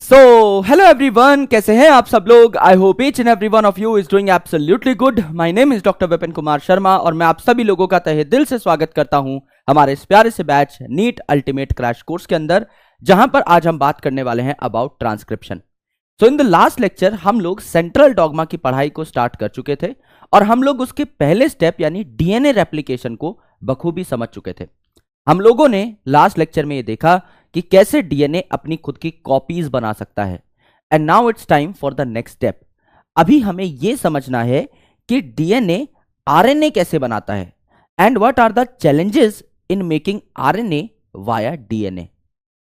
So hello everyone, कैसे हैं आप सब लोग। I hope each and every one of you is doing absolutely good. My name is doctor Vipin Kumar Sharma और मैं आप सभी लोगों का तहे दिल से स्वागत करता हूं हमारे इस प्यारे से batch NEET ultimate crash course के अंदर, जहां पर आज हम बात करने वाले हैं about transcription. So in the last lecture हम लोग सेंट्रल डॉगमा की पढ़ाई को स्टार्ट कर चुके थे और हम लोग उसके पहले स्टेप यानी डीएनए रेप्लिकेशन को बखूबी समझ चुके थे। हम लोगों ने लास्ट लेक्चर में ये देखा कि कैसे डीएनए अपनी खुद की कॉपीज बना सकता है। And now it's time for the next step. अभी हमें यह समझना है कि डीएनए आरएनए कैसे बनाता है and what are the challenges in making RNA via DNA.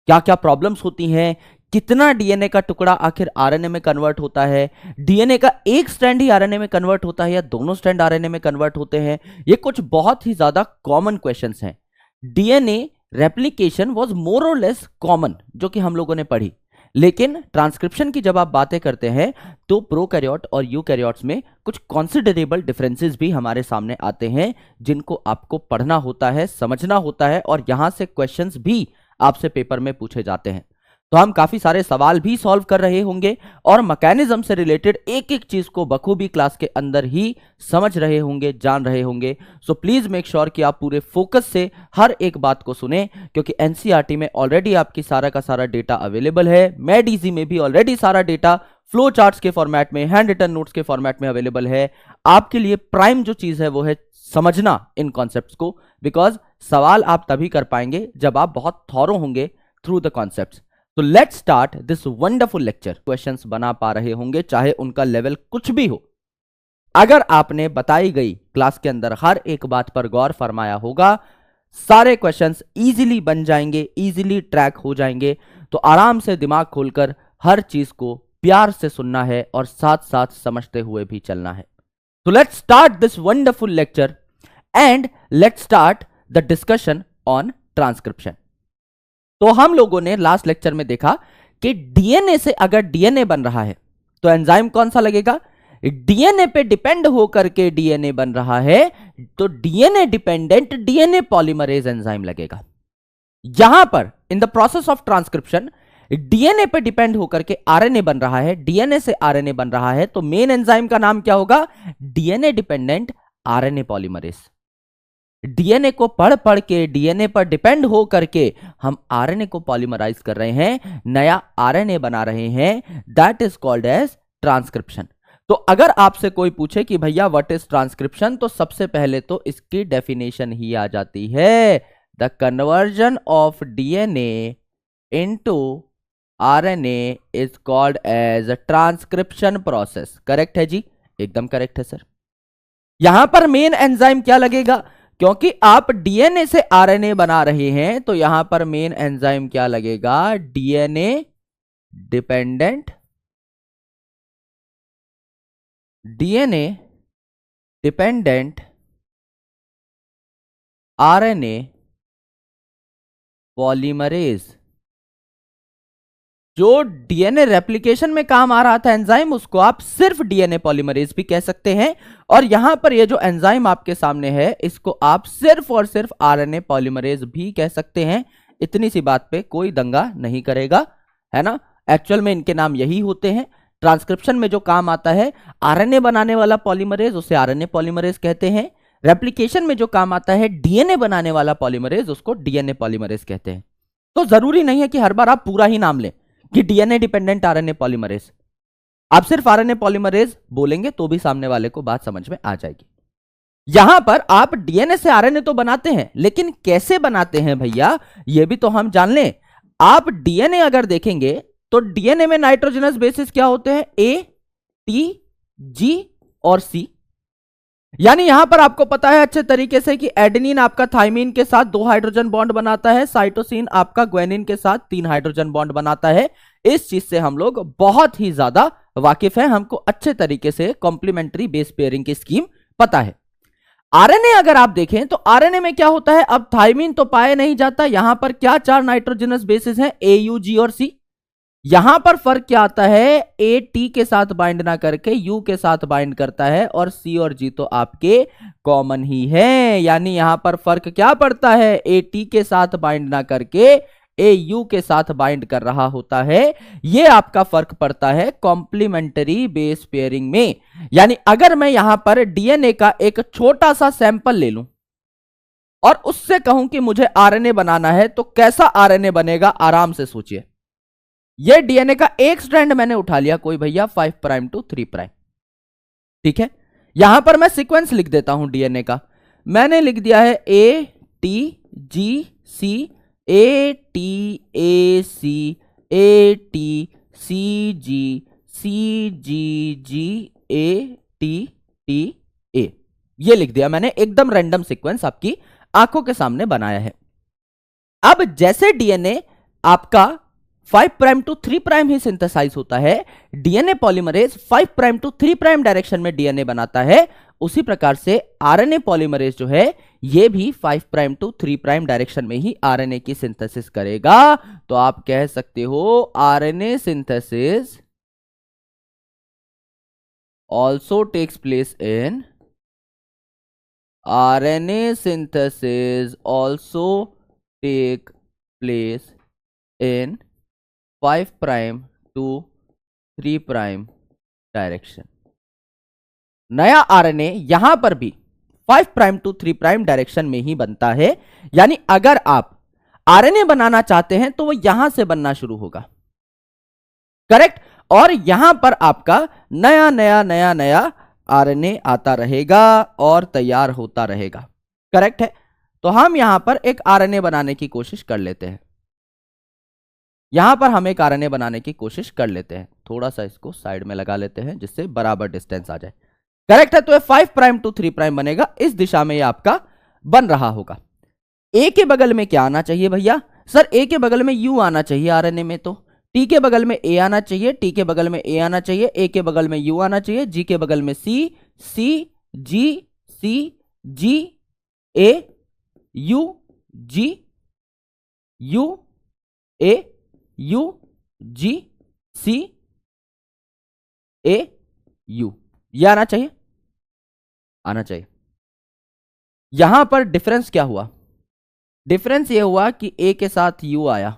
क्या क्या प्रॉब्लम्स होती हैं, कितना डीएनए का टुकड़ा आखिर आरएनए में कन्वर्ट होता है, डीएनए का एक स्ट्रैंड ही आरएनए में कन्वर्ट होता है या दोनों स्ट्रैंड आरएनए में कन्वर्ट होते हैं। ये कुछ बहुत ही ज्यादा कॉमन क्वेश्चंस हैं। डीएनए रेप्लिकेशन वाज मोर और लेस कॉमन, जो कि हम लोगों ने पढ़ी, लेकिन ट्रांसक्रिप्शन की जब आप बातें करते हैं तो प्रोकैरियोट और यूकैरियोट्स में कुछ कॉन्सिडरेबल डिफरेंसेस भी हमारे सामने आते हैं, जिनको आपको पढ़ना होता है, समझना होता है और यहां से क्वेश्चंस भी आपसे पेपर में पूछे जाते हैं। तो हम काफी सारे सवाल भी सॉल्व कर रहे होंगे और मैकेनिज्म से रिलेटेड एक एक चीज को बखूबी क्लास के अंदर ही समझ रहे होंगे, जान रहे होंगे। सो प्लीज मेक श्योर कि आप पूरे फोकस से हर एक बात को सुने, क्योंकि एनसीईआरटी में ऑलरेडी आपकी सारा का सारा डेटा अवेलेबल है। मेडीजी में भी ऑलरेडी सारा डेटा फ्लो चार्ट्स के फॉर्मेट में, हैंड रिटन नोट्स के फॉर्मेट में अवेलेबल है। आपके लिए प्राइम जो चीज है वो है समझना इन कॉन्सेप्ट्स को, बिकॉज सवाल आप तभी कर पाएंगे जब आप बहुत थॉरो होंगे थ्रू द कॉन्सेप्ट्स। तो let's start this wonderful lecture. Questions बना पा रहे होंगे चाहे उनका लेवल कुछ भी हो। अगर आपने बताई गई क्लास के अंदर हर एक बात पर गौर फरमाया होगा, सारे क्वेश्चंस इजीली बन जाएंगे, इजीली ट्रैक हो जाएंगे। तो आराम से दिमाग खोलकर हर चीज को प्यार से सुनना है और साथ साथ समझते हुए भी चलना है। तो let's start this wonderful lecture and let's start the discussion on transcription. तो हम लोगों ने लास्ट लेक्चर में देखा कि डीएनए से अगर डीएनए बन रहा है तो एंजाइम कौन सा लगेगा। डीएनए पे डिपेंड होकर के डीएनए बन रहा है तो DNA dependent DNA polymerase enzyme लगेगा। यहां पर in the process of transcription DNA पे डिपेंड होकर के आरएनए बन रहा है, डीएनए से आरएनए बन रहा है, तो मेन एंजाइम का नाम क्या होगा, DNA dependent RNA polymerase. DNA को पढ़ के डीएनए पर डिपेंड हो करके हम आरएनए को पॉलीमराइज कर रहे हैं, नया आरएनए बना रहे हैं, that is called as transcription. तो अगर आपसे कोई पूछे कि भैया व्हाट इज ट्रांसक्रिप्शन, तो सबसे पहले तो इसकी डेफिनेशन ही आ जाती है, the conversion of DNA into RNA is called as transcription process. Correct है जी, एकदम करेक्ट है सर। यहां पर मेन एंजाइम क्या लगेगा, क्योंकि आप डीएनए से आरएनए बना रहे हैं तो यहां पर मेन एंजाइम क्या लगेगा, डीएनए डिपेंडेंट आरएनए पॉलीमरेज। जो डीएनए रेप्लिकेशन में काम आ रहा था एंजाइम, उसको आप सिर्फ डीएनए पॉलीमरेज भी कह सकते हैं। और यहां पर ये जो एंजाइम आपके सामने है, इसको आप सिर्फ और सिर्फ आरएनए पॉलीमरेज भी कह सकते हैं। इतनी सी बात पे कोई दंगा नहीं करेगा, है ना। एक्चुअल में इनके नाम यही होते हैं। ट्रांसक्रिप्शन में जो काम आता है आरएनए बनाने वाला पॉलीमरेज, उसे आरएनए पॉलीमरेज कहते हैं। रेप्लिकेशन में जो काम आता है डीएनए बनाने वाला पॉलीमरेज, उसको डीएनए पॉलीमरेज कहते हैं। तो जरूरी नहीं है कि हर बार आप पूरा ही नाम लें कि डीएनए डिपेंडेंट आरएनए पॉलीमरेज। आप सिर्फ आरएनए पॉलीमरेज बोलेंगे तो भी सामने वाले को बात समझ में आ जाएगी। यहां पर आप डीएनए से आरएनए तो बनाते हैं, लेकिन कैसे बनाते हैं भैया, यह भी तो हम जान लें। आप डीएनए अगर देखेंगे तो डीएनए में नाइट्रोजनस बेसिस क्या होते हैं, ए, टी, जी और सी। यानी यहां पर आपको पता है अच्छे तरीके से कि एडेनिन आपका थाइमिन के साथ 2 हाइड्रोजन बॉन्ड बनाता है, साइटोसिन आपका ग्वानिन के साथ 3 हाइड्रोजन बॉन्ड बनाता है। इस चीज से हम लोग बहुत ही ज्यादा वाकिफ हैं, हमको अच्छे तरीके से कॉम्प्लीमेंट्री बेस पेयरिंग की स्कीम पता है। आरएनए अगर आप देखें तो आरएनए में क्या होता है, अब थाइमिन तो पाया नहीं जाता, यहां पर क्या 4 नाइट्रोजनस बेसिस हैं, ए, यू, जी और सी। यहां पर फर्क क्या आता है, ए टी के साथ बाइंड ना करके यू के साथ बाइंड करता है और सी और जी तो आपके कॉमन ही है। यानी यहां पर फर्क क्या पड़ता है, ए टी के साथ बाइंड ना करके ए यू के साथ बाइंड कर रहा होता है। ये आपका फर्क पड़ता है कॉम्प्लीमेंट्री बेस पेयरिंग में। यानी अगर मैं यहां पर डीएनए का एक छोटा सा सैंपल ले लूं और उससे कहूं कि मुझे आरएनए बनाना है, तो कैसा आरएनए बनेगा आराम से सोचिए। ये डीएनए का एक स्ट्रैंड मैंने उठा लिया, कोई भैया 5 प्राइम टू 3 प्राइम, ठीक है। यहां पर मैं सीक्वेंस लिख देता हूं डीएनए का। मैंने लिख दिया है A T G C, A T A C, A T C G, C G G, A T T A. ये लिख दिया मैंने, एकदम रैंडम सीक्वेंस आपकी आंखों के सामने बनाया है। अब जैसे डीएनए आपका 5 प्राइम टू 3 प्राइम ही सिंथेसाइज होता है, DNA polymerase 5 prime to 3 prime direction में डीएनए बनाता है, उसी प्रकार से आरएनए पॉलीमरेज जो है ये भी 5 प्राइम टू 3 प्राइम डायरेक्शन में ही आरएनए की सिंथेसिस करेगा। तो आप कह सकते हो RNA synthesis also takes place in RNA synthesis also take place in 5 prime to 3 prime direction. नया आरएनए यहां पर भी 5 प्राइम टू 3 प्राइम डायरेक्शन में ही बनता है। यानी अगर आप आरएनए बनाना चाहते हैं तो वो यहां से बनना शुरू होगा, करेक्ट। और यहां पर आपका नया नया नया नया आरएनए आता रहेगा और तैयार होता रहेगा, करेक्ट है। तो हम यहां पर एक आरएनए बनाने की कोशिश कर लेते हैं। यहां पर हम एक आरएनए बनाने की कोशिश कर लेते हैं। थोड़ा सा इसको साइड में लगा लेते हैं जिससे बराबर डिस्टेंस आ जाए, करेक्ट है। तो ये 5 प्राइम टू 3 प्राइम बनेगा, इस दिशा में ये आपका बन रहा होगा। ए के बगल में क्या आना चाहिए भैया? सर ए के बगल में यू आना चाहिए आरएनए में, तो टी के बगल में ए आना चाहिए, टी के बगल में ए आना चाहिए, ए के बगल में यू आना चाहिए, जी के बगल में C, C G, C G, A U G, U A U G, C A U, ये आना चाहिए, आना चाहिए। यहां पर डिफरेंस क्या हुआ? डिफरेंस ये हुआ कि ए के साथ यू आया,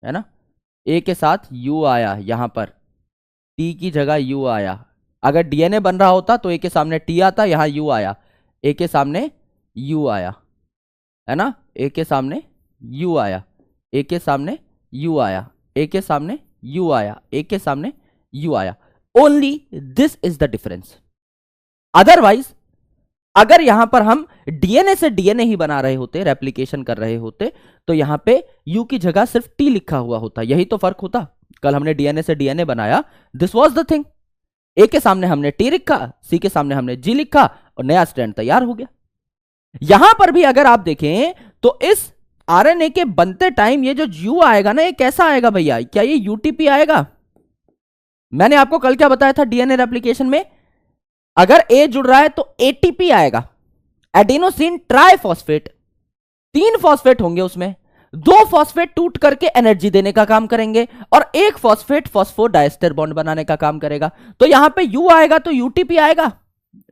है ना, ए के साथ यू आया, यहां पर टी की जगह यू आया। अगर डीएनए बन रहा होता तो ए के सामने टी आता, यहां यू आया, ए के सामने यू आया, है ना, ए के सामने यू आया, ए के सामने यू आया, ए के सामने यू आया, ए के सामने यू आया। Only this is the difference. Otherwise अगर यहां पर हम डीएनए से डीएनए ही बना रहे होते, रेप्लिकेशन कर रहे होते, तो यहां पे यू की जगह सिर्फ टी लिखा हुआ होता। यही तो फर्क होता। कल हमने डीएनए से डीएनए बनाया, दिस वाज द थिंग। ए के सामने हमने टी लिखा, सी के सामने हमने जी लिखा और नया स्ट्रैंड तैयार हो गया। यहां पर भी अगर आप देखें तो इस आरएनए के बनते टाइम ये जो यू आएगा ना, ये कैसा आएगा भैया? क्या ये यूटीपी आएगा? मैंने आपको कल क्या बताया था डीएनए रेप्लिकेशन में? अगर ए जुड़ रहा है तो एटीपी आएगा, एडेनोसिन ट्राइफॉस्फेट। 3 फॉस्फेट होंगे उसमें, 2 फॉस्फेट टूट करके एनर्जी देने का काम करेंगे और 1 फॉस्फेट फॉस्फोडाइस्टर बॉन्ड बनाने का काम करेगा। तो यहां पे यू आएगा तो यूटीपी आएगा,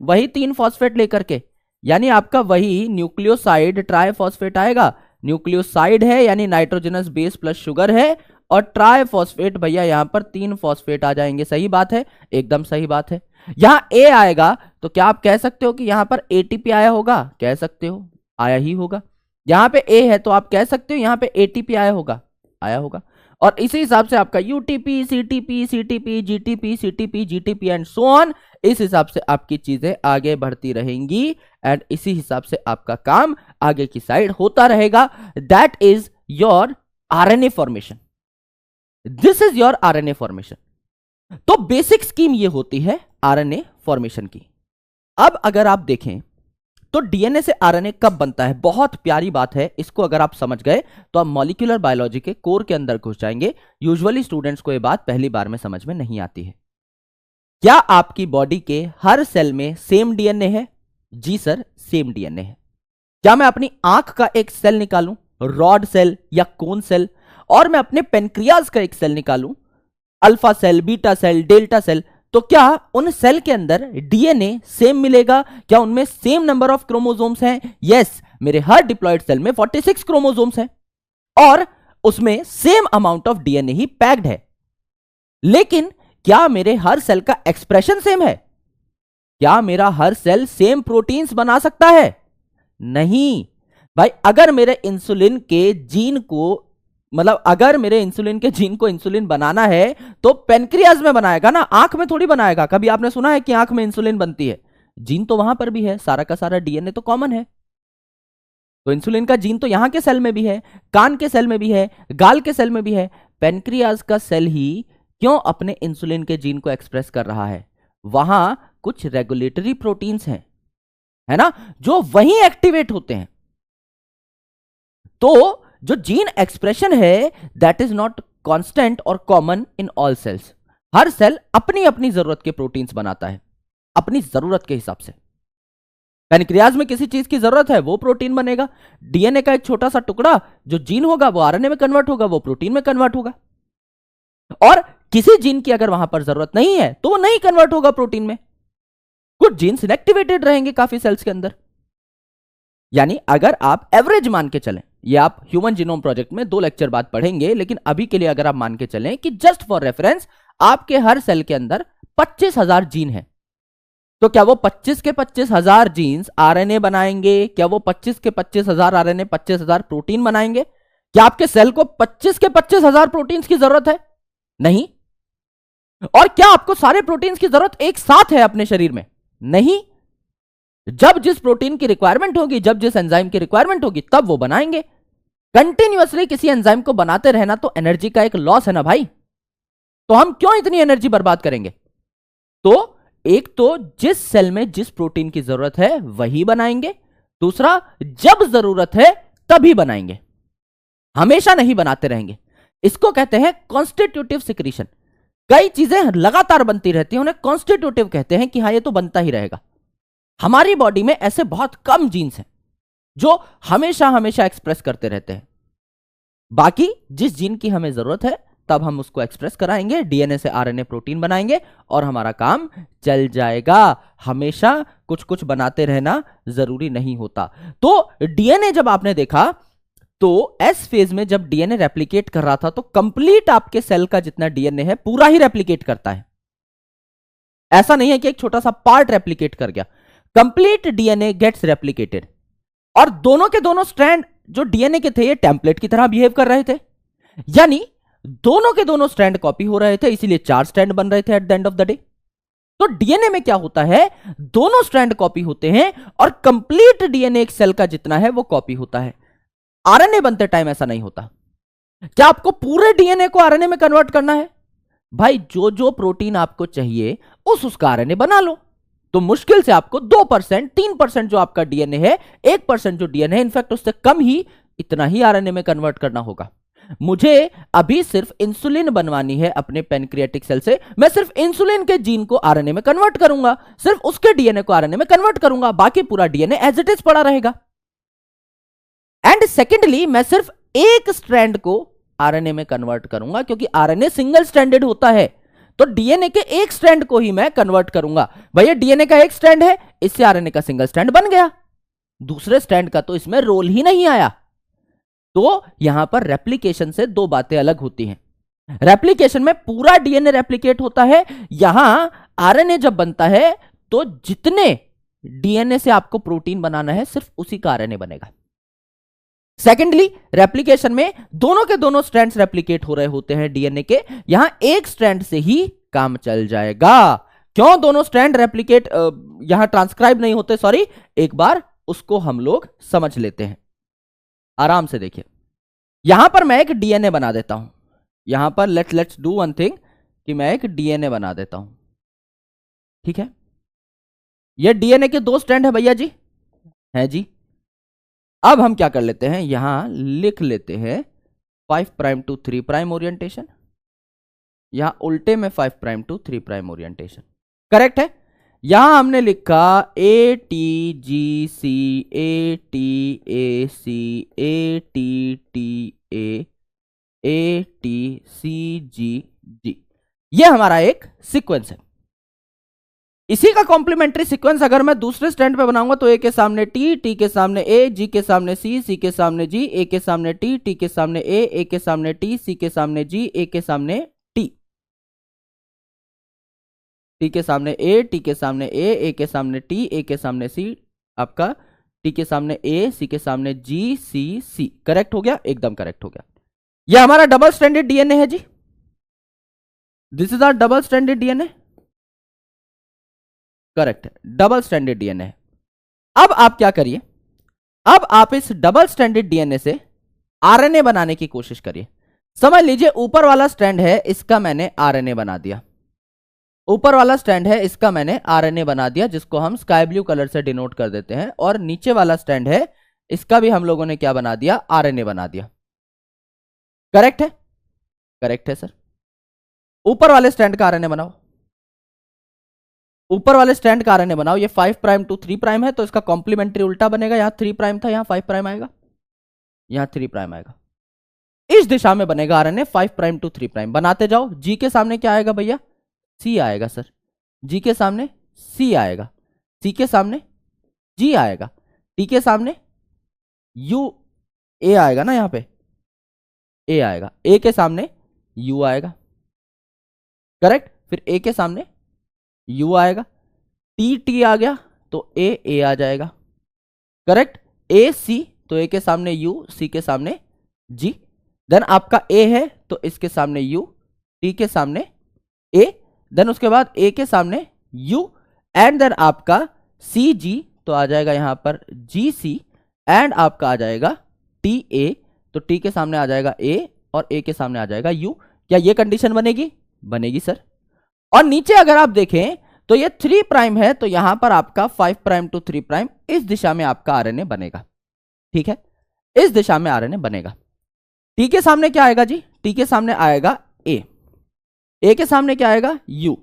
वही 3 फॉस्फेट लेकर के, यानी आपका वही न्यूक्लियोसाइड ट्राइफॉस्फेट आएगा। न्यूक्लियोसाइड है यानी नाइट्रोजनस बेस प्लस शुगर है, और ट्राइफॉस्फेट भैया यहां पर 3 फॉस्फेट आ जाएंगे। सही बात है, एकदम सही बात है। यहां ए आएगा तो क्या आप कह सकते हो कि यहां पर एटीपी आया होगा? कह सकते हो, आया ही होगा। यहां पे ए है तो आप कह सकते हो यहां पे एटीपी आया होगा, आया होगा। और इसी हिसाब से आपका UTP, CTP, CTP, GTP, CTP, GTP and so on, इस हिसाब से आपकी चीजें आगे बढ़ती रहेंगी एंड इसी हिसाब से आपका काम आगे की साइड होता रहेगा। That is your RNA formation, this is your RNA formation. तो बेसिक स्कीम ये होती है आरएनए फॉर्मेशन की। अब अगर आप देखें तो डीएनए से आरएनए कब बनता है? बहुत प्यारी बात है, इसको अगर आप समझ गए तो आप मॉलिक्यूलर बायोलॉजी के कोर के अंदर घुस जाएंगे। यूजुअली स्टूडेंट्स को यह बात पहली बार में समझ में नहीं आती है। क्या आपकी बॉडी के हर सेल में सेम डीएनए है? जी सर, सेम डीएनए है। क्या मैं अपनी आंख का एक सेल निकालूं, रॉड सेल या कोन सेल, और मैं अपने पेनक्रियाज का एक सेल निकालूं, alpha cell, beta cell, delta cell, तो क्या उन सेल के अंदर डीएनए सेम मिलेगा? क्या उनमें सेम नंबर ऑफ क्रोमोसोम्स हैं? यस, मेरे हर डिप्लॉयड सेल में 46 क्रोमोसोम्स हैं। और उसमें same amount of DNA he packed है। लेकिन क्या मेरे हर सेल का एक्सप्रेशन सेम है? क्या मेरा हर सेल सेम प्रोटीन्स बना सकता है? नहीं भाई। अगर मेरे इंसुलिन के जीन को अगर मेरे इंसुलिन के जीन को इंसुलिन बनाना है तो पेनक्रियाज में बनाएगा ना, आंख में थोड़ी बनाएगा। कभी आपने सुना है कि आंख में इंसुलिन बनती है? जीन तो वहां पर भी है, सारा का सारा डीएनए तो कॉमन है। तो इंसुलिन का जीन तो यहां के सेल में भी है, कान के सेल में भी है, गाल के सेल में भी है। पेनक्रियाज का सेल ही क्यों अपने इंसुलिन के जीन को एक्सप्रेस कर रहा है? वहां कुछ रेगुलेटरी प्रोटीन्स हैं, है ना, जो वहीं एक्टिवेट होते हैं। तो जो जीन एक्सप्रेशन है दैट इज नॉट कांस्टेंट और कॉमन इन ऑल सेल्स। हर सेल अपनी अपनी जरूरत के प्रोटीन्स बनाता है, अपनी जरूरत के हिसाब से। पैनक्रियाज में किसी चीज की जरूरत है वो प्रोटीन बनेगा। डीएनए का एक छोटा सा टुकड़ा जो जीन होगा वो आरएनए में कन्वर्ट होगा, वो प्रोटीन में कन्वर्ट होगा। और किसी जीन की अगर वहां पर जरूरत नहीं है तो वो नहीं कन्वर्ट होगा प्रोटीन में। कुछ जीन्स इनएक्टिवेटेड रहेंगे काफी सेल्स के अंदर। यानी अगर आप एवरेज मान के चलें, ये आप ह्यूमन जीनोम प्रोजेक्ट में 2 लेक्चर बाद पढ़ेंगे, लेकिन अभी के लिए अगर आप मान के चलें कि जस्ट फॉर रेफरेंस आपके हर सेल के अंदर 25,000 जीन है, तो क्या वो 25 के 25,000 जीन्स आरएनए बनाएंगे? क्या वो 25 के 25,000 आरएनए 25,000 प्रोटीन बनाएंगे? क्या आपके सेल को 25 के 25,000 प्रोटीन्स की जरूरत है? नहीं। और क्या आपको सारे प्रोटीन्स की जरूरत एक साथ है अपने शरीर में? नहीं। जब जिस प्रोटीन की रिक्वायरमेंट होगी, जब जिस एंजाइम की रिक्वायरमेंट होगी, तब वो बनाएंगे। कंटिन्यूअसली किसी एंजाइम को बनाते रहना तो एनर्जी का एक लॉस है ना भाई। तो हम क्यों इतनी एनर्जी बर्बाद करेंगे? तो एक तो जिस सेल में जिस प्रोटीन की जरूरत है वही बनाएंगे, दूसरा जब जरूरत है तभी बनाएंगे, हमेशा नहीं बनाते रहेंगे। इसको कहते हैं कॉन्स्टिट्यूटिव सिक्रीशन। कई चीजें लगातार बनती रहती हैं, उन्हें कॉन्स्टिट्यूटिव कहते हैं कि हाँ ये तो बनता ही रहेगा। हमारी बॉडी में ऐसे बहुत कम जीन्स हैं जो हमेशा हमेशा एक्सप्रेस करते रहते हैं। बाकी जिस जीन की हमें जरूरत है तब हम उसको एक्सप्रेस कराएंगे, डीएनए से आरएनए प्रोटीन बनाएंगे और हमारा काम चल जाएगा। हमेशा कुछ कुछ बनाते रहना जरूरी नहीं होता। तो डीएनए जब आपने देखा तो एस फेज में जब डीएनए रेप्लिकेट कर रहा था तो कंप्लीट आपके सेल का जितना डीएनए है पूरा ही रेप्लिकेट करता है। ऐसा नहीं है कि एक छोटा सा पार्ट रेप्लिकेट कर गया, कंप्लीट डीएनए गेट्स रेप्लिकेटेड। और दोनों के दोनों स्ट्रैंड जो डीएनए के थे ये टेम्पलेट की तरह बिहेव कर रहे थे, यानी दोनों के दोनों स्ट्रैंड कॉपी हो रहे थे, इसीलिए 4 स्ट्रैंड बन रहे थे at the end of the day. तो डीएनए में क्या होता है, दोनों स्ट्रैंड कॉपी होते हैं और कंप्लीट डीएनए एक सेल का जितना है वो कॉपी होता है। आरएनए बनते टाइम ऐसा नहीं होता। क्या आपको पूरे डीएनए को आरएनए में कन्वर्ट करना है? भाई जो जो प्रोटीन आपको चाहिए उसका आरएनए बना लो। तो मुश्किल से आपको 2%, 3% जो आपका डीएनए है, 1% जो डीएनए है, इनफैक्ट उससे कम ही, इतना ही आरएनए में कन्वर्ट करना होगा। मुझे अभी सिर्फ इंसुलिन बनवानी है अपने पैनक्रियाटिक सेल से, मैं सिर्फ इंसुलिन के जीन को आरएनए में कन्वर्ट करूंगा, सिर्फ उसके डीएनए को आरएनए में कन्वर्ट करूंगा, बाकी पूरा डीएनए एज इट इज पड़ा रहेगा। एंड सेकेंडली मैं सिर्फ एक स्ट्रैंड को आरएनए में कन्वर्ट करूंगा, क्योंकि आरएनए सिंगल स्ट्रैंडेड होता है, तो डीएनए के एक स्ट्रैंड को ही मैं कन्वर्ट करूंगा। भैया डीएनए का एक स्ट्रैंड है, इससे आरएनए का सिंगल स्ट्रैंड बन गया, दूसरे स्ट्रैंड का तो इसमें रोल ही नहीं आया। तो यहां पर रेप्लिकेशन से 2 बातें अलग होती हैं। रेप्लिकेशन में पूरा डीएनए रेप्लिकेट होता है, यहां आरएनए जब बनता है तो जितने डीएनए से आपको प्रोटीन बनाना है सिर्फ उसी का आरएनए बनेगा। सेकेंडली रेप्लिकेशन में दोनों के दोनों स्ट्रैंड्स रेप्लिकेट हो रहे होते हैं डीएनए के, यहां एक स्ट्रैंड से ही काम चल जाएगा। क्यों दोनों स्ट्रैंड रेप्लिकेट यहां ट्रांसक्राइब नहीं होते, सॉरी, एक बार उसको हम लोग समझ लेते हैं, आराम से देखिए। यहां पर मैं एक डीएनए बना देता हूं, यहां पर लेट्स डू वन थिंग कि मैं एक डीएनए बना देता हूं, ठीक है। ये डीएनए के 2 स्ट्रैंड है भैया जी, है जी। अब हम क्या कर लेते हैं, यहां लिख लेते हैं 5 प्राइम टू 3 प्राइम ओरिएंटेशन, यहां उल्टे में 5 prime to 3 prime orientation, correct है। यहां हमने लिखा ATGC ATAC ATTA ATCGG, ये हमारा एक सीक्वेंस है। इसी का कॉम्प्लीमेंट्री सीक्वेंस अगर मैं दूसरे स्टैंड पे बनाऊंगा तो ए के सामने टी, टी के सामने ए, जी के सामने सी, सी के सामने जी, ए के सामने टी, टी के सामने ए के सामने टी, सी के सामने जी, ए के सामने टी, टी के सामने ए, टी के सामने ए के सामने टी, ए के सामने सी, आपका टी के सामने ए, सी के सामने जी, सी, सी। करेक्ट हो गया, एकदम करेक्ट हो गया। यह हमारा डबल स्टैंडर्ड डीएनए है जी, this is our double standard DNA. Correct है, डबल स्टैंडर्ड डीएनए है। अब आप क्या करिए, अब आप इस डबल स्टैंडर्ड डीएनए से आरएनए बनाने की कोशिश करिए। समझ लीजिए ऊपर वाला स्टैंड है, इसका मैंने आरएनए बना दिया, ऊपर वाला स्टैंड है इसका मैंने आरएनए बना दिया, जिसको हम स्काई ब्लू कलर से डिनोट कर देते हैं, और नीचे वाला स्टैंड है इसका भी हम लोगों ने क्या बना दिया, आरएनए बना दिया। करेक्ट है, करेक्ट है सर। ऊपर वाले स्टैंड का आरएनए बनाओ, ऊपर वाले स्टैंड का आरएनए बनाओ। ये 5 प्राइम टू 3 प्राइम है तो इसका कॉम्प्लीमेंट्री उल्टा बनेगा, यहां 3 प्राइम था, यहां 5 प्राइम आएगा, यहां 3 प्राइम आएगा। इस दिशा में बनेगा आरएनए 5 प्राइम टू 3 प्राइम। बनाते जाओ। जी के सामने क्या आएगा भैया, सी आएगा सर, जी के सामने सी आएगा, सी के सामने जी आएगा, टी के सामने यू, ए आएगा ना, यहां पे ए आएगा, ए के सामने यू आएगा। करेक्ट, फिर ए के सामने यू आएगा, टी टी आ गया तो ए आ जाएगा। करेक्ट, ए सी तो ए के सामने यू, सी के सामने जी, देन आपका ए है तो इसके सामने यू, टी के सामने ए, देन उसके बाद ए के सामने यू, एंड देन आपका सी जी तो आ जाएगा यहां पर जी सी, एंड आपका आ जाएगा टी ए तो टी के सामने आ जाएगा ए और ए के सामने आ जाएगा यू। क्या ये कंडीशन बनेगी? बनेगी सर। और नीचे अगर आप देखें तो ये 3 प्राइम है तो यहां पर आपका 5 प्राइम टू 3 प्राइम, इस दिशा में आपका आरएनए बनेगा। ठीक है, इस दिशा में आरएनए बनेगा। टी के सामने क्या आएगा जी, टी के सामने आएगा ए के सामने क्या आएगा यू,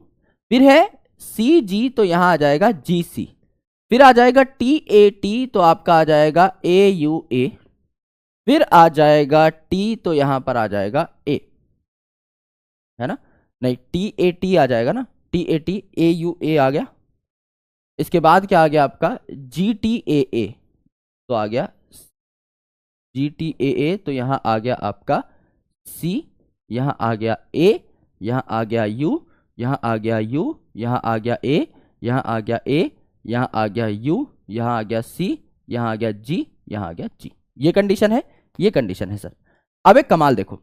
फिर है सी जी तो यहां आ जाएगा जी सी, फिर आ जाएगा टी ए टी तो आपका आ जाएगा ए यू ए, फिर आ जाएगा टी तो यहां पर आ जाएगा ए, है ना, नहीं टी ए टी आ जाएगा ना, T A T A U A आ गया। इसके बाद क्या आ गया आपका जी टी ए तो आ गया जी टी ए तो यहां आ गया आपका सी, यहां आ गया ए, यहां आ गया यू, यहां आ गया यू, यहां आ गया ए, यहां आ गया ए, यहां आ गया यू, यहां आ गया सी, यहां आ गया जी, यहां आ गया जी। ये कंडीशन है, ये कंडीशन है सर। अब एक कमाल देखो,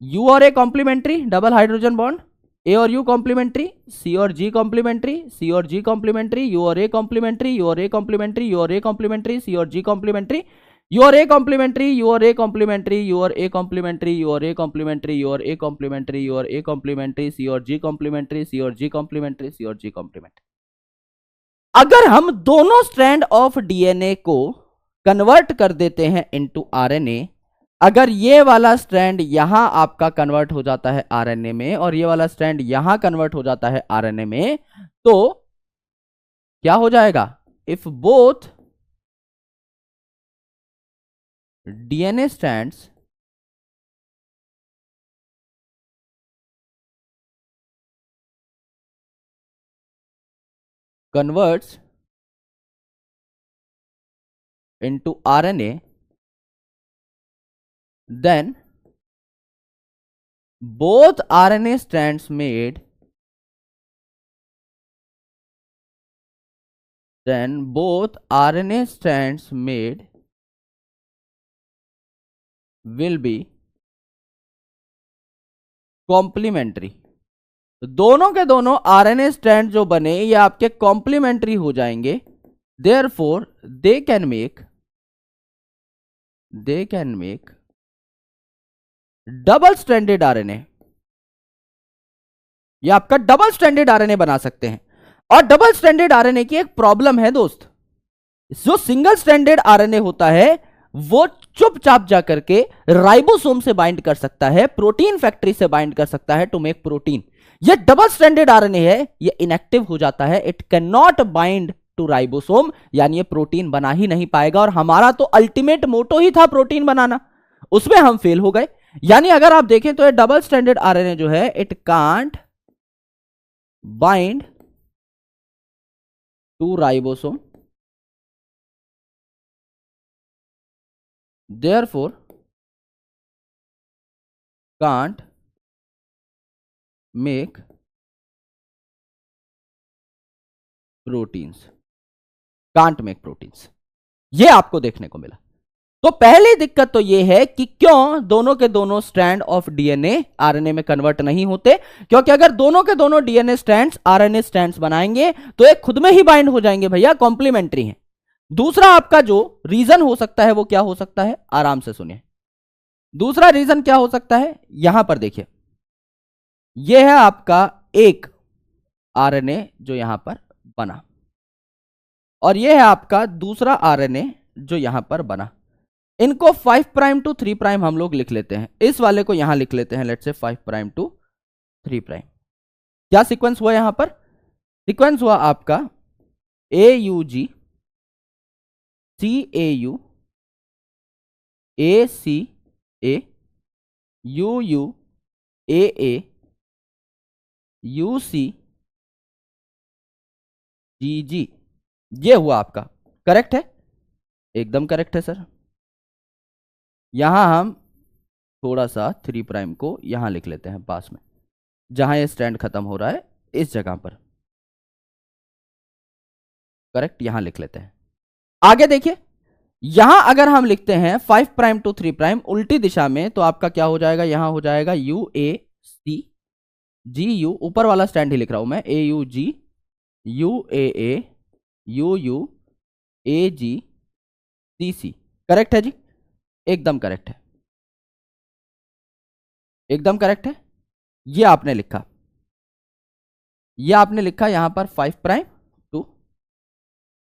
यू और a complementary, double hydrogen bond, ए और यू कॉम्प्लीमेंट्री, सी और जी कॉम्प्लीमेंट्री, सी और जी कॉम्प्लीमेंट्री, यू और ए कॉम्प्लीमेंट्री, यू और ए कॉम्प्लीमेंट्री, यू और ए कॉम्प्लीमेंट्री, सी और जी कॉम्प्लीमेंट्री, यू और ए कॉम्प्लीमेंट्री, यू और ए कॉम्प्लीमेंट्री, यू और ए कॉम्प्लीमेंट्री, यू और ए कॉम्प्लीमेंट्री, यू और ए कॉम्प्लीमेंट्री, यू और ए कॉम्प्लीमेंट्री, सी और जी कॉम्प्लीमेंट्री, सी और जी कॉम्प्लीमेंट्री, सी और जी कॉम्प्लीमेंट्री। अगर हम दोनों स्ट्रैंड ऑफ डीएनए को कन्वर्ट कर देते हैं इनटू आरएनए, अगर ये वाला स्ट्रैंड यहां आपका कन्वर्ट हो जाता है आरएनए में और ये वाला स्ट्रैंड यहां कन्वर्ट हो जाता है आरएनए में, तो क्या हो जाएगा? If both DNA strands converts into RNA, then both RNA strands made will be complementary। तो दोनों के दोनों आरएनए स्ट्रैंड जो बने ये आपके कॉम्प्लीमेंट्री हो जाएंगे, therefore they can make double stranded RNA. ये आपका डबल स्ट्रैंडेड आरएनए बना सकते हैं। और डबल स्ट्रैंडेड आरएनए की एक प्रॉब्लम है दोस्त, जो सिंगल स्ट्रैंडेड आरएनए होता है वो चुपचाप जाकर के राइबोसोम से बाइंड कर सकता है, प्रोटीन फैक्ट्री से बाइंड कर सकता है टू मेक प्रोटीन। ये डबल स्ट्रैंडेड आरएनए है, ये इनएक्टिव हो जाता है, it can not bind to ribosome, यानी ये प्रोटीन बना ही नहीं पाएगा। और हमारा तो अल्टीमेट मोटो ही था प्रोटीन बनाना, उसमें हम फेल हो गए। यानी अगर आप देखें तो ये डबल स्ट्रैंडेड आरएनए जो है it can't bind to ribosome, therefore can't make proteins, can't make proteins, ये आपको देखने को मिला। तो पहली दिक्कत तो ये है कि क्यों दोनों के दोनों स्ट्रैंड ऑफ डीएनए आरएनए में कन्वर्ट नहीं होते, क्योंकि अगर दोनों के दोनों डीएनए स्ट्रैंड्स आरएनए स्ट्रैंड्स बनाएंगे तो एक खुद में ही बाइंड हो जाएंगे भैया, कॉम्प्लीमेंट्री है। दूसरा आपका जो रीजन हो सकता है वो क्या हो सकता है, आराम से सुनिए। दूसरा रीजन क्या हो सकता है, यहां पर देखिए, यह है आपका एक आरएनए जो यहां पर बना, और यह है आपका दूसरा आरएनए जो यहां पर बना। इनको 5 प्राइम टू 3 प्राइम हम लोग लिख लेते हैं, इस वाले को यहां लिख लेते हैं let's say 5 prime to 3 prime. क्या सीक्वेंस हुआ यहां पर, सीक्वेंस हुआ आपका AUG CAU ACA UU AA UC GG, ये हुआ आपका। करेक्ट है, एकदम करेक्ट है सर। यहां हम थोड़ा सा 3 प्राइम को यहां लिख लेते हैं पास में, जहां ये स्ट्रैंड खत्म हो रहा है इस जगह पर। करेक्ट, यहां लिख लेते हैं। आगे देखिए, यहां अगर हम लिखते हैं 5 प्राइम टू 3 प्राइम उल्टी दिशा में, तो आपका क्या हो जाएगा, यहां हो जाएगा UAC GU, ऊपर वाला स्टैंड ही लिख रहा हूं मैं, AUG UAA UU AG CC। Correct है जी, एकदम करेक्ट है, एकदम करेक्ट है। ये आपने लिखा, ये आपने लिखा यहां पर 5 प्राइम टू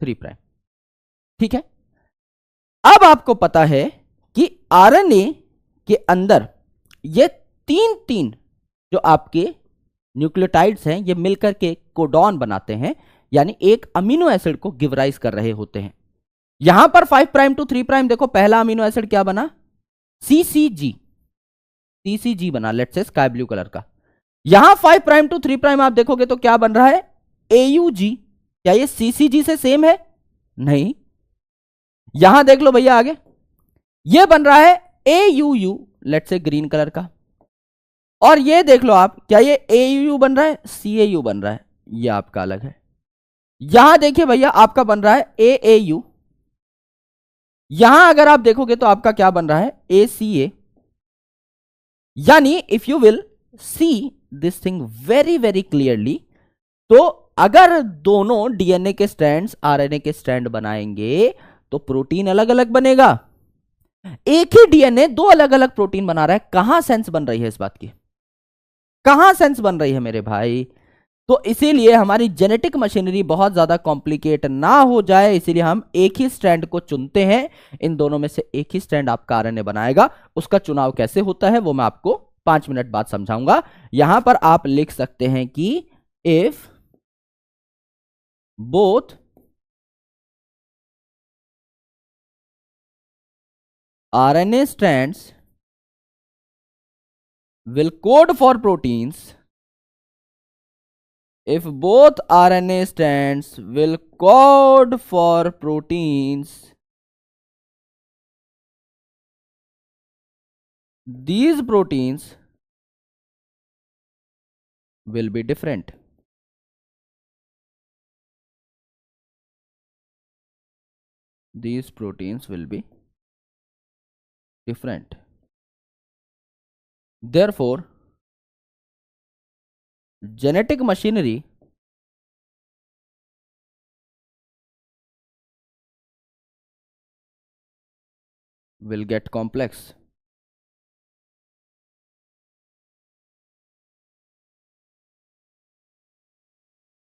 3 प्राइम, ठीक है। अब आपको पता है कि आरएनए के अंदर ये तीन तीन जो आपके न्यूक्लियोटाइड्स हैं ये मिलकर के कोडॉन बनाते हैं, यानी एक अमीनो एसिड को गिव राइज कर रहे होते हैं। यहां पर 5 प्राइम टू 3 प्राइम देखो, पहला अमीनो एसिड क्या बना, CCG बना, let's say sky blue colour का। यहां 5 प्राइम टू 3 प्राइम आप देखोगे तो क्या बन रहा है, AUG। क्या ये CCG से सेम है, नहीं। यहां देख लो भैया आगे, ये बन रहा है AUU, let's say green colour का। और ये देख लो आप, क्या ये AUU बन रहा है, CAU बन रहा है, ये आपका अलग है। यहां देखिए भैया आपका बन रहा है AAU, यहां अगर आप देखोगे तो आपका क्या बन रहा है, ACA। यानी if you will see this thing very very clearly, तो अगर दोनों डीएनए के स्ट्रैंड्स आरएनए के स्ट्रैंड बनाएंगे तो प्रोटीन अलग अलग बनेगा। एक ही डीएनए दो अलग अलग प्रोटीन बना रहा है, कहां सेंस बन रही है इस बात की, कहां सेंस बन रही है मेरे भाई। तो इसीलिए हमारी जेनेटिक मशीनरी बहुत ज्यादा कॉम्प्लिकेट ना हो जाए, इसीलिए हम एक ही स्ट्रैंड को चुनते हैं। इन दोनों में से एक ही स्ट्रैंड आपका आरएनए बनाएगा। उसका चुनाव कैसे होता है वो मैं आपको 5 मिनट बाद समझाऊंगा। यहां पर आप लिख सकते हैं कि if both RNA strands will code for proteins, if both RNA strands will code for proteins, these proteins will be different. These proteins will be different. Therefore, genetic machinery will get complex.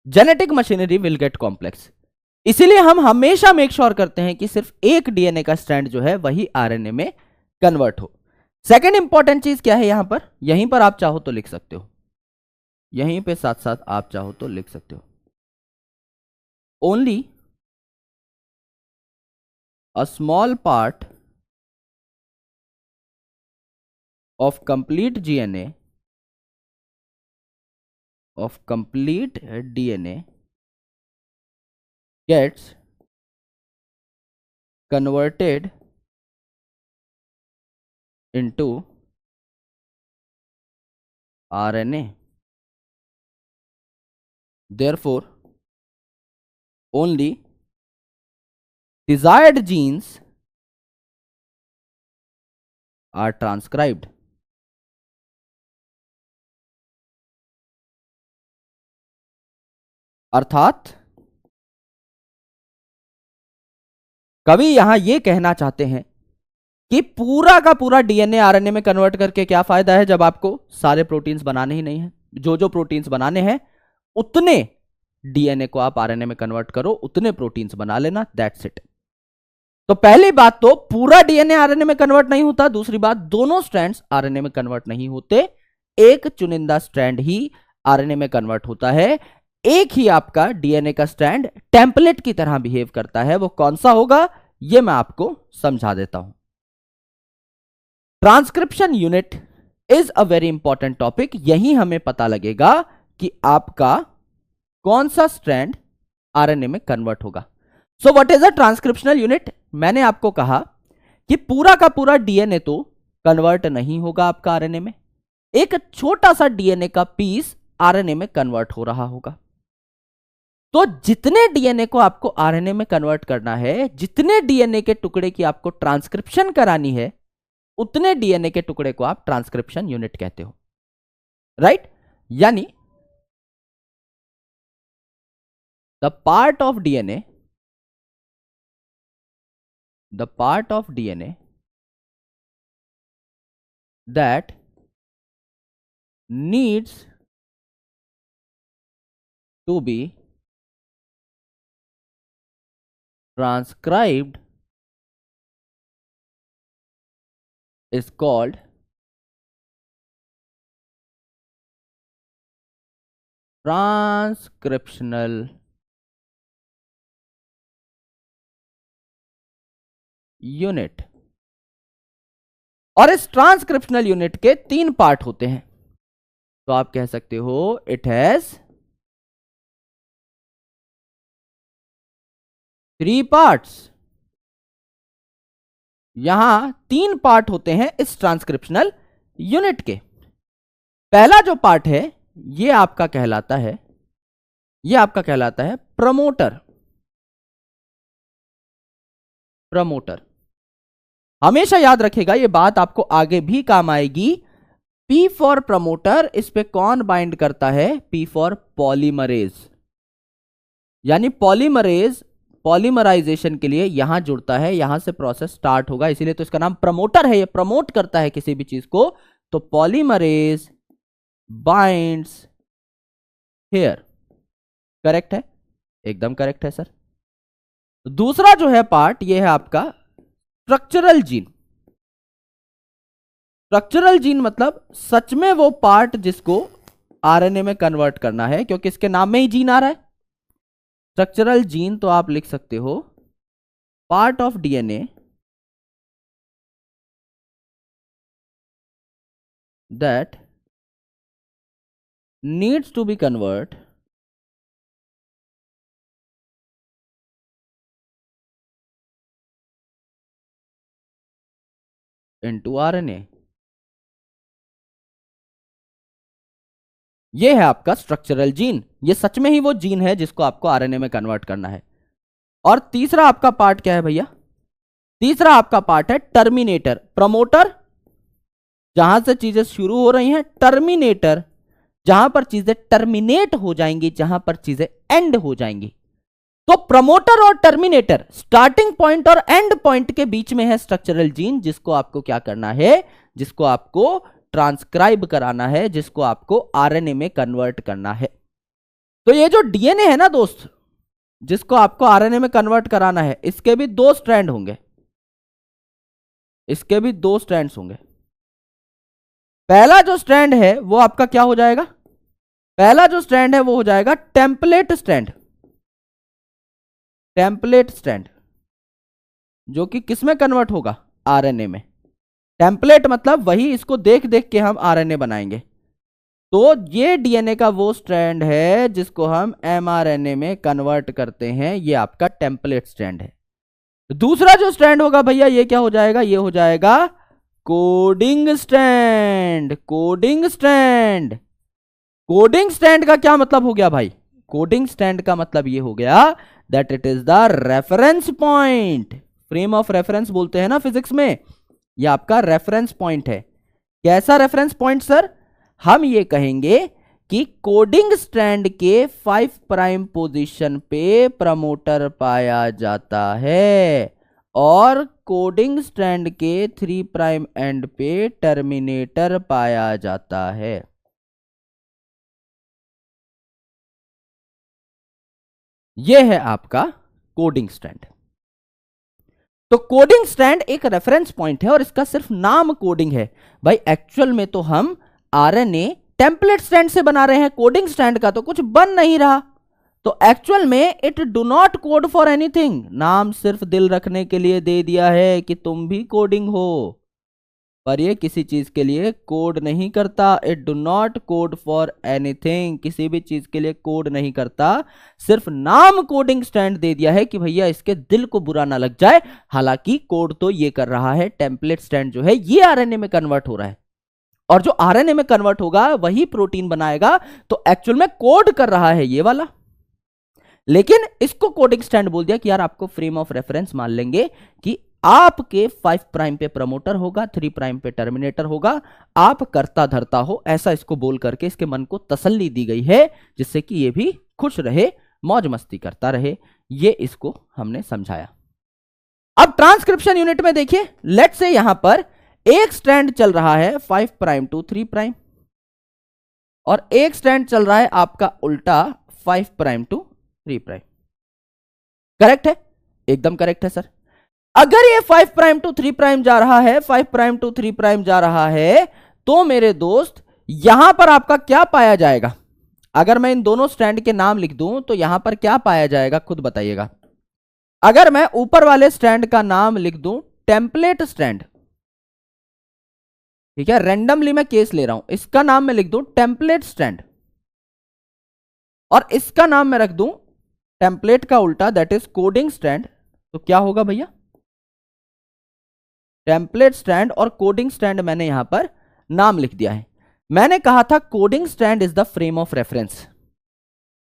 Genetic machinery will get complex. इसीलिए हम हमेशा make sure करते हैं कि सिर्फ एक DNA का strand जो है वही आरएनए में कन्वर्ट हो। सेकेंड इंपॉर्टेंट चीज क्या है यहां पर, यहीं पर आप चाहो तो लिख सकते हो, यहीं पे साथ साथ आप चाहो तो लिख सकते हो, only a small part of complete GNA of complete DNA gets converted into RNA. Therefore, only desired genes are transcribed. अर्थात कवि यहां यह कहना चाहते हैं कि पूरा का पूरा डीएनए आरएनए में कन्वर्ट करके क्या फायदा है, जब आपको सारे प्रोटीन्स बनाने ही नहीं है, जो जो प्रोटीन्स बनाने हैं उतने डीएनए को आप आरएनए में कन्वर्ट करो, उतने प्रोटीन्स बना लेना, दैट्स इट। तो पहली बात तो पूरा डीएनए आरएनए में कन्वर्ट नहीं होता, दूसरी बात दोनों स्ट्रैंड्स आरएनए में कन्वर्ट नहीं होते, एक चुनिंदा स्ट्रैंड ही आरएनए में कन्वर्ट होता है। एक ही आपका डीएनए का स्ट्रैंड टेम्पलेट की तरह बिहेव करता है, वो कौन सा होगा ये मैं आपको समझा देता हूं। Transcription unit is a very important topic. यही हमें पता लगेगा कि आपका कौन सा स्ट्रैंड आरएनए में कन्वर्ट होगा। So what is a transcriptional unit? मैंने आपको कहा कि पूरा का पूरा डीएनए तो कन्वर्ट नहीं होगा आपका आरएनए में, एक छोटा सा डीएनए का पीस आरएनए में कन्वर्ट हो रहा होगा। तो जितने डीएनए को आपको आरएनए में कन्वर्ट करना है, जितने डीएनए के टुकड़े की आपको ट्रांसक्रिप्शन करानी है, उतने डीएनए के टुकड़े को आप ट्रांसक्रिप्शन यूनिट कहते हो, राइट? यानी the part of DNA that needs to be transcribed is called transcriptional unit. और इस ट्रांसक्रिप्शनल यूनिट के 3 पार्ट होते हैं। तो आप कह सकते हो इट हैज 3 पार्ट्स। यहां 3 पार्ट होते हैं इस ट्रांसक्रिप्शनल यूनिट के। पहला जो पार्ट है ये आपका कहलाता है प्रमोटर। हमेशा याद रखेगा, ये बात आपको आगे भी काम आएगी। P फॉर प्रमोटर, इस पे कौन बाइंड करता है? P for polymerase. यानी पॉलीमराइजेशन के लिए यहां जुड़ता है, यहां से प्रोसेस स्टार्ट होगा, इसीलिए तो इसका नाम प्रमोटर है। ये प्रमोट करता है किसी भी चीज को। तो पॉलीमरेज बाइंड्स हियर। करेक्ट है? एकदम करेक्ट है सर। दूसरा जो है पार्ट, ये है आपका स्ट्रक्चरल जीन। स्ट्रक्चरल जीन मतलब सच में वो पार्ट जिसको आरएनए में कन्वर्ट करना है, क्योंकि इसके नाम में ही जीन आ रहा है। स्ट्रक्चरल जीन तो आप लिख सकते हो part of DNA that needs to be convert into RNA. ये है आपका स्ट्रक्चरल जीन। ये सच में ही वो जीन है जिसको आपको आरएनए में कन्वर्ट करना है। और तीसरा आपका पार्ट क्या है भैया? तीसरा आपका पार्ट है टर्मिनेटर। प्रमोटर जहां से चीजें शुरू हो रही हैं, टर्मिनेटर जहां पर चीजें टर्मिनेट हो जाएंगी, जहां पर चीजें एंड हो जाएंगी। तो प्रमोटर और टर्मिनेटर, स्टार्टिंग पॉइंट और एंड पॉइंट के बीच में है स्ट्रक्चरल जीन, जिसको आपको क्या करना है? जिसको आपको ट्रांसक्राइब कराना है, जिसको आपको आरएनए में कन्वर्ट करना है। तो ये जो डीएनए है ना दोस्त, जिसको आपको आरएनए में कन्वर्ट कराना है, इसके भी 2 स्ट्रैंड होंगे। इसके भी 2 स्ट्रैंड्स होंगे। पहला जो स्ट्रैंड है वो आपका क्या हो जाएगा? पहला जो स्ट्रैंड है वो हो जाएगा टेम्पलेट स्ट्रैंड। टेम्पलेट स्ट्रैंड जो कि किस में कन्वर्ट होगा? आरएनए में। टेम्पलेट मतलब वही, इसको देख देख के हम आरएनए बनाएंगे। तो ये डीएनए का वो स्ट्रैंड है जिसको हम एमआरएनए में कन्वर्ट करते हैं, ये आपका टेम्पलेट स्ट्रैंड है। दूसरा जो स्ट्रैंड होगा भैया ये क्या हो जाएगा, ये हो जाएगा coding strand. Coding strand, coding strand का क्या मतलब हो गया भाई, कोडिंग स्ट्रैंड का मतलब ये हो गया that it is the reference point. Frame of reference बोलते हैं ना फिजिक्स में, ये आपका रेफरेंस पॉइंट है। कैसा रेफरेंस पॉइंट सर, हम ये कहेंगे कि कोडिंग स्ट्रैंड के 5 प्राइम पोजीशन पे प्रमोटर पाया जाता है और कोडिंग स्ट्रैंड के 3 प्राइम एंड पे टर्मिनेटर पाया जाता है। यह है आपका कोडिंग स्ट्रैंड। तो कोडिंग स्ट्रैंड एक रेफरेंस पॉइंट है और इसका सिर्फ नाम कोडिंग है भाई। एक्चुअल में तो हम आरएनए टेम्पलेट स्ट्रैंड से बना रहे हैं, कोडिंग स्ट्रैंड का तो कुछ बन नहीं रहा। तो एक्चुअल में it do not code for anything, नाम सिर्फ दिल रखने के लिए दे दिया है कि तुम भी कोडिंग हो, पर ये किसी चीज के लिए कोड नहीं करता। It do not code for anything, किसी भी चीज के लिए कोड नहीं करता, सिर्फ नाम कोडिंग स्टैंड दे दिया है कि भैया इसके दिल को बुरा ना लग जाए। हालांकि कोड तो ये कर रहा है, टेम्पलेट स्टैंड जो है ये आरएनए में कन्वर्ट हो रहा है और जो आरएनए में कन्वर्ट होगा वही प्रोटीन बनाएगा। तो एक्चुअल में कोड कर रहा है ये वाला, लेकिन इसको कोडिंग स्टैंड बोल दिया कि यार आपको फ्रेम ऑफ रेफरेंस मान लेंगे कि आपके 5 प्राइम पे प्रमोटर होगा, 3 प्राइम पे टर्मिनेटर होगा, आप करता धरता हो, ऐसा इसको बोल करके इसके मन को तसल्ली दी गई है जिससे कि ये भी खुश रहे, मौज मस्ती करता रहे। ये इसको हमने समझाया। अब ट्रांसक्रिप्शन यूनिट में देखिए, लेट से यहां पर एक स्ट्रैंड चल रहा है 5 प्राइम टू 3 प्राइम और एक स्ट्रैंड चल रहा है आपका उल्टा 5 प्राइम टू 3 प्राइम। करेक्ट है, एकदम करेक्ट है सर। अगर ये 5 प्राइम टू 3 प्राइम जा रहा है, 5 प्राइम टू 3 प्राइम जा रहा है, तो मेरे दोस्त यहां पर आपका क्या पाया जाएगा? अगर मैं इन दोनों स्ट्रैंड के नाम लिख दूं तो यहां पर क्या पाया जाएगा, खुद बताइएगा। अगर मैं ऊपर वाले स्ट्रैंड का नाम लिख दूं टेम्पलेट स्ट्रैंड, ठीक है, रैंडमली मैं केस ले रहा हूं, इसका नाम मैं लिख दूं टेम्पलेट स्ट्रैंड और इसका नाम मैं रख दूं टेम्पलेट का उल्टा दैट इज कोडिंग स्ट्रैंड, तो क्या होगा भैया? टेम्पलेट स्ट्रैंड और कोडिंग स्ट्रैंड मैंने यहां पर नाम लिख दिया है। मैंने कहा था coding strand is the frame of reference.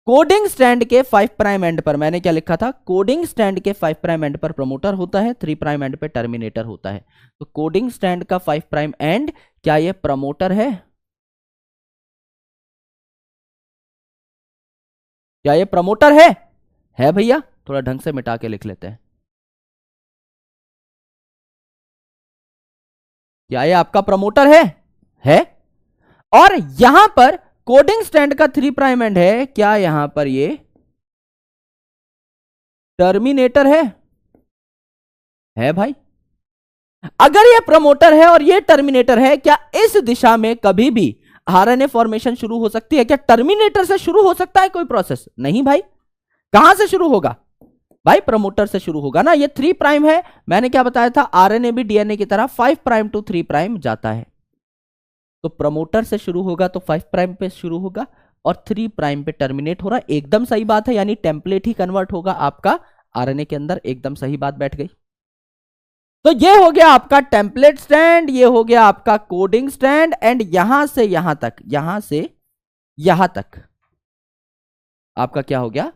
Coding strand के 5 प्राइम एंड पर मैंने क्या लिखा था? कोडिंग स्ट्रैंड के 5 प्राइम एंड पर प्रमोटर होता है, 3 प्राइम एंड पे टर्मिनेटर होता है। तो कोडिंग स्ट्रैंड का 5 प्राइम एंड क्या ये प्रमोटर है? क्या ये प्रमोटर है? है भैया, थोड़ा ढंग से मिटा के लिख लेते हैं। क्या ये आपका प्रमोटर है? है। और यहां पर कोडिंग स्ट्रैंड का 3 प्राइम एंड है, क्या यहां पर ये टर्मिनेटर है? है भाई। अगर ये प्रमोटर है और ये टर्मिनेटर है, क्या इस दिशा में कभी भी आरएनए फॉर्मेशन शुरू हो सकती है? क्या टर्मिनेटर से शुरू हो सकता है कोई प्रोसेस? नहीं भाई। कहां से शुरू होगा भाई? प्रमोटर से शुरू होगा ना। ये 3 प्राइम है, मैंने क्या बताया था, आरएनए भी डीएनए की तरह 5 प्राइम टू 3 प्राइम जाता है। तो प्रमोटर से शुरू होगा तो 5 प्राइम पे शुरू होगा और 3 प्राइम पे टर्मिनेट हो रहा है। एकदम सही बात है, यानी टेम्पलेट ही कन्वर्ट होगा आपका आरएनए के अंदर। एकदम सही बात बैठ गई। तो ये हो गया आपका टेम्पलेट स्ट्रैंड, ये हो गया आपका कोडिंग स्ट्रैंड, एंड यहां से यहां तक, यहां से यहां तक आपका क्या हो गया?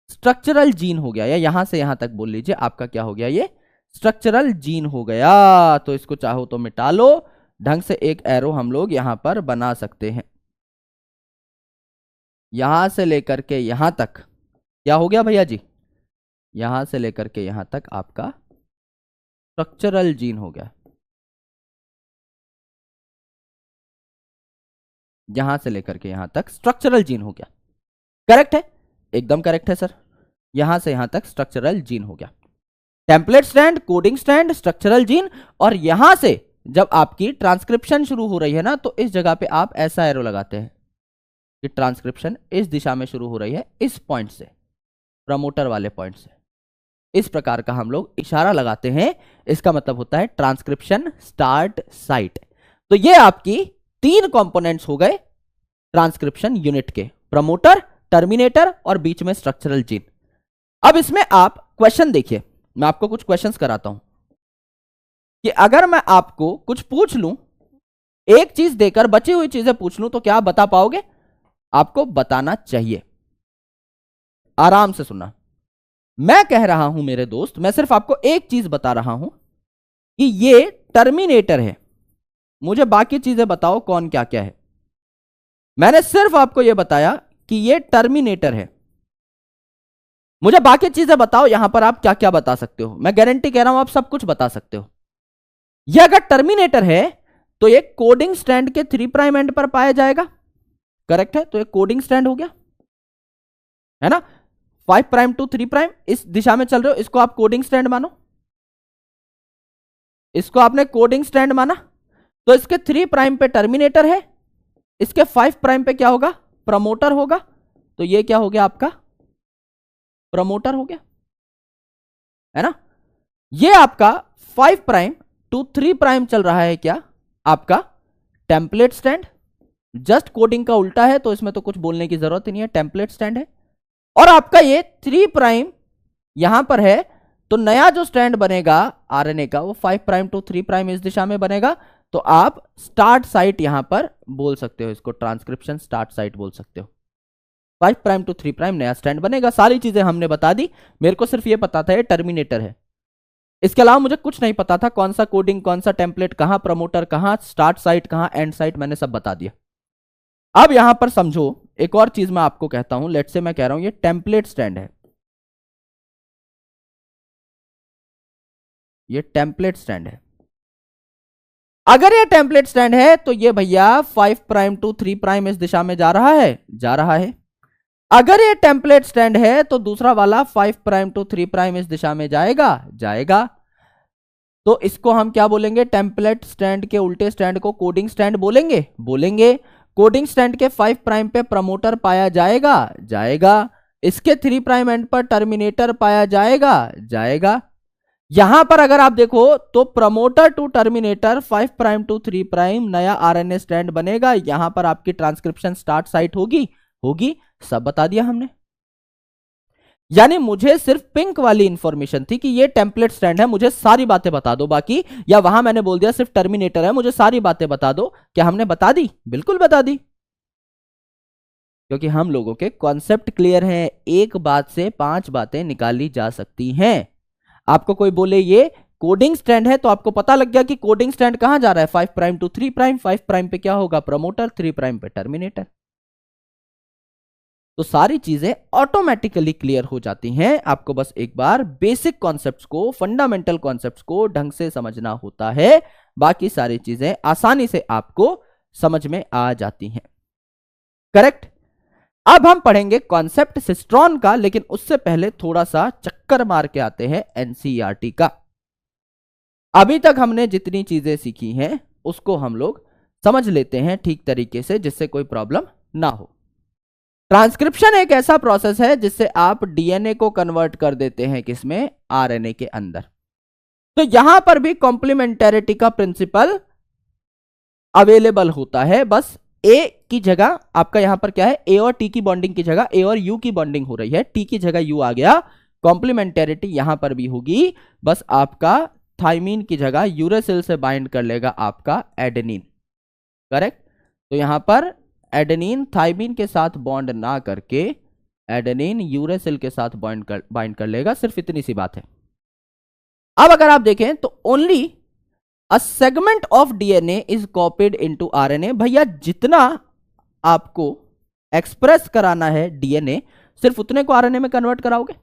स्ट्रक्चरल जीन हो गया। या यहां से यहां तक बोल लीजिए, आपका क्या हो गया? ये स्ट्रक्चरल जीन हो गया। तो इसको चाहो तो मिटा लो, ढंग से एक एरो हम लोग यहां पर बना सकते हैं। यहां से लेकर के यहां तक क्या हो गया भैया जी? यहां से लेकर के यहां तक आपका स्ट्रक्चरल जीन हो गया। यहां से लेकर के यहां तक स्ट्रक्चरल जीन हो गया। करेक्ट है, एकदम करेक्ट है सर। यहां से यहां तक स्ट्रक्चरल जीन हो गया। Template strand, coding strand, structural gene, और यहां से जब आपकी ट्रांसक्रिप्शन शुरू हो रही है ना, तो इस जगह पे आप ऐसा एरो लगाते हैं कि ट्रांसक्रिप्शन इस दिशा में शुरू हो रही है, इस पॉइंट से, प्रमोटर वाले पॉइंट से। इस प्रकार का हम लोग इशारा लगाते हैं, इसका मतलब होता है ट्रांसक्रिप्शन स्टार्ट साइट। तो ये आपकी 3 कंपोनेंट्स हो गए, ट्रांसक्रिप्शन यूनिट के, प्रमोटर, टर्मिनेटर और बीच में स्ट्रक्चरल जीन। अब इसमें आप क्वेश्चन देखिए, मैं आपको कुछ क्वेश्चंस कराता हूं कि अगर मैं आपको कुछ पूछ लूं, एक चीज देकर बची हुई चीजें पूछ लूं, तो क्या आप बता पाओगे? आपको बताना चाहिए। आराम से सुनना, मैं कह रहा हूं मेरे दोस्त, मैं सिर्फ आपको एक चीज बता रहा हूं कि ये टर्मिनेटर है, मुझे बाकी चीजें बताओ कौन क्या क्या है। मैंने सिर्फ आपको यह बताया कि ये टर्मिनेटर है, मुझे बाकी चीजें बताओ यहां पर आप क्या क्या बता सकते हो। मैं गारंटी कह रहा हूं आप सब कुछ बता सकते हो। यह अगर टर्मिनेटर है तो ये कोडिंग स्ट्रैंड के 3 प्राइम एंड पर पाया जाएगा, करेक्ट है? तो ये कोडिंग स्ट्रैंड हो गया, है ना? 5 प्राइम टू 3 प्राइम इस दिशा में चल रहे हो, इसको आप कोडिंग स्ट्रैंड मानो, इसको आपने कोडिंग स्ट्रैंड माना। तो इसके 3 प्राइम पे टर्मिनेटर है, इसके 5 प्राइम पे क्या होगा? प्रमोटर होगा। तो ये क्या हो गया? आपका प्रमोटर हो गया, है ना? ये आपका 5 प्राइम टू 3 प्राइम चल रहा है क्या? आपका टेम्पलेट स्टैंड। जस्ट कोडिंग का उल्टा है, तो इसमें तो कुछ बोलने की जरूरत ही नहीं है, टेम्पलेट स्टैंड है। और आपका ये 3 प्राइम यहां पर है, तो नया जो स्टैंड बनेगा आरएनए का वो 5 प्राइम टू 3 प्राइम इस दिशा में बनेगा। तो आप स्टार्ट साइट यहां पर बोल सकते हो, इसको ट्रांसक्रिप्शन स्टार्ट साइट बोल सकते हो। 5 प्राइम टू 3 प्राइम नया स्टैंड बनेगा। सारी चीजें हमने बता दी, मेरे को सिर्फ ये पता था ये टर्मिनेटर है, इसके अलावा मुझे कुछ नहीं पता था, कौन सा कोडिंग, कौन सा टेम्पलेट कहां, प्रमोटर कहां, स्टार्ट साइट कहां, एंड साइट, मैंने सब बता दिया। अब यहां पर समझो, एक और चीज मैं आपको कहता हूं, लेट से मैं कह रहा हूं ये टेम्पलेट स्टैंड है, ये टेम्पलेट स्टैंड है। अगर ये टेम्पलेट स्टैंड है तो ये भैया 5 प्राइम टू 3 प्राइम इस दिशा में जा रहा है, जा रहा है। अगर ये टेम्पलेट स्टैंड है तो दूसरा वाला 5 प्राइम टू 3 प्राइम इस दिशा में जाएगा, जाएगा। तो इसको हम क्या बोलेंगे? टेम्पलेट स्टैंड के उल्टे स्टैंड को कोडिंग स्टैंड बोलेंगे, बोलेंगे। कोडिंग स्टैंड के 5 प्राइम पे प्रमोटर पाया जाएगा, जाएगा। इसके 3 प्राइम एंड पर टर्मिनेटर पाया जाएगा, जाएगा। यहां पर अगर आप देखो तो promoter to terminator 5 prime to 3 prime नया आरएनए स्टैंड बनेगा। यहां पर आपकी ट्रांसक्रिप्शन स्टार्ट साइट होगी, होगी। सब बता दिया हमने। यानी मुझे सिर्फ पिंक वाली इंफॉर्मेशन थी कि ये टेम्पलेट स्टैंड है, मुझे सारी बातें बता दो बाकी, या वहां मैंने बोल दिया सिर्फ टर्मिनेटर है, मुझे सारी बातें बता दो। क्या हमने बता दी? बिल्कुल बता दी, क्योंकि हम लोगों के कॉन्सेप्ट क्लियर हैं। एक बात से 5 बातें निकाली जा सकती हैं। आपको कोई बोले ये कोडिंग स्टैंड है, तो आपको पता लग गया कि कोडिंग स्टैंड कहां जा रहा है? 5 प्राइम टू 3 प्राइम। 5 प्राइम पे क्या होगा? प्रमोटर, 3 प्राइम पे टर्मिनेटर। तो सारी चीजें ऑटोमेटिकली क्लियर हो जाती हैं। आपको बस एक बार बेसिक कॉन्सेप्ट्स को, फंडामेंटल कॉन्सेप्ट्स को ढंग से समझना होता है, बाकी सारी चीजें आसानी से आपको समझ में आ जाती हैं, करेक्ट? अब हम पढ़ेंगे कॉन्सेप्ट सिस्ट्रॉन का, लेकिन उससे पहले थोड़ा सा चक्कर मार के आते हैं एनसीईआरटी का। अभी तक हमने जितनी चीजें सीखी हैं उसको हम लोग समझ लेते हैं ठीक तरीके से, जिससे कोई प्रॉब्लम ना हो। ट्रांसक्रिप्शन एक ऐसा प्रोसेस है जिससे आप डीएनए को कन्वर्ट कर देते हैं, किसमें? आरएनए के अंदर। तो यहां पर भी कॉम्प्लीमेंटेरिटी का प्रिंसिपल अवेलेबल होता है। बस ए की जगह आपका यहां पर क्या है? ए और टी की बॉन्डिंग की जगह ए और यू की बॉन्डिंग हो रही है, टी की जगह यू आ गया। कॉम्प्लीमेंटेरिटी यहां पर भी होगी, बस आपका थाइमीन की जगह यूरेसिल से बाइंड कर लेगा आपका एडेनिन, करेक्ट? तो यहां पर एडेनिन थाइमीन के साथ बॉन्ड ना करके एडेनिन यूरेसिल के साथ बाइंड कर लेगा, सिर्फ इतनी सी बात है। अब अगर आप देखें तो only a segment of DNA is copied into RNA. भैया जितना आपको एक्सप्रेस कराना है डीएनए, सिर्फ उतने को आरएनए में कन्वर्ट कराओगे।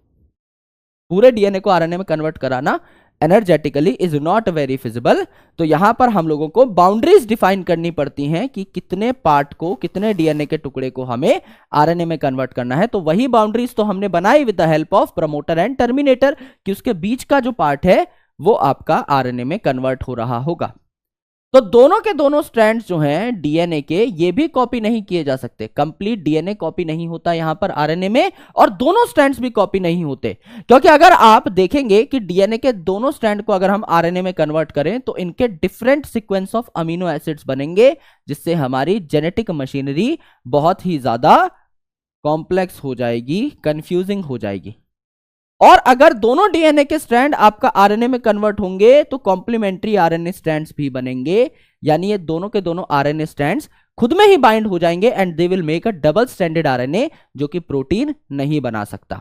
पूरे डीएनए को आरएनए में कन्वर्ट कराना energetically is not very feasible. तो यहां पर हम लोगों को बाउंड्रीज डिफाइन करनी पड़ती हैं कि कितने पार्ट को, कितने डीएनए के टुकड़े को हमें आरएनए में कन्वर्ट करना है। तो वही बाउंड्रीज तो हमने बनाई with the help of promoter and terminator, कि उसके बीच का जो पार्ट है वो आपका आरएनए में कन्वर्ट हो रहा होगा। तो दोनों के दोनों स्ट्रैंड्स जो हैं डीएनए के, ये भी कॉपी नहीं किए जा सकते। कंप्लीट डीएनए कॉपी नहीं होता यहां पर आरएनए में, और दोनों स्ट्रैंड्स भी कॉपी नहीं होते, क्योंकि अगर आप देखेंगे कि डीएनए के दोनों स्ट्रैंड को अगर हम आरएनए में कन्वर्ट करें तो इनके different sequence of amino acids बनेंगे, जिससे हमारी जेनेटिक मशीनरी बहुत ही ज्यादा कॉम्प्लेक्स हो जाएगी, कंफ्यूजिंग हो जाएगी। और अगर दोनों डीएनए के स्ट्रैंड आपका आरएनए में कन्वर्ट होंगे तो कॉम्प्लीमेंट्री आरएनए स्ट्रैंड्स भी बनेंगे, यानी ये दोनों के दोनों आरएनए स्ट्रैंड्स खुद में ही बाइंड हो जाएंगे and they will make a double stranded RNA, जो कि प्रोटीन नहीं बना सकता।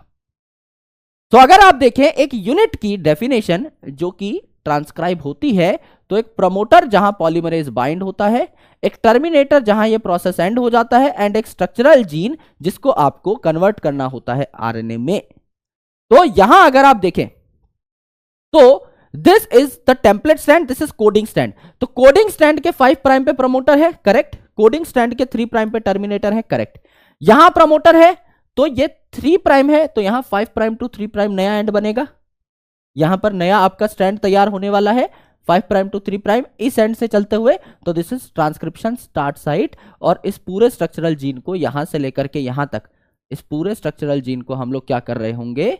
तो अगर आप देखें एक यूनिट की डेफिनेशन जो कि ट्रांसक्राइब होती है, तो एक प्रमोटर जहां पॉलीमरेज बाइंड होता है, एक टर्मिनेटर जहां ये प्रोसेस एंड हो जाता है, एंड एक स्ट्रक्चरल जीन जिसको आपको कन्वर्ट करना होता है आरएनए में। तो यहां अगर आप देखें तो this is the template strand, this is coding strand. तो कोडिंग स्ट्रैंड के 5 प्राइम पे प्रमोटर है, करेक्ट। कोडिंग स्ट्रैंड के 3 प्राइम पे टर्मिनेटर है, करेक्ट। यहां प्रमोटर है तो ये 3 प्राइम है, तो यहां 5 प्राइम टू 3 प्राइम नया एंड बनेगा। यहां पर नया आपका स्ट्रैंड तैयार होने वाला है 5 प्राइम टू 3 प्राइम इस एंड से चलते हुए। तो this is transcription start site, और इस पूरे स्ट्रक्चरल जीन को यहां से लेकर के यहां तक, इस पूरे स्ट्रक्चरल जीन को हम लोग क्या कर रहे होंगे,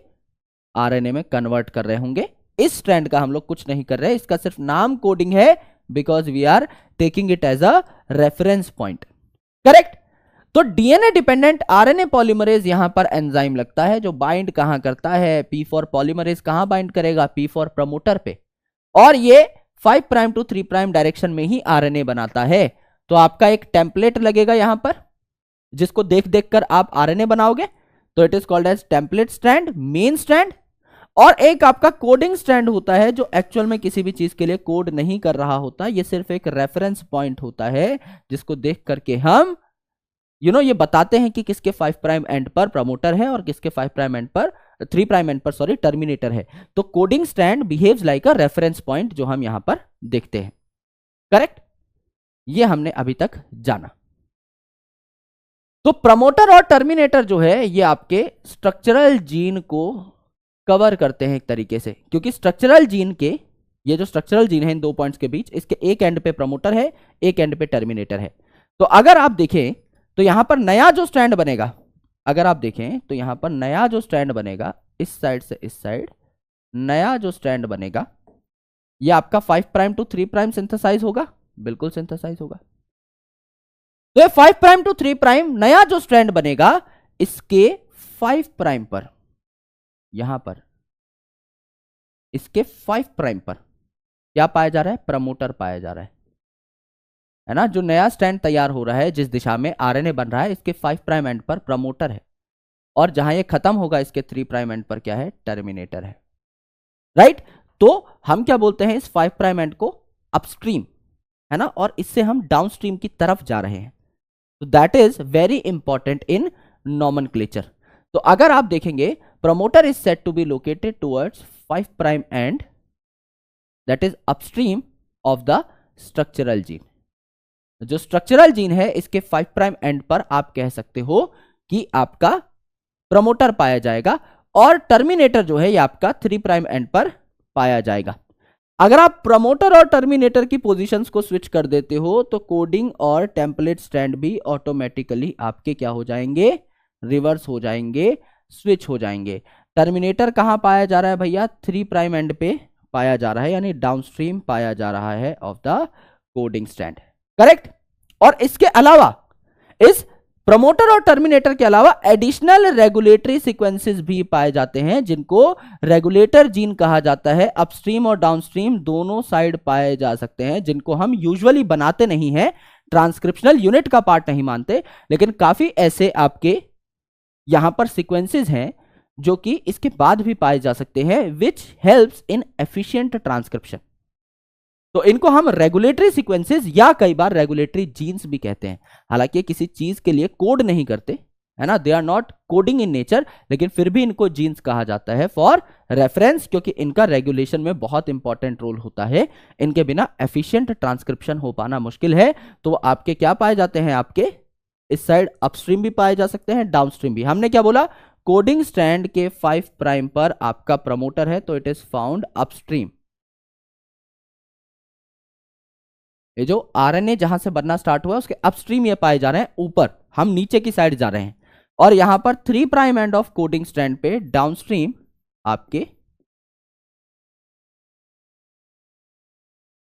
आरएनए में कन्वर्ट कर रहे होंगे। इस स्ट्रैंड का हम लोग कुछ नहीं कर रहे, इसका सिर्फ नाम कोडिंग है, because we are taking it as a reference point, correct. तो डीएनए डिपेंडेंट आरएनए पॉलीमरेज यहां पर एंजाइम लगता है, जो बाइंड कहां करता है, पी फॉर पॉलीमरेज कहां बाइंड करेगा, पी फॉर प्रमोटर पे, और ये 5 प्राइम टू 3 प्राइम डायरेक्शन में ही आरएनए बनाता है। तो आपका एक टेम्पलेट लगेगा यहां पर, जिसको देख देख कर आप आरएनए बनाओगे, तो it is called as template strand, main strand. और एक आपका कोडिंग स्ट्रैंड होता है, जो एक्चुअल में किसी भी चीज के लिए कोड नहीं कर रहा होता, ये सिर्फ एक रेफरेंस पॉइंट होता है, जिसको देख करके हम ये बताते हैं कि किसके 5 प्राइम एंड पर प्रमोटर है और किसके 5 प्राइम एंड पर 3 प्राइम एंड पर सॉरी टर्मिनेटर है। तो कोडिंग स्ट्रैंड बिहेव्स लाइक अ रेफरेंस पॉइंट, जो हम यहां पर देखते हैं, करेक्ट। ये हमने अभी तक जाना। तो प्रमोटर और टर्मिनेटर जो है ये आपके स्ट्रक्चरल जीन को कवर करते हैं एक तरीके से, क्योंकि स्ट्रक्चरल जीन के, ये जो स्ट्रक्चरल जीन है इन 2 पॉइंट्स के बीच, इसके एक एंड पे प्रमोटर है, एक एंड पे टर्मिनेटर है। तो अगर आप देखें तो यहां पर नया जो स्ट्रैंड बनेगा, अगर आप देखें तो यहां पर नया जो स्ट्रैंड बनेगा, इस साइड से इस साइड नया जो स्ट्रैंड बनेगा, ये आपका 5 प्राइम टू 3 प्राइम सिंथेसाइज होगा, बिल्कुल सिंथेसाइज होगा। तो ये 5 प्राइम टू 3 प्राइम नया जो स्ट्रैंड बनेगा, इसके 5 प्राइम पर, यहां पर इसके 5 प्राइम पर क्या पाया जा रहा है, प्रमोटर पाया जा रहा है ना। जो नया स्ट्रैंड तैयार हो रहा है, जिस दिशा में आरएनए बन रहा है, इसके 5 प्राइम एंड पर प्रमोटर है, और जहां ये खत्म होगा इसके 3 प्राइम एंड पर क्या है, टर्मिनेटर है, राइट। तो हम क्या बोलते हैं, इस 5 प्राइम एंड को अपस्ट्रीम, है ना, और इससे हम डाउनस्ट्रीम की तरफ जा रहे हैं। तो that is very important in nomenclature. तो अगर आप देखेंगे, promoter is set to be located towards 5 prime end, that is upstream of the structural gene. जो स्ट्रक्चरल जीन है, इसके 5 प्राइम एंड पर आप कह सकते हो कि आपका प्रमोटर पाया जाएगा, और टर्मिनेटर जो है ये आपका 3 प्राइम एंड पर पाया जाएगा। अगर आप प्रमोटर और टर्मिनेटर की पोजीशंस को स्विच कर देते हो, तो कोडिंग और टेम्पलेट स्ट्रैंड भी ऑटोमेटिकली आपके क्या हो जाएंगे, रिवर्स हो जाएंगे, स्विच हो जाएंगे। टर्मिनेटर कहां पाया जा रहा है भैया, 3 प्राइम एंड पे पाया जा रहा है, यानी डाउनस्ट्रीम पाया जा रहा है of the coding strand, correct. और इसके अलावा, इस प्रमोटर और टर्मिनेटर के अलावा एडिशनल रेगुलेटरी सीक्वेंसेस भी पाए जाते हैं, जिनको रेगुलेटर जीन कहा जाता है। अपस्ट्रीम और डाउनस्ट्रीम दोनों साइड पाए जा सकते हैं, जिनको हम यूजुअली बनाते नहीं हैं, ट्रांसक्रिप्शनल यूनिट का पार्ट नहीं मानते, लेकिन काफी ऐसे आपके यहां पर सीक्वेंसेस हैं जो कि इसके बाद भी पाए जा सकते हैं, which helps in efficient transcription. तो इनको हम रेगुलेटरी सीक्वेंसेस या कई बार रेगुलेटरी जीन्स भी कहते हैं। हालांकि किसी चीज के लिए कोड नहीं करते, है ना, they are not coding in nature, लेकिन फिर भी इनको जीन्स कहा जाता है फॉर रेफरेंस, क्योंकि इनका रेगुलेशन में बहुत इंपॉर्टेंट रोल होता है। इनके बिना एफिशिएंट ट्रांसक्रिप्शन हो पाना मुश्किल है। तो आपके क्या पाए जाते हैं, आपके इस साइड अपस्ट्रीम भी पाए जा सकते हैं, डाउनस्ट्रीम भी। हमने क्या बोला, कोडिंग स्ट्रैंड के 5 प्राइम पर आपका प्रमोटर है, तो इट इज फाउंड अपस्ट्रीम, ये जो आरएनए जहां से बनना स्टार्ट हुआ है उसके अपस्ट्रीम ये पाए जा रहे हैं, ऊपर हम नीचे की साइड जा रहे हैं। और यहां पर 3 prime end of coding strand पे डाउनस्ट्रीम आपके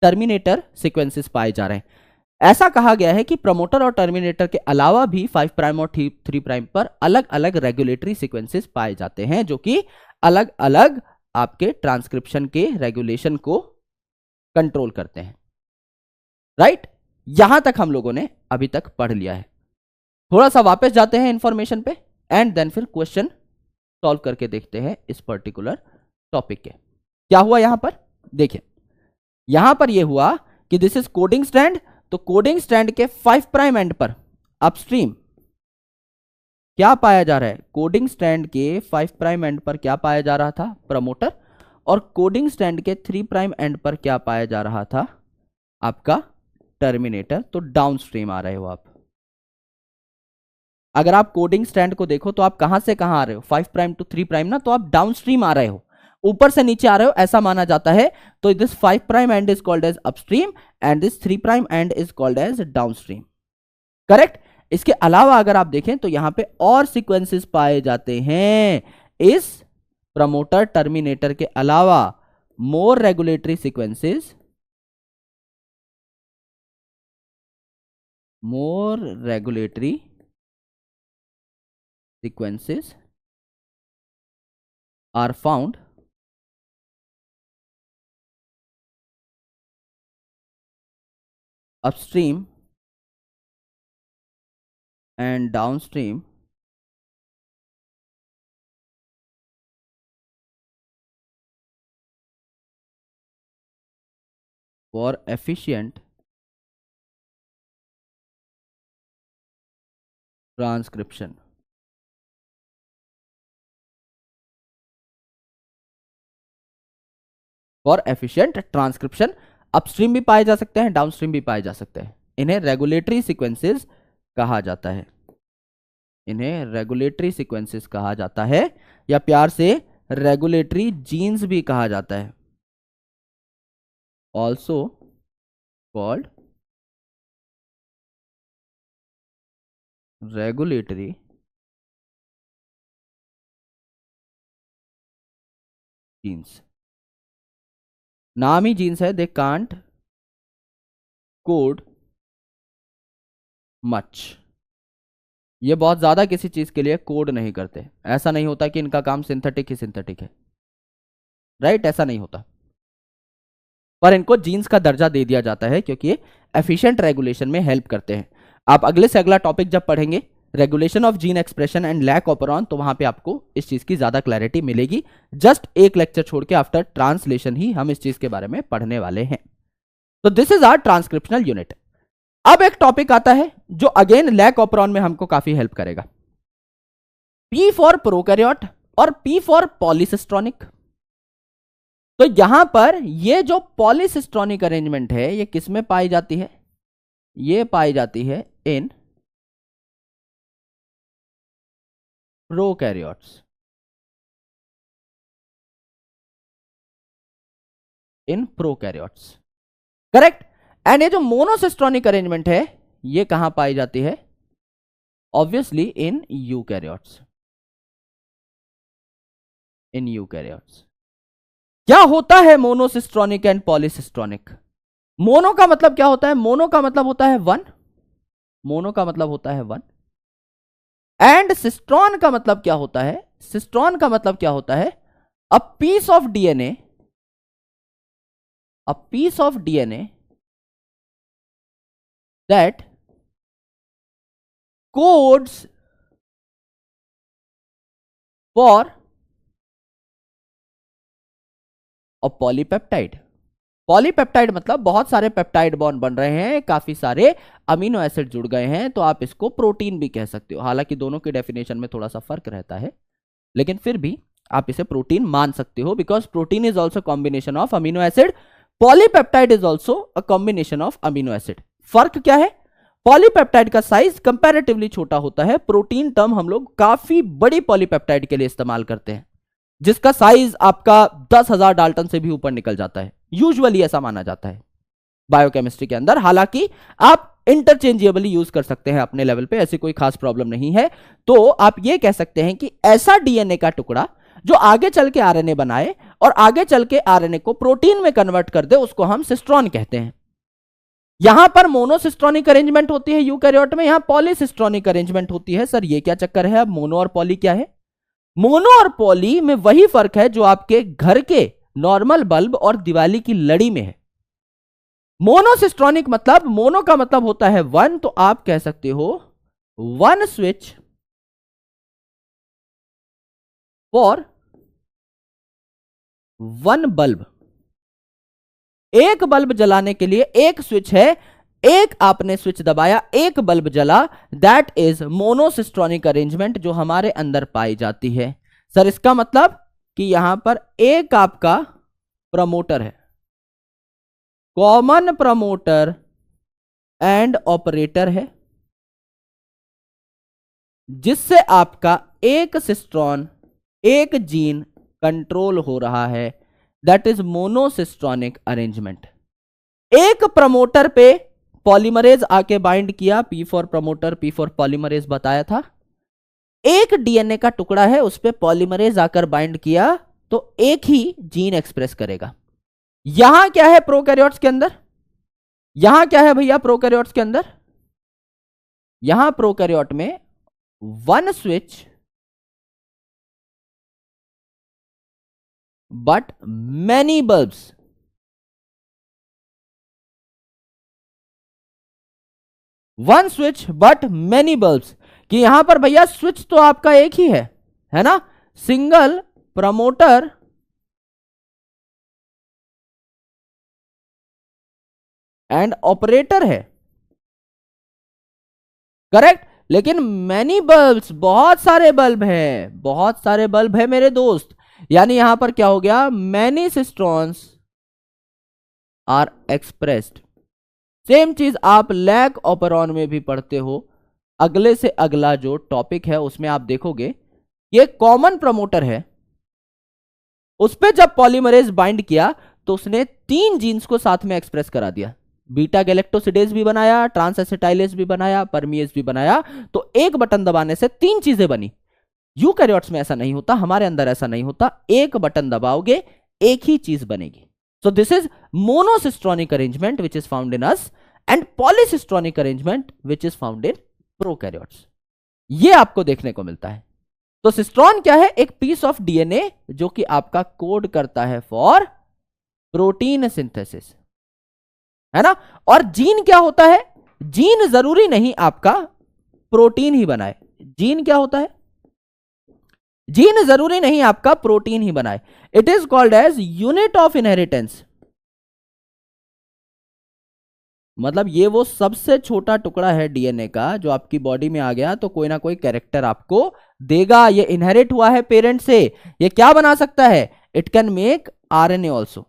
टर्मिनेटर सीक्वेंसेस पाए जा रहे हैं। ऐसा कहा गया है कि प्रमोटर और टर्मिनेटर के अलावा भी 5 प्राइम और 3 प्राइम पर अलग अलग रेगुलेटरी सीक्वेंसेस पाए जाते हैं, जो कि अलग अलग आपके ट्रांसक्रिप्शन के रेगुलेशन को कंट्रोल करते हैं। राइट, यहां तक हम लोगों ने अभी तक पढ़ लिया है। थोड़ा सा वापस जाते हैं इंफॉर्मेशन पे एंड देन फिर क्वेश्चन सॉल्व करके देखते हैं इस पर्टिकुलर टॉपिक के। क्या हुआ यहां पर देखिए, यहां पर यह हुआ कि दिस इज कोडिंग स्ट्रैंड, तो कोडिंग स्ट्रैंड के 5 प्राइम एंड पर अपस्ट्रीम क्या पाया जा रहा है, कोडिंग स्ट्रैंड के 5 प्राइम एंड पर क्या पाया जा रहा था, प्रमोटर, और कोडिंग स्ट्रैंड के 3 प्राइम एंड पर क्या पाया जा रहा था, आपका टर्मिनेटर। तो डाउनस्ट्रीम आ रहे हो आप। अगर आप कोडिंग स्ट्रैंड को देखो तो आप कहां से कहां आ रहे हो, 5 प्राइम टू 3 प्राइम ना, तो आप डाउनस्ट्रीम आ रहे हो, ऊपर से नीचे आ रहे हो, ऐसा माना जाता है। तो this 5 prime end is called as upstream end this 3 prime end is called as downstream. Correct. इसके अलावा अगर आप देखें तो यहां पे और सीक्वेंसेस पाए जाते हैं इस प्रमोटर टर्मिनेटर के अलावा, more regulatory sequences, more regulatory sequences are found upstream and downstream for efficient transcription. For efficient transcription upstream भी पाए जा सकते हैं, डाउनस्ट्रीम भी पाए जा सकते हैं। इन्हें रेगुलेटरी सीक्वेंसेस कहा जाता है, इन्हें रेगुलेटरी सीक्वेंसेस कहा जाता है, या प्यार से रेगुलेटरी जीन्स भी कहा जाता है, ऑल्सो कॉल्ड रेगुलेटरी जीन्स। नाम ही जीन्स है, दे कांट कोड मच, ये बहुत ज्यादा किसी चीज के लिए कोड नहीं करते। ऐसा नहीं होता कि इनका काम सिंथेटिक ही सिंथेटिक है, राइट, ऐसा नहीं होता, पर इनको जीन्स का दर्जा दे दिया जाता है क्योंकि ये एफिशिएंट रेगुलेशन में हेल्प करते हैं। आप अगले से अगला टॉपिक जब पढ़ेंगे regulation of gene expression and lac operon, तो वहां पे आपको इस चीज की ज्यादा क्लैरिटी मिलेगी। जस्ट एक लेक्चर छोड़ के आफ्टर ट्रांसलेशन ही हम इस चीज के बारे में पढ़ने वाले हैं। तो this is our transcriptional unit. अब एक टॉपिक आता है जो अगेन लैक ऑपरॉन में हमको काफी हेल्प करेगा, पी फॉर प्रोकैरियोट और पी फॉर पॉलीसिस्ट्रॉनिक। तो यहां पर ये जो पॉलीसिस्ट्रॉनिक अरेंजमेंट है ये किस में पाई जाती है, ये पाई जाती है in prokaryotes, in prokaryotes. Correct. And ये जो मोनोसिस्ट्रॉनिक अरेंजमेंट है ये कहां पाई जाती है, obviously in eukaryotes, in eukaryotes. क्या होता है मोनोसिस्ट्रॉनिक एंड पॉलीसिस्ट्रॉनिक? मोनो का मतलब क्या होता है, मोनो का मतलब होता है वन, मोनो का मतलब होता है वन, एंड सिस्ट्रॉन का मतलब क्या होता है, सिस्ट्रॉन का मतलब क्या होता है, a piece of DNA, a piece of DNA that codes for a polypeptide। Polypeptide मतलब बहुत सारे पेप्टाइड बॉन्ड बन रहे हैं, काफी सारे अमीनो एसिड जुड़ गए हैं, तो आप इसको प्रोटीन भी कह सकते हो। हालांकि दोनों के डेफिनेशन में थोड़ा सा फर्क रहता है, लेकिन फिर भी आप इसे प्रोटीन मान सकते हो, because protein is also combination of amino acid, polypeptide is also a combination of amino acid. फर्क क्या है, पॉलीपेप्टाइड का साइज कंपैरेटिवली छोटा होता है, प्रोटीन टर्म हम लोग काफी बड़ी पॉलीपेप्टाइड के लिए इस्तेमाल करते हैं, जिसका साइज आपका 10,000 डाल्टन से भी ऊपर निकल जाता है, यूजुअली ऐसा माना जाता है। बायोकेमिस्ट्री के अंदर। हालांकि आप इंटरचेंजेबली यूज कर सकते हैं अपने लेवल पे, ऐसी कोई खास प्रॉब्लम नहीं है। तो आप ये कह सकते हैं कि ऐसा डीएनए का टुकड़ा जो आगे चल के आरएनए बनाए और आगे चल के आरएनए को प्रोटीन में कन्वर्ट कर दे, उसको हम सिस्ट्रॉन कहते हैं। यहां पर मोनोसिस्ट्रॉनिक अरेंजमेंट होती है यूकैरियोट में, यहां पॉलीसिस्ट्रॉनिक अरेंजमेंट होती है। सर ये क्या चक्कर है? अब मोनो और पॉली क्या है? मोनो और पॉली में वही फर्क है जो आपके घर के नॉर्मल बल्ब और दिवाली की लड़ी में है। मोनोसिस्ट्रॉनिक मतलब, मोनो का मतलब होता है वन, तो आप कह सकते हो one switch for one bulb. एक बल्ब जलाने के लिए एक स्विच है, एक आपने स्विच दबाया, एक बल्ब जला, दैट इज मोनोसिस्ट्रॉनिक अरेंजमेंट जो हमारे अंदर पाई जाती है। सर इसका मतलब कि यहां पर एक आपका प्रमोटर है, कॉमन प्रमोटर एंड ऑपरेटर है, जिससे आपका एक सिस्ट्रॉन, एक जीन कंट्रोल हो रहा है, दैट इज मोनोसिस्ट्रॉनिक अरेंजमेंट। एक प्रमोटर पे पॉलीमरेज आके बाइंड किया, P for promoter, P for polymerase बताया था। एक डीएनए का टुकड़ा है, उस पे पॉलीमरेज आकर बाइंड किया तो एक ही जीन एक्सप्रेस करेगा। यहां क्या है प्रोकैरियोट्स के अंदर? यहां क्या है भैया प्रोकैरियोट्स के अंदर? यहां प्रोकैरियोट में one switch but many bulbs. One switch but many bulbs, कि यहां पर भैया स्विच तो आपका एक ही है ना? सिंगल प्रमोटर एंड ऑपरेटर है, करेक्ट। लेकिन मैनी बल्ब्स, बहुत सारे बल्ब है, बहुत सारे बल्ब है मेरे दोस्त। यानी यहां पर क्या हो गया? Many cistrons are expressed. Same चीज आप लैक ऑपरॉन में भी पढ़ते हो। अगले से अगला जो टॉपिक है उसमें आप देखोगे ये कॉमन प्रमोटर है, उस पे जब पॉलीमरेज बाइंड किया तो उसने तीन जीन्स को साथ में एक्सप्रेस करा दिया। बीटा गैलेक्टोसिडेज भी बनाया, ट्रांस एसिटाइलेज भी बनाया, परमीएज भी बनाया। तो एक बटन दबाने से तीन चीजें बनी। यूकैरियोट्स में ऐसा नहीं होता, हमारे अंदर ऐसा नहीं होता। एक बटन दबाओगे एक ही चीज बनेगी। So this is monocistronic arrangement which is found in us, and polycistronic arrangement which is found in prokaryotes. ये आपको देखने को मिलता है। तो सिस्ट्रॉन क्या है? एक पीस ऑफ डीएनए जो कि आपका कोड करता है फॉर प्रोटीन सिंथेसिस, है ना? और जीन क्या होता है? जीन जरूरी नहीं आपका प्रोटीन ही बनाए। जीन क्या होता है? जीन जरूरी नहीं आपका प्रोटीन ही बनाए। It is called as unit of inheritance. मतलब ये वो सबसे छोटा टुकड़ा है डीएनए का जो आपकी बॉडी में आ गया तो कोई ना कोई कैरेक्टर आपको देगा। ये इनहेरिट हुआ है पेरेंट से। ये क्या बना सकता है? It can make RNA also,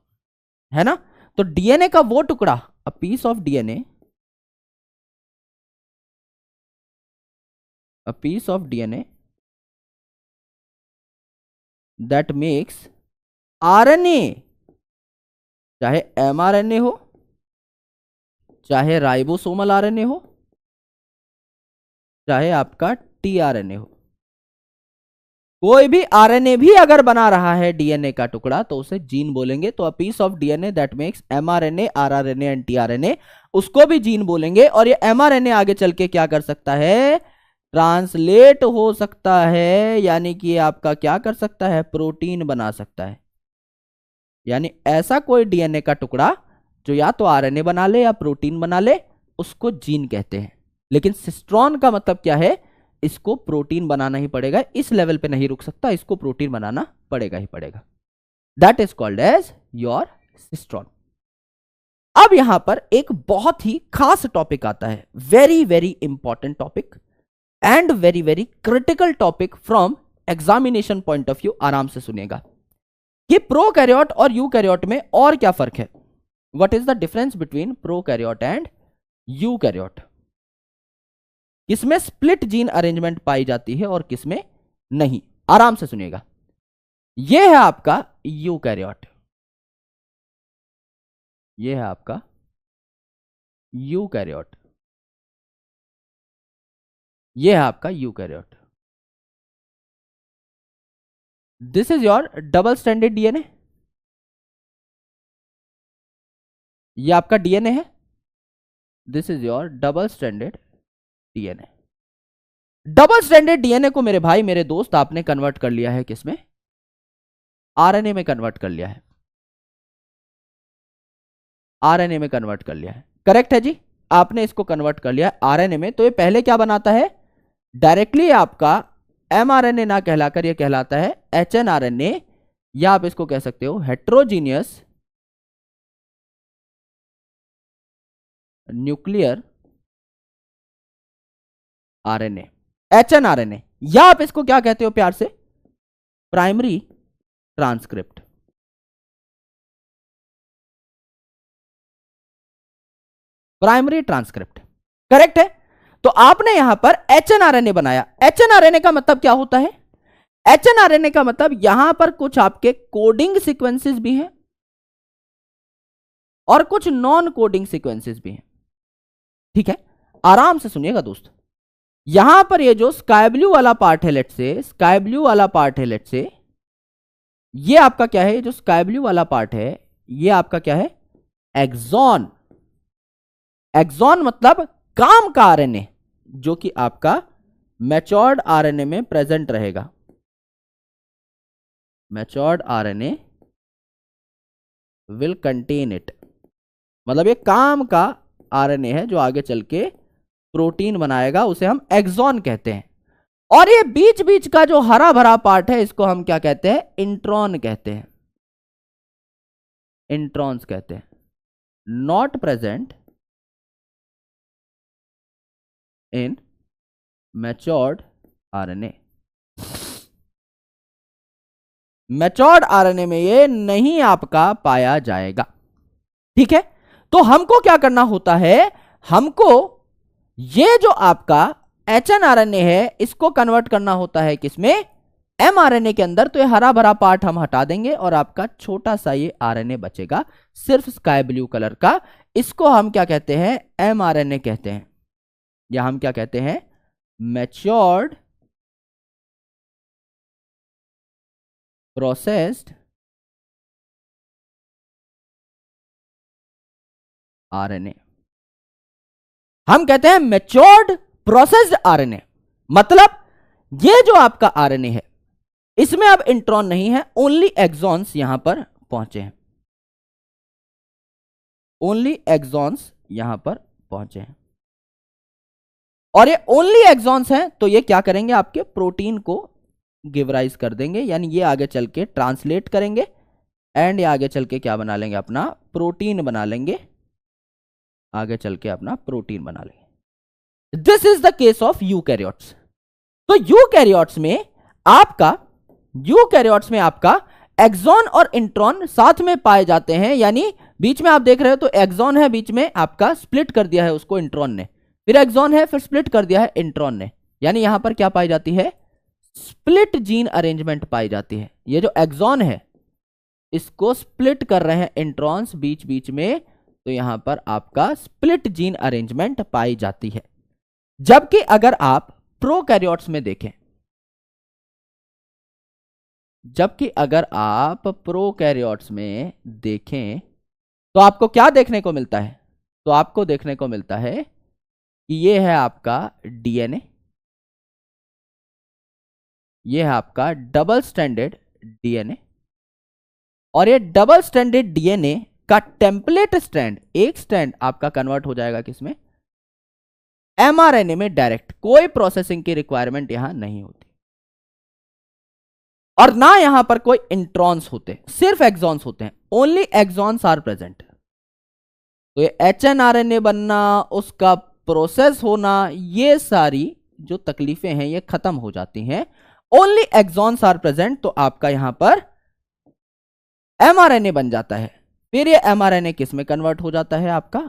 है ना? तो डीएनए का वो टुकड़ा, a piece of DNA, a piece of DNA that makes RNA, चाहे एमआरएनए हो, चाहे राइबोसोमल आरएनए हो, चाहे आपका टीआरएनए हो। कोई भी आरएनए भी अगर बना रहा है डीएनए का टुकड़ा तो उसे जीन बोलेंगे। तो a piece of DNA that makes mRNA, rRNA and tRNA, उसको भी जीन बोलेंगे। और ये एमआरएनए आगे चल के क्या कर सकता है? ट्रांसलेट हो सकता है, यानी कि आपका क्या कर सकता है? प्रोटीन बना सकता है। यानी ऐसा कोई डीएनए का टुकड़ा जो या तो आरएनए बना ले या प्रोटीन बना ले, उसको जीन कहते हैं। लेकिन सिस्ट्रॉन का मतलब क्या है? इसको प्रोटीन बनाना ही पड़ेगा, इस लेवल पे नहीं रुक सकता, इसको प्रोटीन बनाना पड़ेगा ही पड़ेगा। That is called as your cistron. अब यहां पर एक बहुत ही खास टॉपिक आता है, very very important topic and very very critical topic from examination point of view. आराम से सुनिएगा कि प्रोकैरियोट और यूकैरियोट में और क्या फर्क है। What is the difference between prokaryote and eukaryote? किसमें स्प्लिट जीन अरेंजमेंट पाई जाती है और किसमें नहीं? आराम से सुनिएगा। यह है आपका यूकैरियोट, यह है आपका यूकैरियोट, ये है आपका eukaryote. This is your double stranded DNA, ये आपका डीएनए है। This is your double stranded DNA. Double stranded DNA को मेरे भाई मेरे दोस्त आपने कन्वर्ट कर लिया है किसमें? आरएनए में कन्वर्ट कर लिया है, आरएनए में कन्वर्ट कर लिया है। करेक्ट है जी, आपने इसको कन्वर्ट कर लिया है आरएनए में। तो ये पहले क्या बनाता है? डायरेक्टली आपका एमआरएनए ना कहलाकर ये कहलाता है एचएनआरएनए, या आप इसको कह सकते हो हेट्रोजीनियस न्यूक्लियर आरएनए, एचएनआरएनए, या आप इसको क्या कहते हो प्यार से? Primary transcript. Primary transcript, correct है। तो आपने यहां पर एचएनआरएनए बनाया। एचएनआरएनए का मतलब क्या होता है? एचएनआरएनए का मतलब यहां पर कुछ आपके कोडिंग सीक्वेंसेस भी हैं और कुछ नॉन कोडिंग सीक्वेंसेस भी हैं। ठीक है, आराम से सुनिएगा दोस्त। यहां पर ये जो स्काई ब्लू वाला पार्ट है, लेट से स्काई ब्लू वाला पार्ट है, लेट से ये आपका क्या है? जो स्काई ब्लू वाला पार्ट है ये आपका क्या है? एक्सॉन। एक्सॉन मतलब काम का आरएनए, जो कि आपका मैच्योर्ड आरएनए में प्रेजेंट रहेगा। Matured RNA will contain it, मतलब ये काम का आरएनए है जो आगे चल के प्रोटीन बनाएगा, उसे हम एक्सॉन कहते हैं। और ये बीच बीच का जो हरा भरा पार्ट है इसको हम क्या कहते हैं? इंट्रॉन कहते हैं, इंट्रॉन्स कहते हैं। Not present in matured RNA. Matured RNA में ये नहीं आपका पाया जाएगा। ठीक है, तो हमको क्या करना होता है? हमको ये जो आपका एचएनआरएनए है इसको कन्वर्ट करना होता है किसमें? एमआरएनए के अंदर। तो ये हरा भरा पार्ट हम हटा देंगे और आपका छोटा सा ये आरएनए बचेगा, सिर्फ स्काई ब्लू कलर का। इसको हम क्या कहते हैं? एमआरएनए कहते हैं, या हम क्या कहते हैं? Matured processed RNA. हम कहते हैं मैच्योर्ड प्रोसेस्ड आरएनए, मतलब ये जो आपका आरएनए है इसमें अब इंट्रॉन नहीं है, ओनली एक्सॉन्स यहां पर पहुंचे हैं, ओनली एक्सॉन्स यहां पर पहुंचे हैं। और ये ओनली एक्सॉन्स हैं तो ये क्या करेंगे? आपके प्रोटीन को गिव राइज कर देंगे, यानी ये आगे चल के ट्रांसलेट करेंगे एंड ये आगे चल के क्या बना लेंगे? अपना प्रोटीन बना लेंगे, आगे चल के अपना प्रोटीन बना लेंगे। This is the case of eukaryotes. तो यूकैरियोट्स में आपका एक्सॉन और इंट्रॉन साथ में पाए जाते हैं, यानी बीच में आप देख रहे हो तो एक्सॉन है, बीच में आपका स्प्लिट कर दिया है उसको इंट्रॉन ने, फिर एक्सॉन है, फिर स्प्लिट कर दिया है इंट्रॉन ने, यानी यहां पर क्या पाई जाती है? स्प्लिट जीन अरेंजमेंट पाई जाती है। ये जो एक्सॉन है इसको स्प्लिट कर रहे हैं इंट्रॉन्स बीच बीच में, तो यहां पर आपका स्प्लिट जीन अरेंजमेंट पाई जाती है। जबकि अगर आप प्रोकैरियोट्स में देखें, जबकि अगर आप प्रोकैरियोट्स में देखें तो आपको क्या देखने को मिलता है? तो आपको देखने को मिलता है कि ये है आपका डीएनए, ये है आपका डबल स्ट्रैंडेड डीएनए, और ये डबल स्ट्रैंडेड डीएनए का टेम्पलेट स्ट्रैंड, एक स्ट्रैंड आपका कन्वर्ट हो जाएगा किसमें? एमआरएनए में डायरेक्ट। कोई प्रोसेसिंग की रिक्वायरमेंट यहां नहीं होती और ना यहां पर कोई इंट्रॉन्स होते, सिर्फ एक्सॉन्स होते हैं, ओनली एक्सॉन्स आर प्रेजेंट। तो ये एचएनआरएनए बनना, उसका प्रोसेस होना, ये सारी जो तकलीफें हैं ये खत्म हो जाती हैं, ओनली एक्सॉन्स आर प्रेजेंट। तो आपका यहां पर एमआरएनए बन जाता है। फिर ये एमआरएनए किस में कन्वर्ट हो जाता है? आपका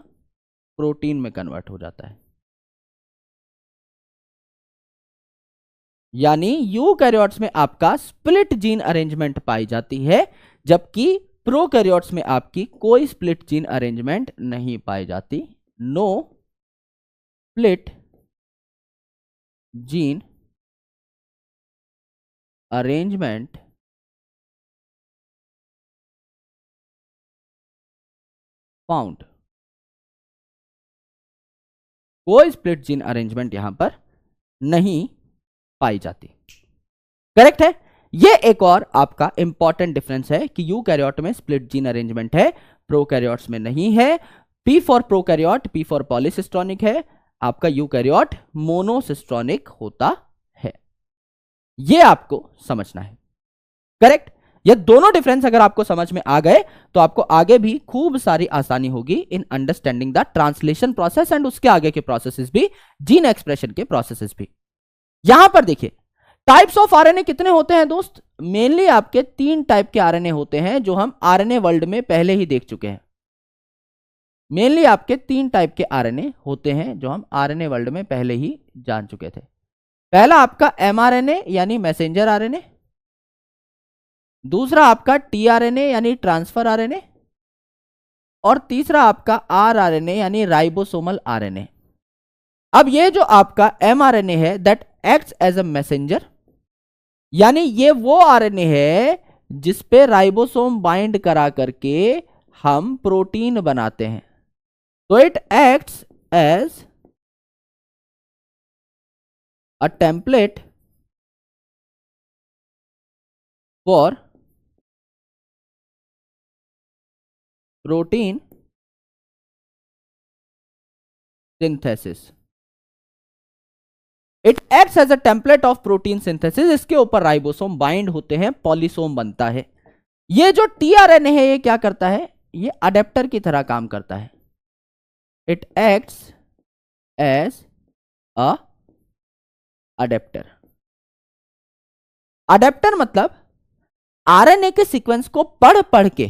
प्रोटीन में कन्वर्ट हो जाता है। यानी यूकैरियोट्स में आपका स्प्लिट जीन अरेंजमेंट पाई जाती है, जबकि प्रोकैरियोट्स में आपकी कोई स्प्लिट जीन अरेंजमेंट नहीं पाई जाती no split gene arrangement found. कोई स्प्लिट जीन अरेंजमेंट यहां पर नहीं पाई जाती। करेक्ट है। ये एक और आपका इंपॉर्टेंट डिफरेंस है कि यूकैरियोट में स्प्लिट जीन अरेंजमेंट है, प्रोकैरियोट्स में नहीं है। P for prokaryote, P for पॉलीसिस्टोनिक है, आपका यूकैरियोट मोनोसिस्टोनिक होता है। ये आपको समझना है। करेक्ट। ये दोनों डिफरेंस अगर आपको समझ में आ गए तो आपको आगे भी खूब सारी आसानी होगी in understanding the translation process and उसके आगे के प्रोसेसेस भी, जीन एक्सप्रेशन के प्रोसेसेस भी। यहां पर देखिए टाइप्स ऑफ आरएनए कितने होते हैं दोस्त? मेनली आपके 3 टाइप के आरएनए होते हैं जो हम आरएनए वर्ल्ड में पहले ही देख चुके हैं। मेनली आपके 3 टाइप के आरएनए होते हैं जो हम आरएनए वर्ल्ड में पहले ही जान चुके थे। पहला आपका एमआरएनए यानी मैसेंजर आरएनए, दूसरा आपका टीआरएनए यानी ट्रांसफर आरएनए, और तीसरा आपका आरआरएनए यानी राइबोसोमल आरएनए। अब ये जो आपका एमआरएनए है that acts as a messenger, यानी ये वो आरएनए है जिस पे राइबोसोम बाइंड करा करके हम प्रोटीन बनाते हैं। तो it acts as a template for protein synthesis. It acts as a template of protein synthesis. इसके ऊपर राइबोसोम बाइंड होते हैं, पॉलीसोम बनता है। ये जो टीआरएनए है ये क्या करता है? ये अडेप्टर की तरह काम करता है। It acts as a adapter. Adapter मतलब आरएनए के सीक्वेंस को पढ़ पढ़ के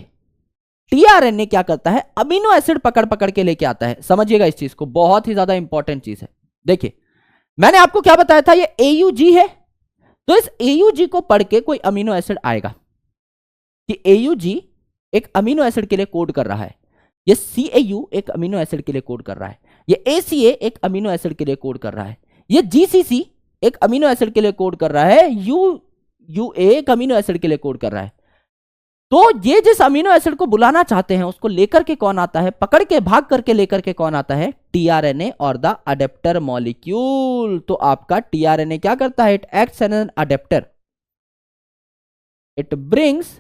टीआरएनए क्या करता है? अमीनो एसिड पकड़ पकड़ के लेके आता है। समझिएगा इस चीज को, बहुत ही ज्यादा इंपॉर्टेंट चीज है। देखिए मैंने आपको क्या बताया था, ये एयूजी है, तो इस एयूजी को पढ़ के कोई अमीनो एसिड आएगा कि एयूजी एक अमीनो एसिड के लिए कोड कर रहा है, ये सीएयू एक अमीनो एसिड के लिए कोड कर रहा है, ये एसीए एक अमीनो एसिड के लिए कोड कर रहा है, ये जीसीसी एक अमीनो एसिड के लिए कोड कर रहा है, यूए एक अमीनो एसिड के लिए कोड कर रहा है। तो ये जिस अमीनो एसिड को बुलाना चाहते हैं उसको लेकर के कौन आता है? पकड़ के भाग करके लेकर के कौन आता है? टीआरएनए और द अडेप्टर मॉलिक्यूल। तो आपका टीआरएनए क्या करता है? It acts as an adapter. It brings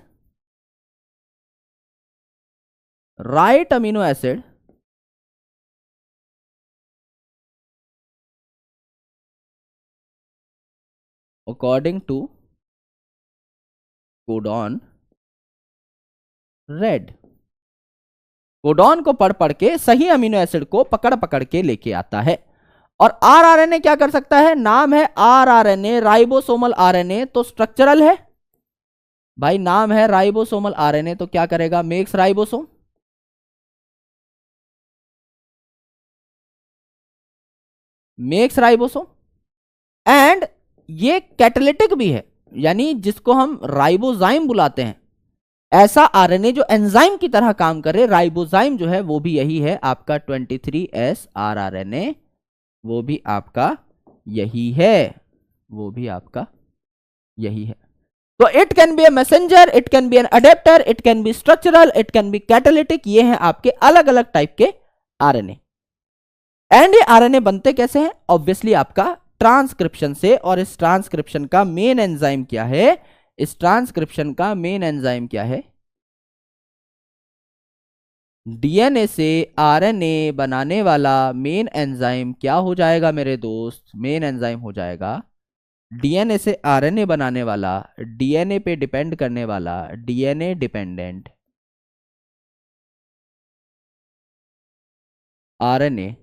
right amino acid according to codon read. Codon को पढ़ पढ़ के सही अमीनो एसिड को पकड़ पकड़ के लेके आता है। और आरआरएनए क्या कर सकता है? नाम है आरआरएनए, राइबोसोमल आरएनए, तो स्ट्रक्चरल है भाई। नाम है राइबोसोमल आरएनए, तो क्या करेगा? Makes ribosome. Makes ribosome and ये कैटालिटिक भी है, यानी जिसको हम राइबोजाइम बुलाते हैं। ऐसा आरएनए जो एंजाइम की तरह काम करे, राइबोजाइम जो है वो भी यही है आपका 23S आरआरएनए, वो भी आपका यही है, वो भी आपका यही है। तो it can be a messenger, it can be an adapter, it can be structural, it can be catalytic. ये हैं आपके अलग अलग टाइप के आरएनए। एंड ये आरएनए बनते कैसे हैं? ऑब्वियसली आपका ट्रांसक्रिप्शन से। और इस ट्रांसक्रिप्शन का मेन एंजाइम क्या है? इस ट्रांसक्रिप्शन का मेन एंजाइम क्या है? डीएनए से आरएनए बनाने वाला मेन एंजाइम क्या हो जाएगा मेरे दोस्त? मेन एंजाइम हो जाएगा डीएनए से आरएनए बनाने वाला, डीएनए पे डिपेंड करने वाला, डीएनए डिपेंडेंट आरएनए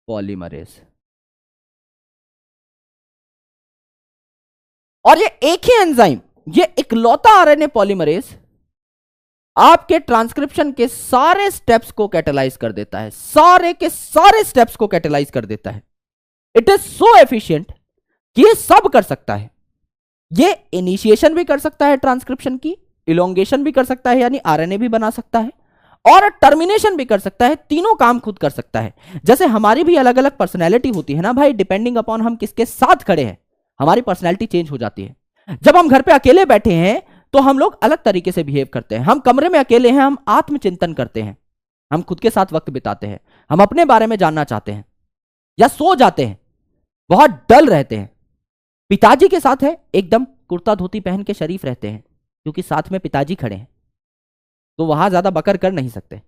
पॉलीमरेज। और ये एक ही एंजाइम, ये इकलौता आरएनए पॉलीमरेज आपके ट्रांसक्रिप्शन के सारे स्टेप्स को कैटेलाइज कर देता है, सारे के सारे स्टेप्स को कैटेलाइज कर देता है। इट इज सो एफिशिएंट कि ये सब कर सकता है। ये इनिशिएशन भी कर सकता है ट्रांसक्रिप्शन की, इलोंगेशन भी कर सकता है यानी आरएनए भी बना सकता है, और टर्मिनेशन भी कर सकता है, तीनों काम खुद कर सकता है। जैसे हमारी भी अलग अलग पर्सनैलिटी होती है ना भाई, डिपेंडिंग अपॉन हम किसके साथ खड़े हैं हमारी पर्सनैलिटी चेंज हो जाती है। जब हम घर पे अकेले बैठे हैं तो हम लोग अलग तरीके से बिहेव करते हैं, हम कमरे में अकेले हैं, हम आत्मचिंतन करते हैं, हम खुद के साथ वक्त बिताते हैं, हम अपने बारे में जानना चाहते हैं, या सो जाते हैं, बहुत डल रहते हैं। पिताजी के साथ है एकदम कुर्ता धोती पहन के शरीफ रहते हैं क्योंकि साथ में पिताजी खड़े हैं तो वहां ज्यादा बकर कर नहीं सकते।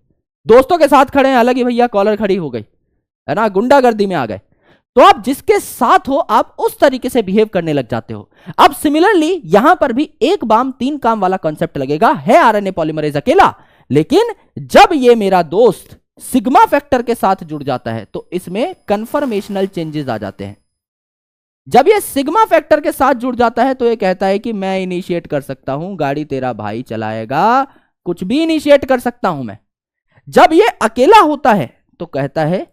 दोस्तों के साथ खड़े हैं, अलग ही भैया कॉलर खड़ी हो गई है ना, गुंडागर्दी में आ गए। तो आप जिसके साथ हो आप उस तरीके से बिहेव करने लग जाते हो। अब सिमिलरली यहां पर भी एक बाम तीन काम वाला कॉन्सेप्ट लगेगा। है आरएनए पॉलीमरेज अकेला, लेकिन जब ये मेरा दोस्त सिग्मा फैक्टर के साथ जुड़ जाता है तो इसमें कन्फर्मेशनल चेंजेस आ जाते हैं। जब ये सिग्मा फैक्टर के साथ जुड़ जाता है तो ये कहता है कि मैं इनिशिएट कर सकता हूं, गाड़ी तेरा भाई चलाएगा, कुछ भी इनिशिएट कर सकता हूं मैं। जब ये अकेला होता है तो कहता है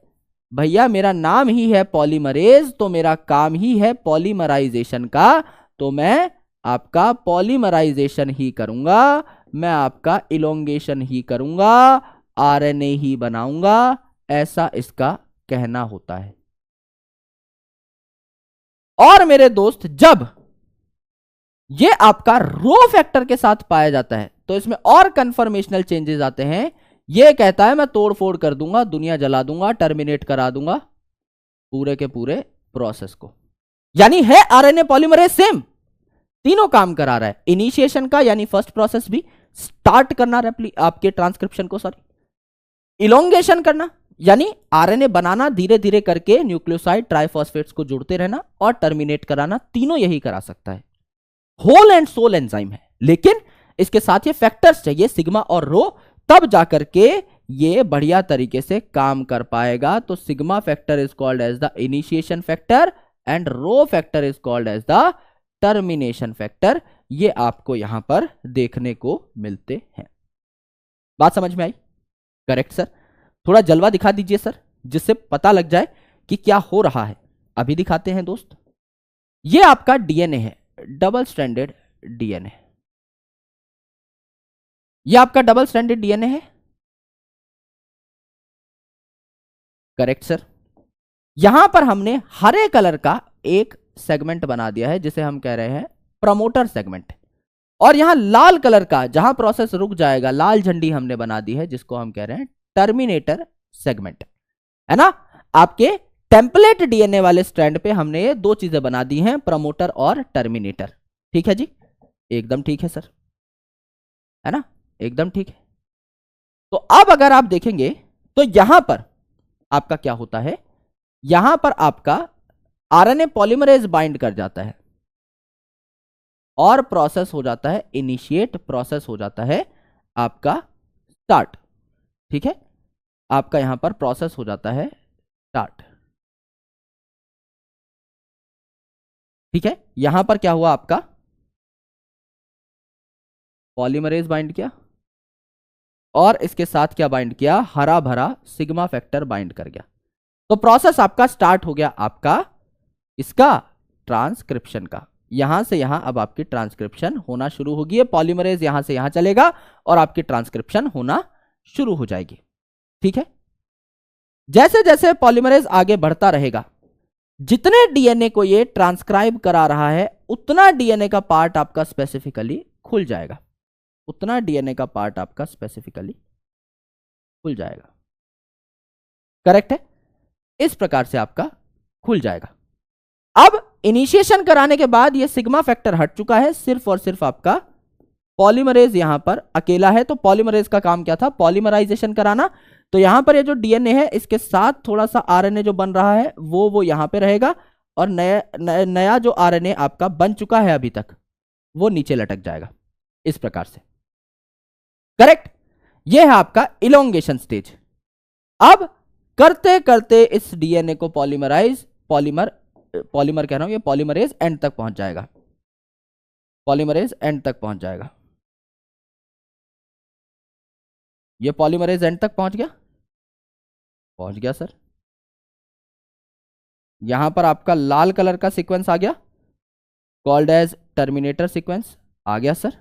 भैया मेरा नाम ही है पॉलीमरेज, तो मेरा काम ही है पॉलीमराइजेशन का, तो मैं आपका पॉलीमराइजेशन ही करूंगा, मैं आपका इलोंगेशन ही करूंगा, आरएनए ही बनाऊंगा, ऐसा इसका कहना होता है। और मेरे दोस्त जब ये आपका रो फैक्टर के साथ पाया जाता है तो इसमें और कन्फर्मेशनल चेंजेस आते हैं। ये कहता है मैं तोड़ फोड़ कर दूंगा, दुनिया जला दूंगा, टर्मिनेट करा दूंगा पूरे के पूरे प्रोसेस को। यानी है आरएनए पॉलीमरेज सेम, तीनों काम करा रहा है। इनिशिएशन का यानी फर्स्ट प्रोसेस भी, स्टार्ट करना आपके ट्रांसक्रिप्शन को, सॉरी इलोंगेशन करना यानी आरएनए बनाना धीरे धीरे करके न्यूक्लियोसाइड ट्राइफॉस्फेट्स को जुड़ते रहना, और टर्मिनेट कराना, तीनों यही करा सकता है। होल एंड सोल एंजाइम है, लेकिन इसके साथ ये फैक्टर्स चाहिए सिग्मा और रो, तब जाकर के ये बढ़िया तरीके से काम कर पाएगा। तो sigma factor is called as the initiation factor and rho factor is called as the termination factor. ये आपको यहां पर देखने को मिलते हैं। बात समझ में आई? Correct sir. थोड़ा जलवा दिखा दीजिए सर, जिससे पता लग जाए कि क्या हो रहा है। अभी दिखाते हैं दोस्त। ये आपका डीएनए है, डबल स्ट्रैंडेड डीएनए। ये आपका डबल स्ट्रैंडेड डीएनए है, करेक्ट सर। यहां पर हमने हरे कलर का एक सेगमेंट बना दिया है जिसे हम कह रहे हैं प्रमोटर सेगमेंट, और यहां लाल कलर का जहां प्रोसेस रुक जाएगा लाल झंडी हमने बना दी है जिसको हम कह रहे हैं टर्मिनेटर सेगमेंट, है ना। आपके टेम्पलेट डीएनए वाले स्ट्रैंड पे हमने ये दो चीजें बना दी हैं, प्रमोटर और टर्मिनेटर। ठीक है जी, एकदम ठीक है सर, है ना, एकदम ठीक है। तो अब अगर आप देखेंगे तो यहां पर आपका क्या होता है, यहां पर आपका आरएनए पॉलीमरेज बाइंड कर जाता है और प्रोसेस हो जाता है इनिशिएट, प्रोसेस हो जाता है आपका स्टार्ट। ठीक है, आपका यहां पर प्रोसेस हो जाता है स्टार्ट। ठीक है, यहां पर क्या हुआ, आपका पॉलीमरेज बाइंड किया और इसके साथ क्या बाइंड किया, हरा भरा सिग्मा फैक्टर बाइंड कर गया। तो प्रोसेस आपका स्टार्ट हो गया, आपका इसका ट्रांसक्रिप्शन का। यहां से यहां अब आपकी ट्रांसक्रिप्शन होना शुरू होगी। पॉलीमरेज यहां से यहां चलेगा और आपकी ट्रांसक्रिप्शन होना शुरू हो जाएगी। ठीक है, जैसे जैसे पॉलीमरेज आगे बढ़ता रहेगा, जितने डीएनए को ये ट्रांसक्राइब करा रहा है उतना डीएनए का पार्ट आपका स्पेसिफिकली खुल जाएगा, उतना डीएनए का पार्ट आपका स्पेसिफिकली खुल जाएगा। करेक्ट है, इस प्रकार से आपका खुल जाएगा। अब इनिशिएशन कराने के बाद ये सिग्मा फैक्टर हट चुका है, सिर्फ और सिर्फ आपका पॉलीमरेज यहां पर अकेला है। तो पॉलीमरेज का काम क्या था, पॉलीमराइजेशन कराना। तो यहां पर ये जो डीएनए है इसके साथ थोड़ा सा आरएनए जो बन रहा है वो यहां पे रहेगा, और नया जो आरएनए आपका बन चुका है अभी तक वो नीचे लटक जाएगा इस प्रकार से। करेक्ट, ये है आपका इलोंगेशन स्टेज। अब करते करते इस डीएनए को पॉलीमर कह रहा हूं, ये पॉलीमरेज एंड तक पहुंच जाएगा, पॉलीमरेज एंड तक पहुंच जाएगा। ये पॉलीमरेज एंड तक पहुंच गया सर। यहां पर आपका लाल कलर का सीक्वेंस आ गया, कॉल्ड एज टर्मिनेटर सीक्वेंस आ गया सर।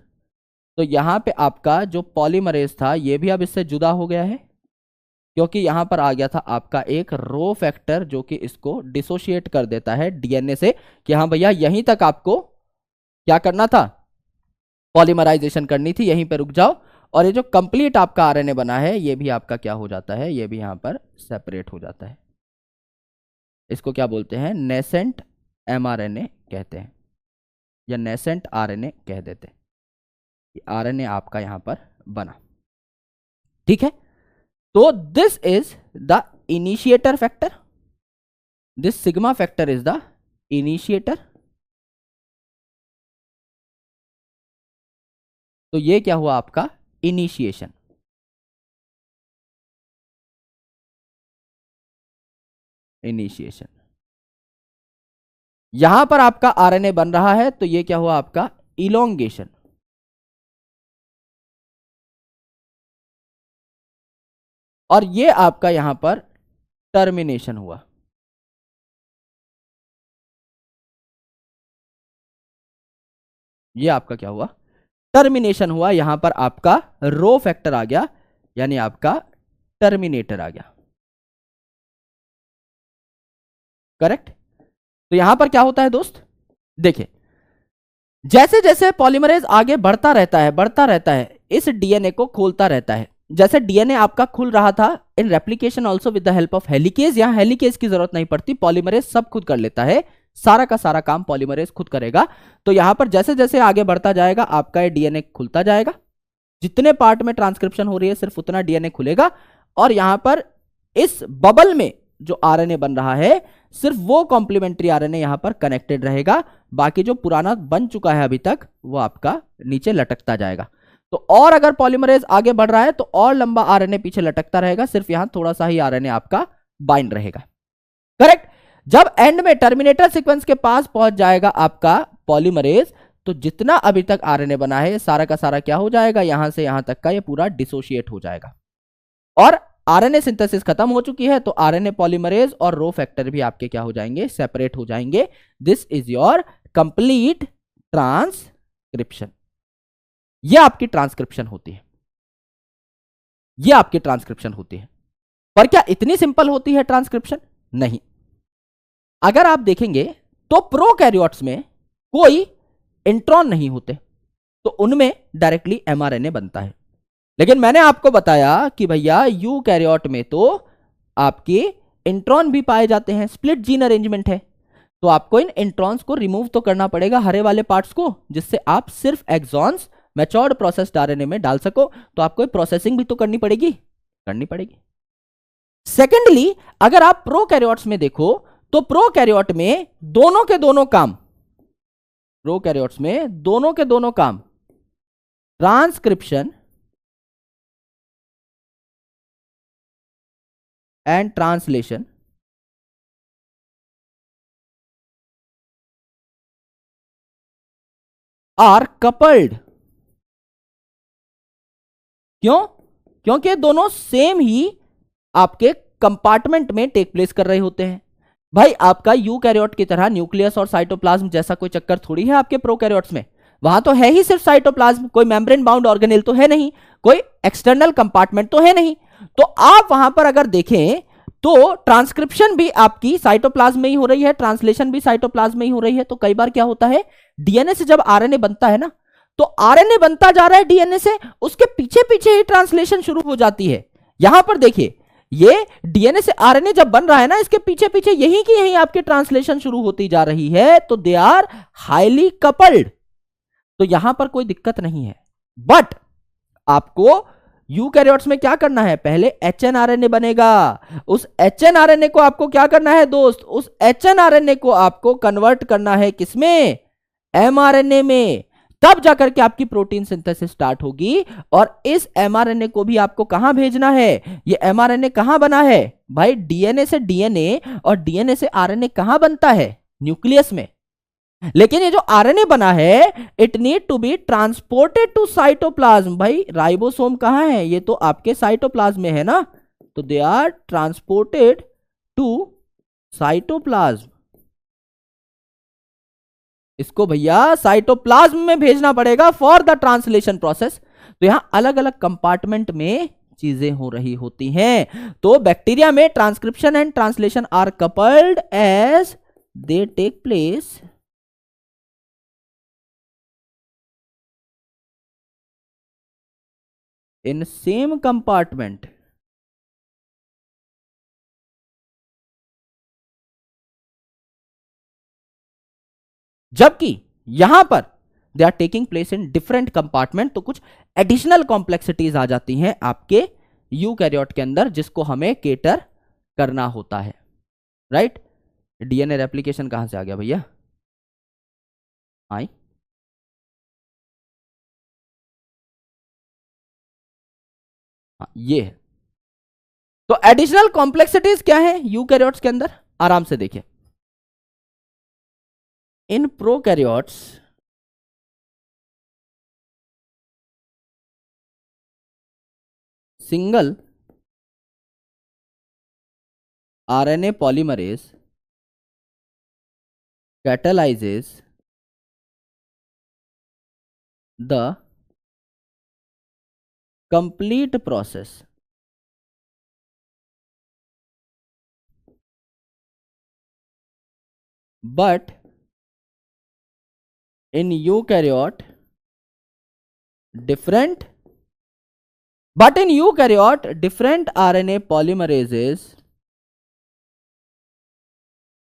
तो यहां पे आपका जो पॉलीमरेज था ये भी अब इससे जुदा हो गया है, क्योंकि यहां पर आ गया था आपका एक रो फैक्टर जो कि इसको डिसोशिएट कर देता है डीएनए से, कि हाँ भैया यहीं तक आपको क्या करना था, पॉलीमराइजेशन करनी थी, यहीं पे रुक जाओ। और ये जो कंप्लीट आपका आरएनए बना है ये भी आपका क्या हो जाता है, ये भी यहां पर सेपरेट हो जाता है। इसको क्या बोलते हैं, नेसेंट एमआरएनए कहते हैं, या नेसेंट आरएनए कह देते हैं। आरएनए आपका यहां पर बना, ठीक है। तो this is the initiator factor, this sigma factor is the initiator. तो ये क्या हुआ आपका इनिशिएशन। इनिशिएशन यहां पर आपका आरएनए बन रहा है, तो ये क्या हुआ आपका इलोंगेशन। और ये आपका यहां पर टर्मिनेशन हुआ। ये आपका क्या हुआ, टर्मिनेशन हुआ। यहां पर आपका रो फैक्टर आ गया, यानी आपका टर्मिनेटर आ गया, करेक्ट। तो यहां पर क्या होता है दोस्त, देखिए जैसे जैसे पॉलीमरेज आगे बढ़ता रहता है, इस डीएनए को खोलता रहता है। जैसे डीएनए आपका खुल रहा था in replication also with the help of helicase, यहां हेलिकेज की जरूरत नहीं पड़ती, पॉलीमरेज सब खुद कर लेता है, सारा का सारा काम पॉलीमरेज खुद करेगा। तो यहां पर जैसे जैसे आगे बढ़ता जाएगा आपका ये डीएनए खुलता जाएगा, जितने पार्ट में ट्रांसक्रिप्शन हो रही है सिर्फ उतना डीएनए खुलेगा। और यहां पर इस बबल में जो आरएनए बन रहा है सिर्फ वो कॉम्प्लीमेंट्री आरएनए यहां पर कनेक्टेड रहेगा, बाकी जो पुराना बन चुका है अभी तक वो आपका नीचे लटकता जाएगा। तो और अगर पॉलीमरेज आगे बढ़ रहा है तो और लंबा आरएनए पीछे लटकता रहेगा, सिर्फ यहां थोड़ा सा ही आरएनए आपका बाइंड रहेगा, करेक्ट। जब एंड में टर्मिनेटर सीक्वेंस के पास पहुंच जाएगा आपका पॉलीमरेज, तो जितना अभी तक आरएनए बना है सारा का सारा क्या हो जाएगा, यहां से यहां तक का ये पूरा डिसोशिएट हो जाएगा। और आरएनए सिंथेसिस खत्म हो चुकी है, तो आरएनए पॉलीमरेज और रो फैक्टर भी आपके क्या हो जाएंगे, सेपरेट हो जाएंगे। This is your complete transcription. यह आपकी ट्रांसक्रिप्शन होती है, यह आपकी ट्रांसक्रिप्शन होती है। पर क्या इतनी सिंपल होती है ट्रांसक्रिप्शन, नहीं। अगर आप देखेंगे तो प्रोकैरियोट्स में कोई इंट्रॉन नहीं होते, तो उनमें डायरेक्टली एमआरएनए बनता है। लेकिन मैंने आपको बताया कि भैया यूकैरियोट में तो आपके इंट्रॉन भी पाए जाते हैं, स्प्लिट जीन अरेंजमेंट है, तो आपको इन इंट्रॉन्स को रिमूव तो करना पड़ेगा, हरे वाले पार्ट्स को, जिससे आप सिर्फ एक्सॉन्स मैच्योर्ड प्रोसेस्ड आरएनए में डाल सको। तो आपको प्रोसेसिंग भी तो करनी पड़ेगी। सेकेंडली, अगर आप प्रोकैरियोट्स में देखो तो प्रोकैरियोट में दोनों के दोनों काम, प्रोकैरियोट्स में दोनों के दोनों काम, transcription and translation, are coupled. क्यों? क्योंकि दोनों सेम ही आपके कंपार्टमेंट में टेक प्लेस कर रहे होते हैं। भाई आपका यूकैरियोट की तरह न्यूक्लियस और साइटोप्लाज्म जैसा कोई चक्कर थोड़ी है आपके प्रोकैरियोट्स में, वहां तो है ही सिर्फ साइटोप्लाज्म, कोई मेम्ब्रेन बाउंड ऑर्गेनेल तो है नहीं, कोई एक्सटर्नल कंपार्टमेंट तो है नहीं। तो आप वहां पर अगर देखें तो ट्रांसक्रिप्शन भी आपकी साइटोप्लाज्म में ही हो रही है, ट्रांसलेशन भी साइटोप्लाज्म में ही हो रही है। तो कई बार क्या होता है, डीएनए से जब आरएनए बनता है ना, तो आरएनए बनता जा रहा है डीएनए से, उसके पीछे पीछे ही ट्रांसलेशन शुरू हो जाती है। यहां पर देखिए, ये डीएनए से आरएनए जब बन रहा है ना, इसके पीछे पीछे यही की यही आपकी ट्रांसलेशन शुरू होती जा रही है। तो दे आर हाईली कपल्ड, तो यहां पर कोई दिक्कत नहीं है। बट आपको यूकैरियोट्स में क्या करना है, पहले एचएनआरएनए बनेगा, उस एचएनआरएनए को आपको क्या करना है दोस्त, उस एचएनआरएनए को आपको कन्वर्ट करना है किसमें, एमआरएनए में। तब जाकर के आपकी प्रोटीन सिंथेसिस स्टार्ट होगी। और इस एमआरएनए को भी आपको कहां भेजना है, ये एमआरएनए कहां बना है भाई, डीएनए से डीएनए, और डीएनए से आरएनए कहां बनता है, न्यूक्लियस में। लेकिन ये जो आरएनए बना है, it need to be transported to cytoplasm. भाई राइबोसोम कहां है, ये तो आपके साइटोप्लाज्म में है ना, तो they are transported to cytoplasm. इसको भैया साइटोप्लाज्म में भेजना पड़ेगा फॉर द ट्रांसलेशन प्रोसेस। तो यहां अलग अलग कंपार्टमेंट में चीजें हो रही होती हैं। तो बैक्टीरिया में transcription and translation are coupled as they take place in same compartment. जबकि यहां पर they are taking place in different compartment. तो कुछ एडिशनल कॉम्प्लेक्सिटीज आ जाती हैं आपके यूकैरियोट के अंदर, जिसको हमें केटर करना होता है, राइट। डीएनए रेप्लिकेशन कहां से आ गया भैया? आई हाँ, ये है। तो एडिशनल कॉम्प्लेक्सिटीज क्या है यूकैरियोट्स के अंदर, आराम से देखिए। In prokaryotes single RNA polymerase catalyzes the complete process but in eukaryote different RNA polymerases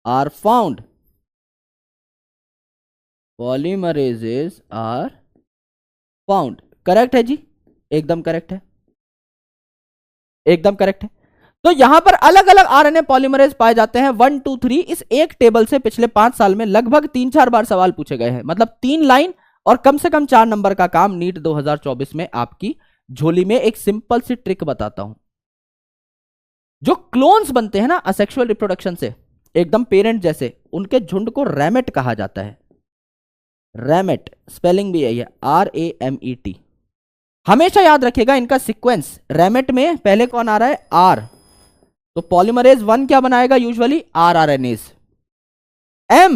are found correct है जी, एकदम करेक्ट है, एकदम करेक्ट है। तो यहां पर अलग अलग आरएनए पॉलीमरेज पाए जाते हैं 1 2 3। इस एक टेबल से पिछले 5 साल में लगभग 3-4 बार सवाल पूछे गए हैं, मतलब 3 लाइन और कम से कम 4 नंबर का काम नीट 2024 में आपकी झोली में। एक सिंपल सी ट्रिक बताता हूं। जो क्लोन्स बनते हैं ना असेक्सुअल रिप्रोडक्शन से, एकदम पेरेंट जैसे, उनके झुंड को रैमेट कहा जाता है। रैमेट स्पेलिंग भी यही है, RAMET। हमेशा याद रखिएगा इनका सीक्वेंस। रैमेट में पहले कौन आ रहा है? R। तो पॉलीमरेज 1 क्या बनाएगा? Usually rRNAs। M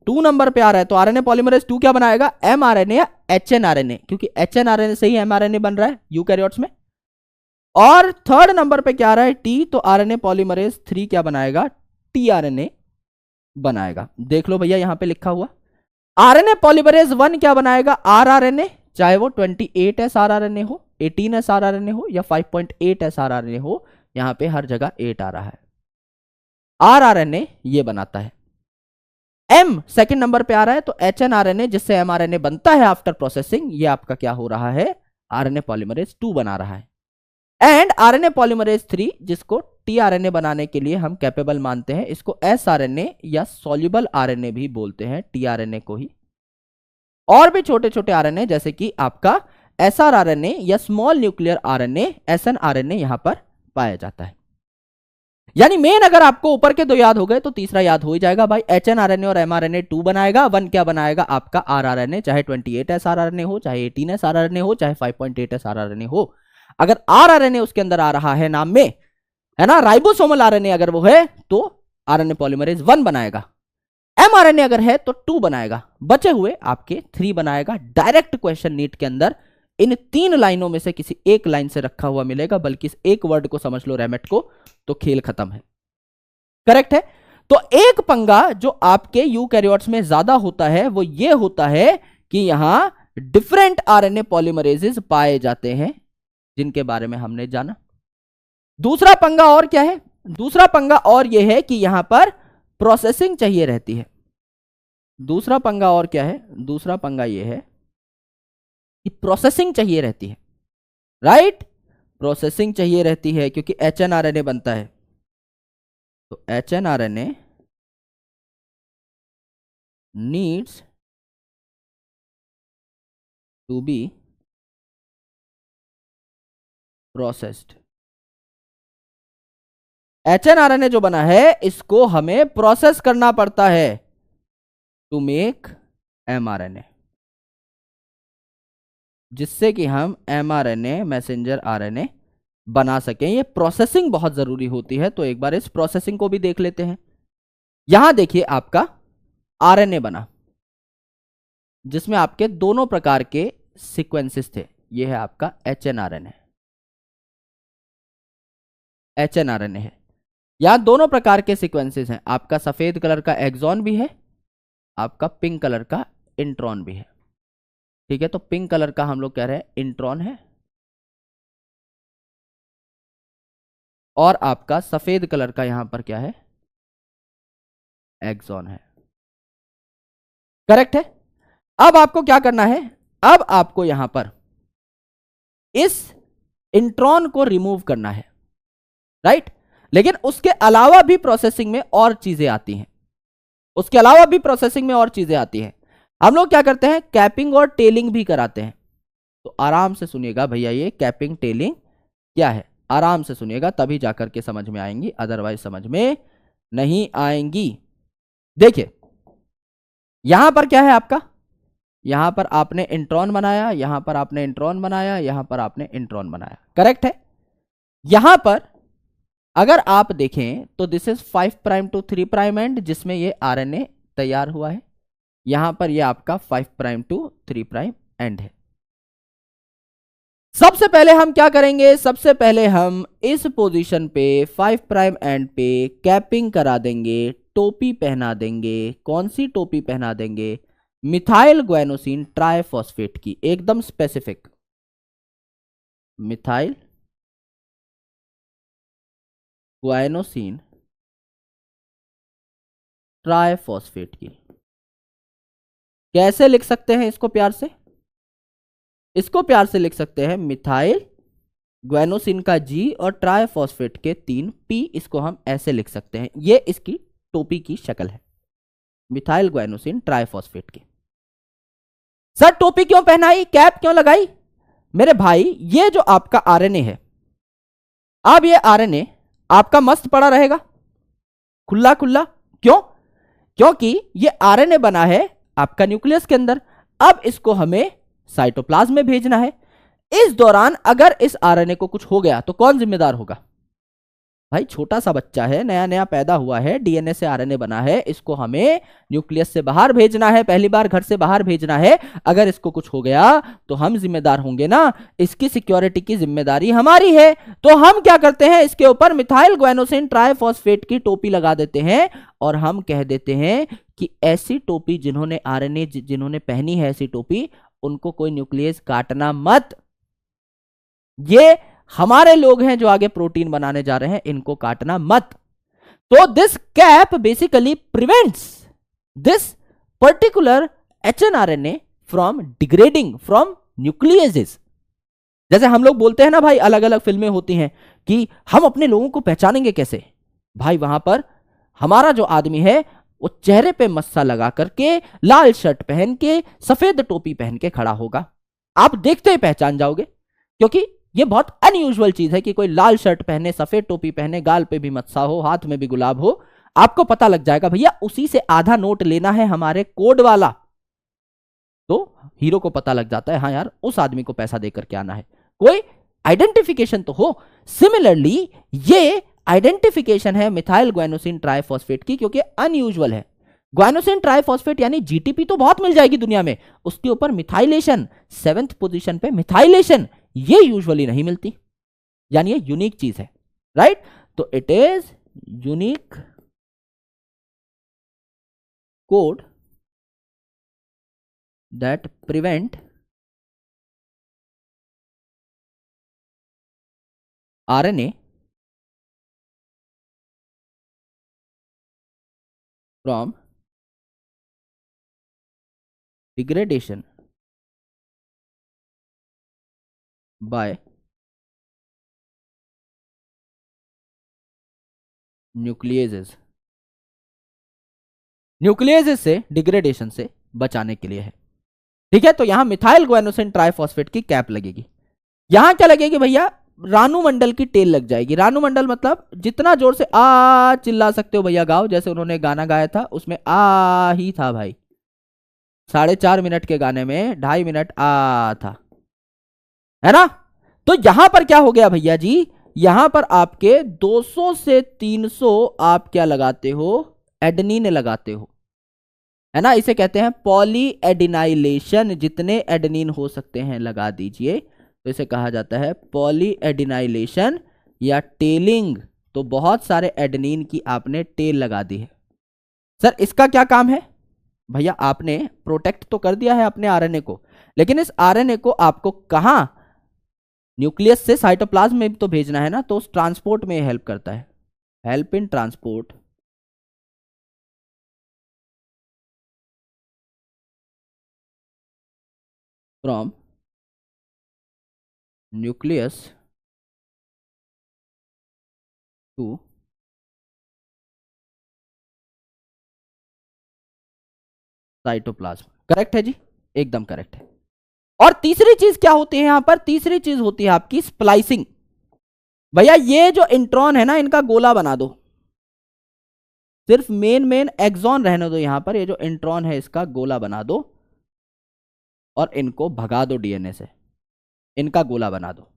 2 नंबर पे आ रहा है तो आरएनए पॉलीमरेज 2 क्या बनाएगा? mRNA या HNRNA, क्योंकि HNRNA से ही mRNA बन रहा है यूकैरियोट्स में। और 3rd नंबर पे क्या आ रहा है? T, तो आरएनए पॉलीमरेज 3 क्या बनाएगा? tRNA बनाएगा। देख लो भैया यहां पे लिखा हुआ। आरएनए पॉलीमरेज 1 क्या बनाएगा? rRNA, चाहे वो 28S rRNA हो, 18S rRNA हो या 5.8S rRNA हो, यहां पे हर जगह 8 आ रहा है। rRNA ये बनाता है। M सेकंड नंबर पे आ रहा है तो HNRNA, जिससे mRNA बनता है आफ्टर प्रोसेसिंग, ये आपका क्या हो रहा है? आरएनए पॉलीमरेज 2 बना रहा है। एंड आरएनए पॉलीमरेज 3, जिसको tRNA बनाने के लिए हम कैपेबल मानते हैं, इसको sRNA या सॉल्युबल आरएनए भी बोलते हैं, tRNA को ही। और भी छोटे छोटे आरएनए जैसे कि आपका srRNA या स्मॉल न्यूक्लियर आरएनए, snRNA यहां पर पाया जाता है। यानी मेन अगर आपको ऊपर के 2 याद हो गए तो तीसरा याद हो ही जाएगा भाई। HNRNA और mRNA 2 बनाएगा, 1 क्या बनाएगा? आपका rRNA, चाहे 28S rRNA हो, चाहे 18S rRNA हो, चाहे 5.8S rRNA हो। अगर rRNA उसके अंदर आ रहा है नाम में, है ना, राइबोसोमल आरएनए अगर वो है तो आरएनए पॉलीमरेज 1 बनाएगा। mRNA अगर है तो 2 बनाएगा, बचे हुए आपके 3 बनाएगा। डायरेक्ट क्वेश्चन नीट के अंदर इन 3 लाइनों में से किसी एक लाइन से रखा हुआ मिलेगा, बल्कि इस एक वर्ड को समझ लो रैमेट को, तो खेल खत्म है। करेक्ट है। तो एक पंगा जो आपके यूकैरियोट्स में ज्यादा होता है वो ये होता है कि यहां डिफरेंट आरएनए पॉलीमरेजेस पाए जाते हैं, जिनके बारे में हमने जाना। दूसरा पंगा और क्या है? दूसरा पंगा और यह है कि यहां पर प्रोसेसिंग चाहिए रहती है। दूसरा पंगा और क्या है? दूसरा पंगा यह है कि प्रोसेसिंग चाहिए रहती है, राइट। प्रोसेसिंग चाहिए रहती है क्योंकि HNRNA बनता है। तो HNRNA needs to be processed। HNRNA जो बना है इसको हमें प्रोसेस करना पड़ता है टू मेक mRNA, जिससे कि हम mRNA मैसेंजर RNA बना सकें। ये प्रोसेसिंग बहुत जरूरी होती है, तो एक बार इस प्रोसेसिंग को भी देख लेते हैं। यहां देखिए आपका आरएनए बना, जिसमें आपके दोनों प्रकार के सीक्वेंसेस थे। ये है आपका HNRNA, HNRNA है। यहां दोनों प्रकार के सीक्वेंसेस हैं, आपका सफेद कलर का एक्सॉन भी है, आपका पिंक कलर का इंट्रॉन भी है। ठीक है, तो पिंक कलर का हम लोग कह रहे हैं इंट्रॉन है, और आपका सफेद कलर का यहां पर क्या है, एक्सॉन है। करेक्ट है। अब आपको क्या करना है, अब आपको यहां पर इस इंट्रॉन को रिमूव करना है, राइट। लेकिन उसके अलावा भी प्रोसेसिंग में और चीजें आती हैं, उसके अलावा भी प्रोसेसिंग में और चीजें आती हैं। हम लोग क्या करते हैं, कैपिंग और टेलिंग भी कराते हैं। तो आराम से सुनिएगा भैया, ये कैपिंग टेलिंग क्या है, आराम से सुनिएगा, तभी जाकर के समझ में आएंगी, अदरवाइज समझ में नहीं आएंगी। देखिए यहां पर क्या है आपका, यहां पर आपने इंट्रॉन बनाया, यहां पर आपने इंट्रॉन बनाया, यहां पर आपने इंट्रॉन बनाया, करेक्ट है। यहां पर अगर आप देखें तो this is 5 prime to 3 prime end, जिसमें ये RNA तैयार हुआ है। यहां पर ये आपका 5 प्राइम टू 3 प्राइम एंड है। सबसे पहले हम क्या करेंगे, सबसे पहले हम इस पोजीशन पे 5 प्राइम एंड पे कैपिंग करा देंगे, टोपी पहना देंगे। कौन सी टोपी पहना देंगे, मिथाइल ग्वानोसिन ट्राइफॉस्फेट की, एकदम स्पेसिफिक मिथाइल ग्वानोसिन ट्राइफॉस्फेट की। कैसे लिख सकते हैं इसको प्यार से, इसको प्यार से लिख सकते हैं मिथाइल ग्वानोसिन का G और ट्राइफॉस्फेट के 3 P, इसको हम ऐसे लिख सकते हैं। ये इसकी टोपी की शक्ल है, मिथाइल ग्वानोसिन ट्राइफॉस्फेट की। सर टोपी क्यों पहनाई, कैप क्यों लगाई, मेरे भाई ये जो आपका RNA है, अब ये RNA आपका मस्त पड़ा रहेगा खुला खुला, क्यों, क्योंकि ये RNA बना है आपका न्यूक्लियस के अंदर। अब इसको हमें साइटोप्लाज्म में भेजना है। इस दौरान अगर इस RNA को कुछ हो गया तो कौन जिम्मेदार होगा, भाई छोटा सा बच्चा है, नया नया पैदा हुआ है, DNA से RNA बना है, इसको हमें न्यूक्लियस से बाहर भेजना है, पहली बार घर से बाहर भेजना है। अगर इसको कुछ हो गया तो हम जिम्मेदार होंगे ना, इसकी सिक्योरिटी की जिम्मेदारी हमारी है। तो हम क्या करते हैं, इसके ऊपर मिथाइल ग्वानोसिन ट्राइफॉस्फेट की टोपी लगा देते हैं, और हम कह देते हैं कि ऐसी टोपी जिन्होंने RNA जिन्होंने पहनी है ऐसी टोपी, उनको कोई न्यूक्लियस काटना मत। ये हमारे लोग हैं जो आगे प्रोटीन बनाने जा रहे हैं, इनको काटना मत। तो this cap basically prevents this particular HNRNA from degrading from nucleases. जैसे हम लोग बोलते हैं ना भाई, अलग अलग फिल्में होती हैं कि हम अपने लोगों को पहचानेंगे कैसे, भाई वहां पर हमारा जो आदमी है वो चेहरे पे मस्सा लगा करके, लाल शर्ट पहन के, सफेद टोपी पहन के खड़ा होगा, आप देखते ही पहचान जाओगे। क्योंकि ये बहुत अनयूजुअल चीज है कि कोई लाल शर्ट पहने, सफेद टोपी पहने, गाल पे भी मत्सा हो, हाथ में भी गुलाब हो, आपको पता लग जाएगा भैया उसी से आधा नोट लेना है हमारे कोड वाला। तो हीरो को पता लग जाता है, हाँ यार उस आदमी को पैसा देकर के आना है, कोई आइडेंटिफिकेशन तो हो। सिमिलरली ये आइडेंटिफिकेशन है मिथाइल ग्वानोसिन ट्राइफॉस्फेट की, क्योंकि अनयूजुअल है। ग्वानोसिन ट्राइफॉस्फेट यानी GTP तो बहुत मिल जाएगी दुनिया में, उसके ऊपर मिथाइलेशन, 7th पोजीशन पे मिथाइलेशन, ये यूजुअली नहीं मिलती, यानी ये यूनिक चीज है, राइट। तो it is unique code that prevent RNA from degradation by न्यूक्लियेजेस। न्यूक्लियेजेस से डिग्रेडेशन से बचाने के लिए है, ठीक है। तो यहां मिथाइल ग्वानोसिन ट्राइफॉस्फेट की कैप लगेगी। यहां क्या लगेगी भैया, रानू मंडल की टेल लग जाएगी। रानू मंडल मतलब जितना जोर से आ चिल्ला सकते हो भैया गाओ, जैसे उन्होंने गाना गाया था उसमें आ ही था भाई, 4.5 मिनट के गाने में 2.5 मिनट आ था, है ना। तो यहां पर क्या हो गया भैया जी, यहां पर आपके 200 से 300 आप क्या लगाते हो, एडेनिन लगाते हो। है ना, इसे कहते हैं पॉली एडिनाइलेशन। जितने एडेनिन हो सकते हैं लगा दीजिए, तो इसे कहा जाता है पॉली एडिनाइलेशन या टेलिंग। तो बहुत सारे एडेनिन की आपने टेल लगा दी है। सर इसका क्या काम है? भैया आपने प्रोटेक्ट तो कर दिया है अपने आरएनए को, लेकिन इस आरएनए को आपको कहां, न्यूक्लियस से साइटोप्लाज्म में तो भेजना है ना, तो उस ट्रांसपोर्ट में हेल्प करता है, help in transport from nucleus to cytoplasm. Correct है जी, एकदम करेक्ट है। और तीसरी चीज क्या होती है यहां पर? तीसरी चीज होती है आपकी स्प्लाइसिंग। भैया ये जो इंट्रॉन है ना, इनका गोला बना दो, सिर्फ मेन मेन एक्सॉन रहने दो यहां पर। ये जो इंट्रॉन है इसका गोला बना दो और इनको भगा दो डीएनए से, इनका गोला बना दो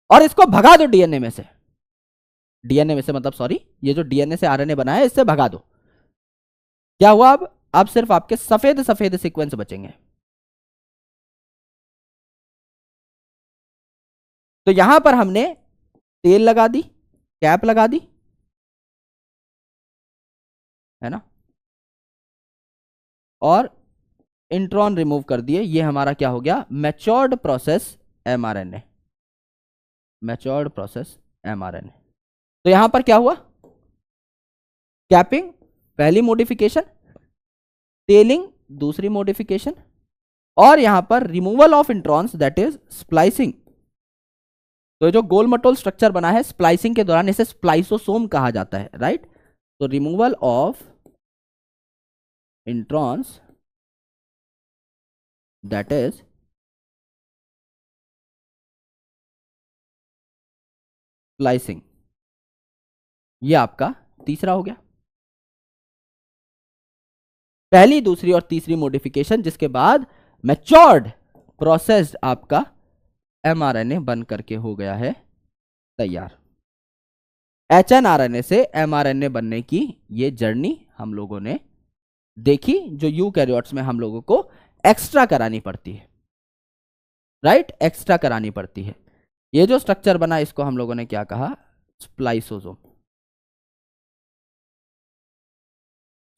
और इसको भगा दो डीएनए में से। डीएनए में से मतलब सॉरी, ये जो डीएनए से आरएनए बना है इससे भगा दो। क्या हुआ? अब सिर्फ आपके सफेद सफेद सीक्वेंस बचेंगे। तो यहां पर हमने तेल लगा दी, कैप लगा दी, है ना, और इंट्रॉन रिमूव कर दिए। ये हमारा क्या हो गया? Matured process mRNA, matured process mRNA. तो यहां पर क्या हुआ? कैपिंग पहली मॉडिफिकेशन, टेलिंग दूसरी मॉडिफिकेशन, और यहां पर removal of introns that is splicing. तो जो गोल मटोल स्ट्रक्चर बना है स्प्लाइसिंग के दौरान, इसे स्प्लाइसोसोम कहा जाता है, राइट। तो removal of introns that is splicing, ये आपका तीसरा हो गया, पहली दूसरी और तीसरी मॉडिफिकेशन, जिसके बाद मैच्योर्ड प्रोसेस्ड आपका एमआरएनए बन करके हो गया है तैयार। एचएनआरएनए से एमआरएनए बनने की ये जर्नी हम लोगों ने देखी, जो यूकैरियोट्स में हम लोगों को एक्स्ट्रा करानी पड़ती है, राइट, एक्स्ट्रा करानी पड़ती है। ये जो स्ट्रक्चर बना इसको हम लोगों ने क्या कहा? स्प्लाइसोसोम।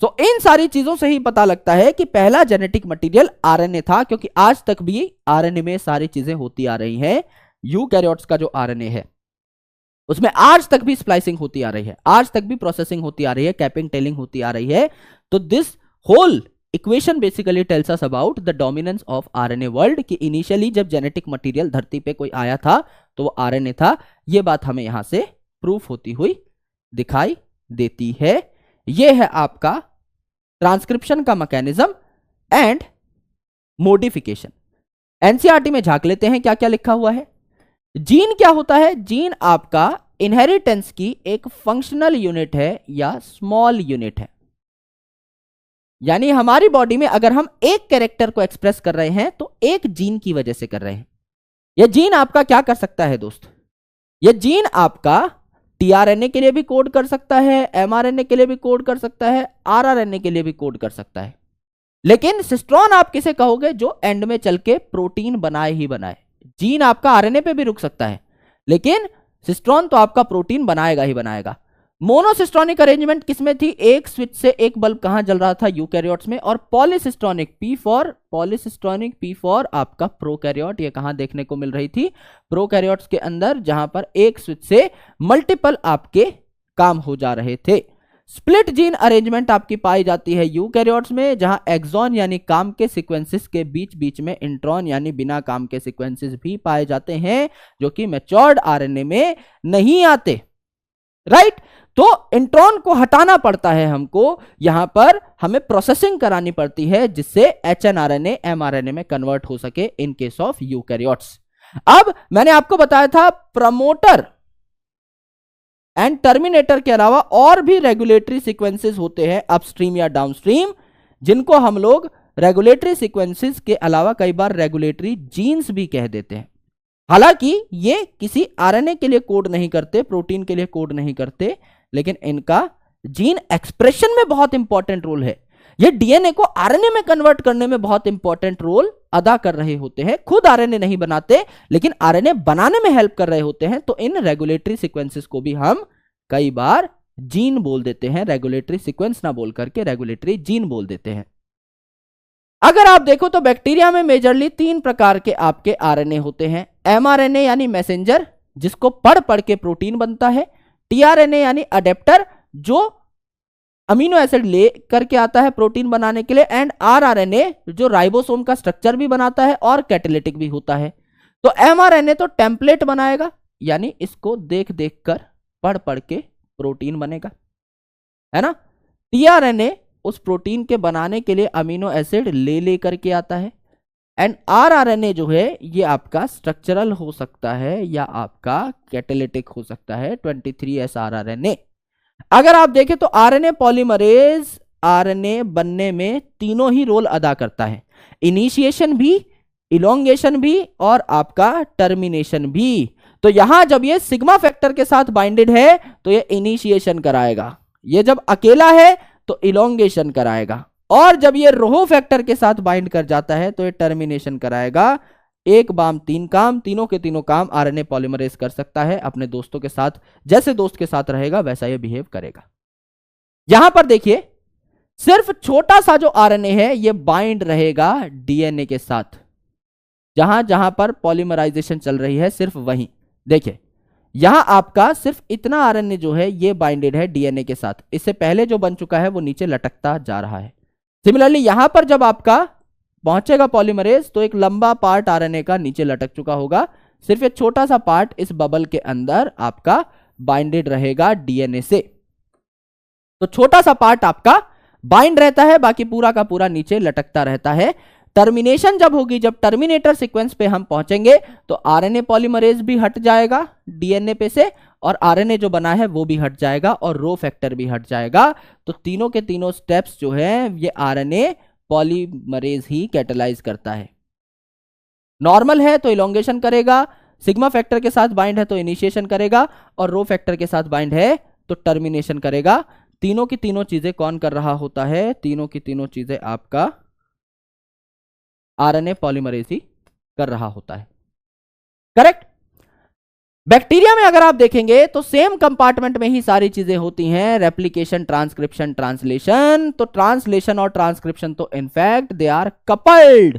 तो इन सारी चीजों से ही पता लगता है कि पहला जेनेटिक मटेरियल आरएनए था, क्योंकि आज तक भी आरएनए में सारी चीजें होती आ रही हैं। यूकैरियोट्स का जो आरएनए है उसमें आज तक भी स्प्लाइसिंग होती आ रही है, आज तक भी प्रोसेसिंग होती आ रही है, कैपिंग टेलिंग होती आ रही है। तो this whole equation basically tells us about the dominance of RNA world, कि इनिशियली जब जेनेटिक मटेरियल धरती पे कोई आया था तो वो आरएनए था। ये बात हमें यहां से प्रूफ होती हुई दिखाई देती है। ये है आपका ट्रांसक्रिप्शन का मैकेनिज्म एंड मॉडिफिकेशन। एनसीईआरटी में झांक लेते हैं क्या क्या लिखा हुआ है। जीन क्या होता है? जीन आपका इनहेरिटेंस की एक फंक्शनल यूनिट है या स्मॉल यूनिट है। यानी हमारी बॉडी में अगर हम एक कैरेक्टर को एक्सप्रेस कर रहे हैं तो एक जीन की वजह से कर रहे हैं। यह जीन आपका क्या कर सकता है दोस्त? यह जीन आपका टीआरएनए के लिए भी कोड कर सकता है, एमआरएनए के लिए भी कोड कर सकता है, आरआरएनए के लिए भी कोड कर सकता है। लेकिन सिस्ट्रॉन आप किसे कहोगे? जो एंड में चल के प्रोटीन बनाए ही बनाए। जीन आपका आरएनए पे भी रुक सकता है, लेकिन सिस्ट्रॉन तो आपका प्रोटीन बनाएगा ही बनाएगा। मोनोसिस्ट्रॉनिक अरेंजमेंट किसमें थी? एक स्विच से एक बल्ब कहां जल रहा था? यूकैरियोट्स में। और polycistronic, P for polycistronic, P for आपका प्रोकैरियोट, ये कहां देखने को मिल रही थी? प्रोकैरियोट्स के अंदर, जहां पर एक स्विच से मल्टीपल आपके काम हो जा रहे थे। स्प्लिट जीन अरेंजमेंट आपकी पाई जाती है यूकैरियोट्स में, जहां एक्सॉन यानी काम के सीक्वेंसेस के बीच बीच में इंट्रॉन यानी बिना काम के सीक्वेंसेस भी पाए जाते हैं, जो कि मैच्योर्ड आरएनए में नहीं आते, राइट। तो इंट्रॉन को हटाना पड़ता है हमको, यहां पर हमें प्रोसेसिंग करानी पड़ती है जिससे एचएनआरएनए एमआरएनए में कन्वर्ट हो सके इन केस ऑफ यूकैरियोट्स। अब मैंने आपको बताया था प्रमोटर एंड टर्मिनेटर के अलावा और भी रेगुलेटरी सीक्वेंसेस होते हैं अपस्ट्रीम या डाउनस्ट्रीम, जिनको हम लोग रेगुलेटरी सीक्वेंसेस के अलावा कई बार रेगुलेटरी जीन्स भी कह देते हैं। हालांकि ये किसी आरएनए के लिए कोड नहीं करते, प्रोटीन के लिए कोड नहीं करते, लेकिन इनका जीन एक्सप्रेशन में बहुत इंपॉर्टेंट रोल है। ये डीएनए को आरएनए में कन्वर्ट करने में बहुत इंपॉर्टेंट रोल अदा कर रहे होते हैं। खुद आरएनए नहीं बनाते लेकिन आरएनए बनाने में हेल्प कर रहे होते हैं। तो इन रेगुलेटरी सीक्वेंसेस को भी हम कई बार जीन बोल देते हैं, रेगुलेटरी सीक्वेंस ना बोल करके रेगुलेटरी जीन बोल देते हैं। अगर आप देखो तो बैक्टीरिया में मेजरली 3 प्रकार के आपके आरएनए होते हैं। एमआरएनए यानी मैसेंजर, जिसको पढ़ पढ़ के प्रोटीन बनता है। टीआरएनए यानी अडेप्टर, जो अमीनो एसिड ले करके आता है प्रोटीन बनाने के लिए। एंड आरआरएनए, जो राइबोसोम का स्ट्रक्चर भी बनाता है और कैटालिटिक भी होता है। तो एमआरएनए तो टेम्पलेट बनाएगा, यानी इसको देख देख कर पढ़ पढ़ के प्रोटीन बनेगा, है ना। टीआरएनए उस प्रोटीन के बनाने के लिए अमीनो एसिड ले करके आता है। एंड आरआरएनए जो है ये आपका स्ट्रक्चरल हो सकता है या आपका कैटालिटिक हो सकता है, 23S आरआरएनए। अगर आप देखें तो आरएनए पॉलीमरेज आरएनए बनने में तीनों ही रोल अदा करता है, इनिशिएशन भी, इलोंगेशन भी और आपका टर्मिनेशन भी। तो यहां जब ये सिग्मा फैक्टर के साथ बाइंडेड है तो ये इनिशिएशन कराएगा, ये जब अकेला है तो इलोंगेशन कराएगा, और जब ये रोहो फैक्टर के साथ बाइंड कर जाता है तो ये टर्मिनेशन कराएगा। एक बाम तीन काम, तीनों के तीनों काम आरएनए पॉलीमरेज कर सकता है अपने दोस्तों के साथ। जैसे दोस्त के साथ रहेगा वैसा ये बिहेव करेगा। यहां पर देखिए सिर्फ छोटा सा जो आरएनए है ये बाइंड रहेगा डीएनए के साथ, जहां जहां पर पॉलीमराइजेशन चल रही है सिर्फ वहीं। देखिए यहां आपका सिर्फ इतना आरएनए जो है ये बाइंडेड है डीएनए के साथ, इससे पहले जो बन चुका है वो नीचे लटकता जा रहा है। सिमिलरली यहां पर जब आपका पहुंचेगा पॉलीमरेज तो एक लंबा पार्ट आरएनए का नीचे लटक चुका होगा, सिर्फ एक छोटा सा पार्ट इस बबल के अंदर आपका बाइंडेड रहेगा डीएनए से। तो छोटा सा पार्ट आपका बाइंड रहता है, बाकी पूरा का पूरा नीचे लटकता रहता है। टर्मिनेशन जब होगी, जब टर्मिनेटर सीक्वेंस पे हम पहुंचेंगे तो आरएनए पॉलीमरेज भी हट जाएगा डीएनए पे से, और आरएनए जो बना है वो भी हट जाएगा और रो फैक्टर भी हट जाएगा। तो तीनों के तीनों स्टेप्स जो है ये आरएनए पॉलीमरेज ही कैटेलाइज करता है। नॉर्मल है तो इलोंगेशन करेगा, सिग्मा फैक्टर के साथ बाइंड है तो इनिशिएशन करेगा, और रो फैक्टर के साथ बाइंड है तो टर्मिनेशन करेगा। तीनों की तीनों चीजें कौन कर रहा होता है? तीनों की तीनों चीजें आपका आरएनए पॉलीमरेज ही कर रहा होता है। करेक्ट। बैक्टीरिया में अगर आप देखेंगे तो सेम कंपार्टमेंट में ही सारी चीजें होती हैं, रेप्लिकेशन, ट्रांसक्रिप्शन, ट्रांसलेशन। तो ट्रांसलेशन और ट्रांसक्रिप्शन तो in fact they are coupled.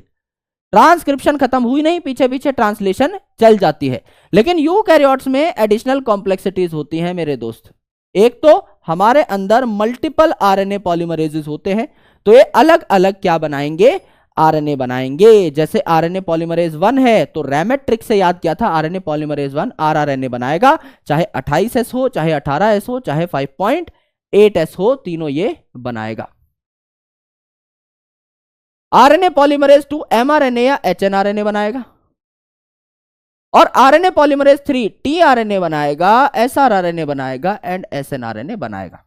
Transcription खत्म हुई नहीं, पीछे पीछे ट्रांसलेशन चल जाती है। लेकिन यूकैरियोट्स में एडिशनल कॉम्प्लेक्सिटीज होती हैं मेरे दोस्त। एक तो हमारे अंदर मल्टीपल आरएनए पॉलीमरेजेस होते हैं, तो ये अलग अलग क्या बनाएंगे? आरएनए बनाएंगे। जैसे आरएनए पॉलीमरेज 1 है तो रैमेट ट्रिक से याद किया था, आरएनए पॉलीमरेज 1 आरआरएनए बनाएगा, चाहे 28S हो, चाहे 18S हो, चाहे 5.8S हो, तीनों ये बनाएगा। आरएनए पॉलीमरेज 2 एमआरएनए या एचएनआरएनए बनाएगा, और आरएनए पॉलीमरेज 3 टीआरएनए बनाएगा, एसआरआरएनए बनाएगा एंड एसएनआरएनए बनाएगा।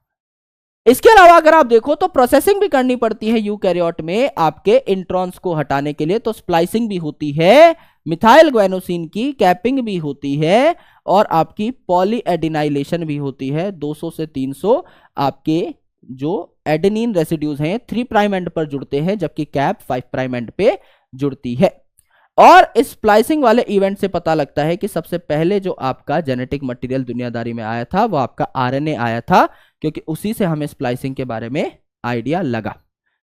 इसके अलावा अगर आप देखो तो प्रोसेसिंग भी करनी पड़ती है यूकैरियोट में आपके इंट्रॉन्स को हटाने के लिए। तो स्प्लाइसिंग भी होती है, मिथाइल ग्वानोसिन की कैपिंग भी होती है, और आपकी पॉलीएडिनाइलेशन भी होती है। 200 से 300 आपके जो एडेनिन रेसिड्यूज हैं 3 प्राइम एंड पर जुड़ते हैं, जबकि कैप 5 प्राइम एंड पे जुड़ती है। और इस स्प्लाइसिंग वाले इवेंट से पता लगता है कि सबसे पहले जो आपका जेनेटिक मटेरियल दुनियादारी में आया था वो आपका आरएनए आया था, क्योंकि उसी से हमें स्प्लाइसिंग के बारे में आइडिया लगा।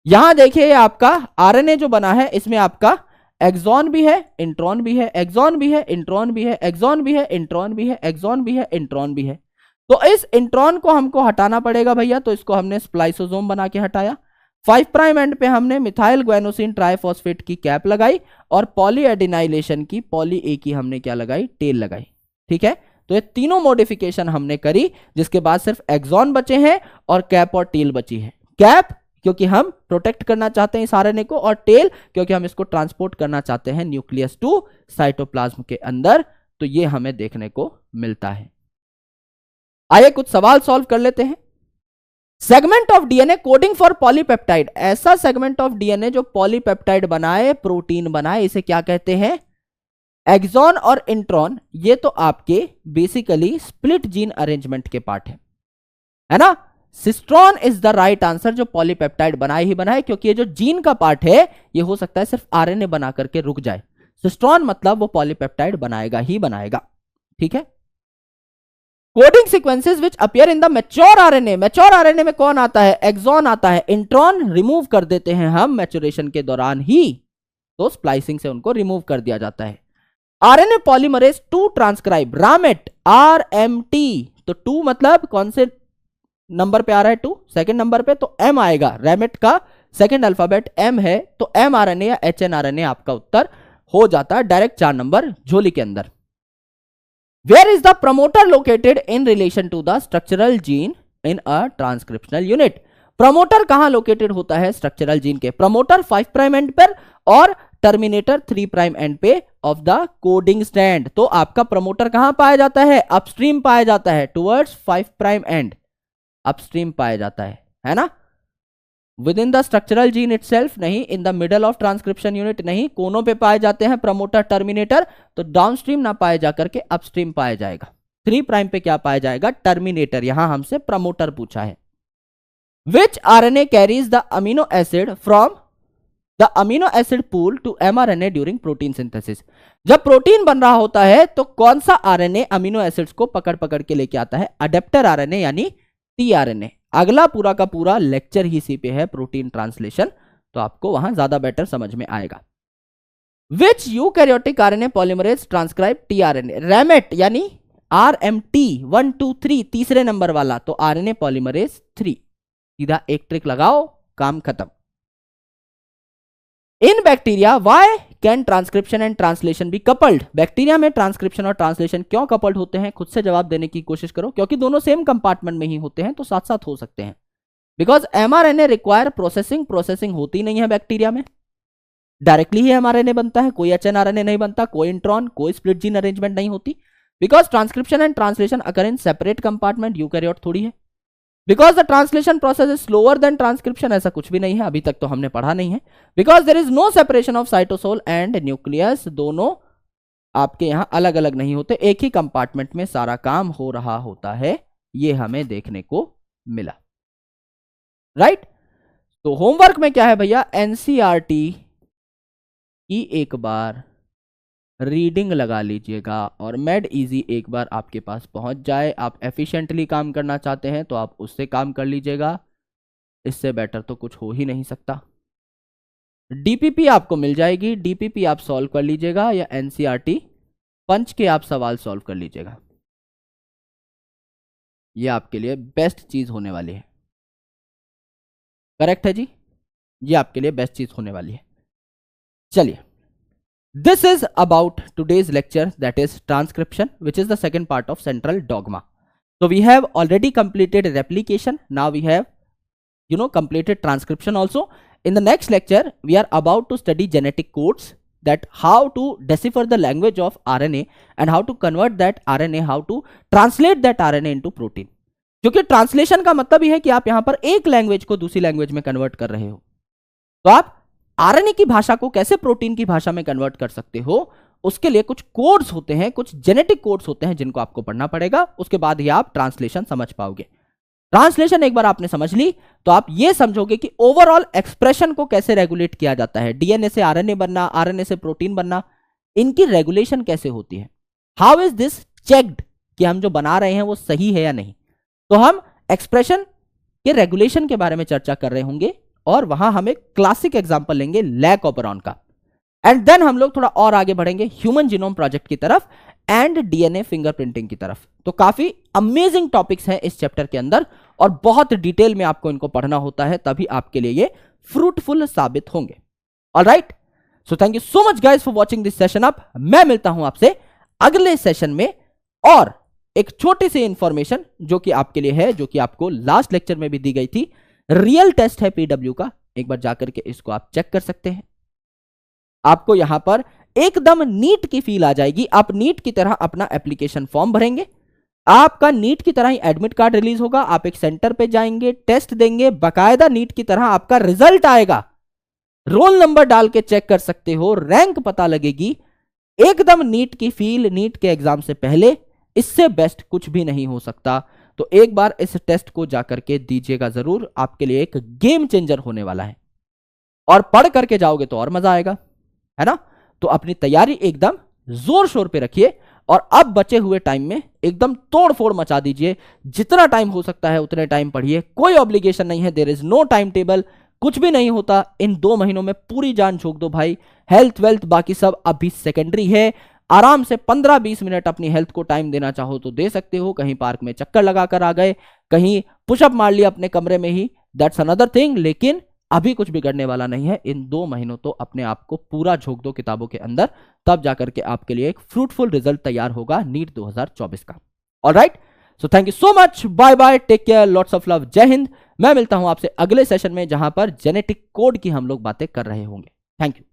यहां देखिए आपका आरएनए जो बना है इसमें आपका एक्सॉन भी है, इंट्रॉन भी है, एक्सॉन भी है, इंट्रॉन भी है, एक्सॉन भी है, इंट्रॉन भी है, एक्सॉन भी है, इंट्रॉन भी है। तो इस इंट्रॉन को हमको हटाना पड़ेगा भैया, तो इसको हमने स्प्लाइसोसोम बना के हटाया। 5 प्राइम एंड पे हमने मिथाइल ग्वानोसिन ट्राइफॉस्फेट की कैप लगाई, और पॉलीएडिनाइलेशन की पॉली ए की हमने क्या लगाई? टेल लगाई। ठीक है, तो ये तीनों मॉडिफिकेशन हमने करी, जिसके बाद सिर्फ एक्सॉन बचे हैं और कैप और टेल बची है। कैप क्योंकि हम प्रोटेक्ट करना चाहते हैं इस आरएनए को, और टेल क्योंकि हम इसको ट्रांसपोर्ट करना चाहते हैं न्यूक्लियस टू साइटोप्लाज्म के अंदर। तो ये हमें देखने को मिलता है। आइए कुछ सवाल सॉल्व कर लेते हैं। Segment of DNA coding for polypeptide, ऐसा सेगमेंट ऑफ डीएनए जो पॉलीपेप्टाइड बनाए, प्रोटीन बनाए, इसे क्या कहते हैं? एक्सॉन और इंट्रॉन। ये तो आपके बेसिकली स्प्लिट जीन अरेंजमेंट के पार्ट है ना। Cistron is the right answer, जो पॉलीपेप्टाइड बनाए ही बनाए, क्योंकि ये जो जीन का पार्ट है ये हो सकता है सिर्फ आरएनए बना करके रुक जाए। सिस्ट्रॉन मतलब वो पॉलीपेप्टाइड बनाएगा ही बनाएगा। ठीक है। Coding sequences which appear in the mature RNA, mature RNA में कौन आता है? एक्सॉन आता है। इंट्रॉन रिमूव कर देते हैं हम मैच्योरेशन के दौरान ही, तो स्प्लाइसिंग से उनको रिमूव कर दिया जाता है। आरएनए पॉलीमरेज टू ट्रांसक्राइब, रामेट, आरएमटी, तो 2 मतलब कौन से नंबर पे आ रहा है? 2 सेकंड नंबर पे, तो एम आएगा। रामेट का सेकंड अल्फाबेट एम है, तो एम आरएनए या एचएनआरएनए आपका उत्तर हो जाता है डायरेक्ट 4 नंबर झोली के अंदर। Where is the promoter located in relation to the structural gene in a transcriptional unit? Promoter कहां लोकेटेड होता है स्ट्रक्चरल जीन के? प्रमोटर 5 प्राइम एंड पर और टर्मिनेटर 3 प्राइम एंड पे ऑफ द कोडिंग स्ट्रैंड। तो आपका प्रमोटर कहां पाया जाता है? अपस्ट्रीम पाया जाता है, टुवर्ड्स 5 प्राइम एंड अपस्ट्रीम पाया जाता है ना? With in the structural gene itself नहीं, in the middle of transcription unit नहीं, कोनों पे पाए जाते हैं प्रमोटर टर्मिनेटर, तो डाउनस्ट्रीम ना पाए जाकर के अपस्ट्रीम पाया जाएगा। 3 प्राइम पे क्या पाया जाएगा? टर्मिनेटर। यहां हमसे प्रमोटर पूछा है। Which RNA carries the amino acid from the amino acid pool to mRNA during protein synthesis? जब प्रोटीन बन रहा होता है तो कौन सा आरएनए अमीनो एसिड्स को पकड़ पकड़ के लेके आता है? अडेप्टर आरएनए यानी टीआरएनए। अगला पूरा का पूरा लेक्चर ही इसी पे है, प्रोटीन ट्रांसलेशन, तो आपको वहां ज्यादा बेटर समझ में आएगा। Which eukaryotic RNA polymerase transcribe tRNA? रैमेट यानी आरएमटी 1 2 3 तीसरे नंबर वाला, तो आरएनए पॉलीमरेज 3। सीधा एक ट्रिक लगाओ, काम खत्म। In bacteria why can transcription and translation be coupled? Bacteria में ट्रांसक्रिप्शन और ट्रांसलेशन क्यों कपल्ड होते हैं? खुद से जवाब देने की कोशिश करो, क्योंकि दोनों सेम कंपार्टमेंट में ही होते हैं, तो साथ साथ हो सकते हैं। Because mRNA require processing, processing होती नहीं है बैक्टीरिया में, डायरेक्टली ही एमआरएनए बनता है, कोई एचएनआरएनए नहीं बनता, कोई इंट्रॉन, कोई स्प्लिट जीन अरेंजमेंट नहीं होती। Because transcription and translation occur in separate compartment, eukaryote थोड़ी है। Because the translation process is slower then transcription, ऐसा कुछ भी नहीं है, अभी तक तो हमने पढ़ा नहीं है। Because there is no separation of cytosol and nucleus, दोनों आपके यहां अलग अलग नहीं होते, एक ही कंपार्टमेंट में सारा काम हो रहा होता है, ये हमें देखने को मिला। राइट? तो होमवर्क में क्या है भैया? एनसीईआरटी की एक बार रीडिंग लगा लीजिएगा और मेड इजी एक बार आपके पास पहुंच जाए। आप एफिशिएंटली काम करना चाहते हैं तो आप उससे काम कर लीजिएगा, इससे बेटर तो कुछ हो ही नहीं सकता। डीपीपी आपको मिल जाएगी, डीपीपी आप सॉल्व कर लीजिएगा, या एनसीईआरटी पंच के आप सवाल सॉल्व कर लीजिएगा। ये आपके लिए बेस्ट चीज होने वाली है। करेक्ट है जी? ये आपके लिए बेस्ट चीज होने वाली है। चलिए, this is about today's lecture, that is transcription, which is the second part of central dogma. So we have already completed replication, now we have completed transcription also. In the next lecture we are about to study genetic codes, that how to decipher the language of RNA and how to convert that RNA, how to translate that RNA into protein. क्योंकि translation का मतलब यह है कि आप यहां पर एक लैंग्वेज को दूसरी लैंग्वेज में कन्वर्ट कर रहे हो, तो आप आरएनए की भाषा को कैसे प्रोटीन की भाषा में कन्वर्ट कर सकते हो, उसके लिए कुछ कोड्स होते हैं, कुछ जेनेटिक कोड्स होते हैं जिनको आपको पढ़ना पड़ेगा, उसके बाद ही आप ट्रांसलेशन समझ पाओगे। ट्रांसलेशन एक बार आपने समझ ली तो आप ये समझोगे कि ओवरऑल एक्सप्रेशन को कैसे रेगुलेट किया जाता है, डीएनए से आरएनए बनना, आरएनए से प्रोटीन बनना, इनकी रेगुलेशन कैसे होती है, हाउ इज दिस चेक्ड कि हम जो बना रहे हैं वो सही है या नहीं। तो हम एक्सप्रेशन के रेगुलेशन के बारे में चर्चा कर रहे होंगे और वहां हम एक क्लासिक एग्जांपल लेंगे लैक ऑपरॉन का, एंड देन हम लोग थोड़ा और आगे बढ़ेंगे ह्यूमन जीनोम प्रोजेक्ट की तरफ एंड डीएनए फिंगरप्रिंटिंग की तरफ। तो काफी अमेजिंग टॉपिक्स हैं इस चैप्टर के अंदर और बहुत डिटेल में आपको इनको पढ़ना होता है, तभी आपके लिए ये फ्रूटफुल साबित होंगे। Alright, so thank you so much guys for watching this session up. मैं मिलता हूं आपसे अगले सेशन में और एक छोटी सी इंफॉर्मेशन जो कि आपके लिए है, जो कि आपको लास्ट लेक्चर में भी दी गई थी। रियल टेस्ट है पीडब्ल्यू का, एक बार जाकर के इसको आप चेक कर सकते हैं। आपको यहां पर एकदम नीट की फील आ जाएगी। आप नीट की तरह अपना एप्लीकेशन फॉर्म भरेंगे, आपका नीट की तरह ही एडमिट कार्ड रिलीज होगा, आप एक सेंटर पे जाएंगे, टेस्ट देंगे, बकायदा नीट की तरह आपका रिजल्ट आएगा, रोल नंबर डाल के चेक कर सकते हो, रैंक पता लगेगी, एकदम नीट की फील, नीट के एग्जाम से पहले। इससे बेस्ट कुछ भी नहीं हो सकता। तो एक बार इस टेस्ट को जाकर के दीजिएगा जरूर, आपके लिए एक गेम चेंजर होने वाला है। और पढ़ करके जाओगे तो और मजा आएगा, है ना। तो अपनी तैयारी एकदम जोर शोर पे रखिए और अब बचे हुए टाइम में एकदम तोड़ फोड़ मचा दीजिए। जितना टाइम हो सकता है उतने टाइम पढ़िए, कोई ऑब्लिगेशन नहीं है, there is no time table, कुछ भी नहीं होता। इन 2 महीनों में पूरी जान झोंक दो भाई। हेल्थ वेल्थ बाकी सब अभी सेकेंडरी है। आराम से 15-20 मिनट अपनी हेल्थ को टाइम देना चाहो तो दे सकते हो। कहीं पार्क में चक्कर लगाकर आ गए, कहीं पुशअप मार लिया अपने कमरे में ही, दैट्स अनदर थिंग, लेकिन अभी कुछ बिगड़ने वाला नहीं है। इन 2 महीनों तो अपने आप को पूरा झोंक दो किताबों के अंदर, तब जाकर के आपके लिए एक फ्रूटफुल रिजल्ट तैयार होगा नीट 2024 का। Alright, so thank you so much, bye bye, take care, lots of love, जय हिंद। मैं मिलता हूं आपसे अगले सेशन में जहां पर जेनेटिक कोड की हम लोग बातें कर रहे होंगे। Thank you.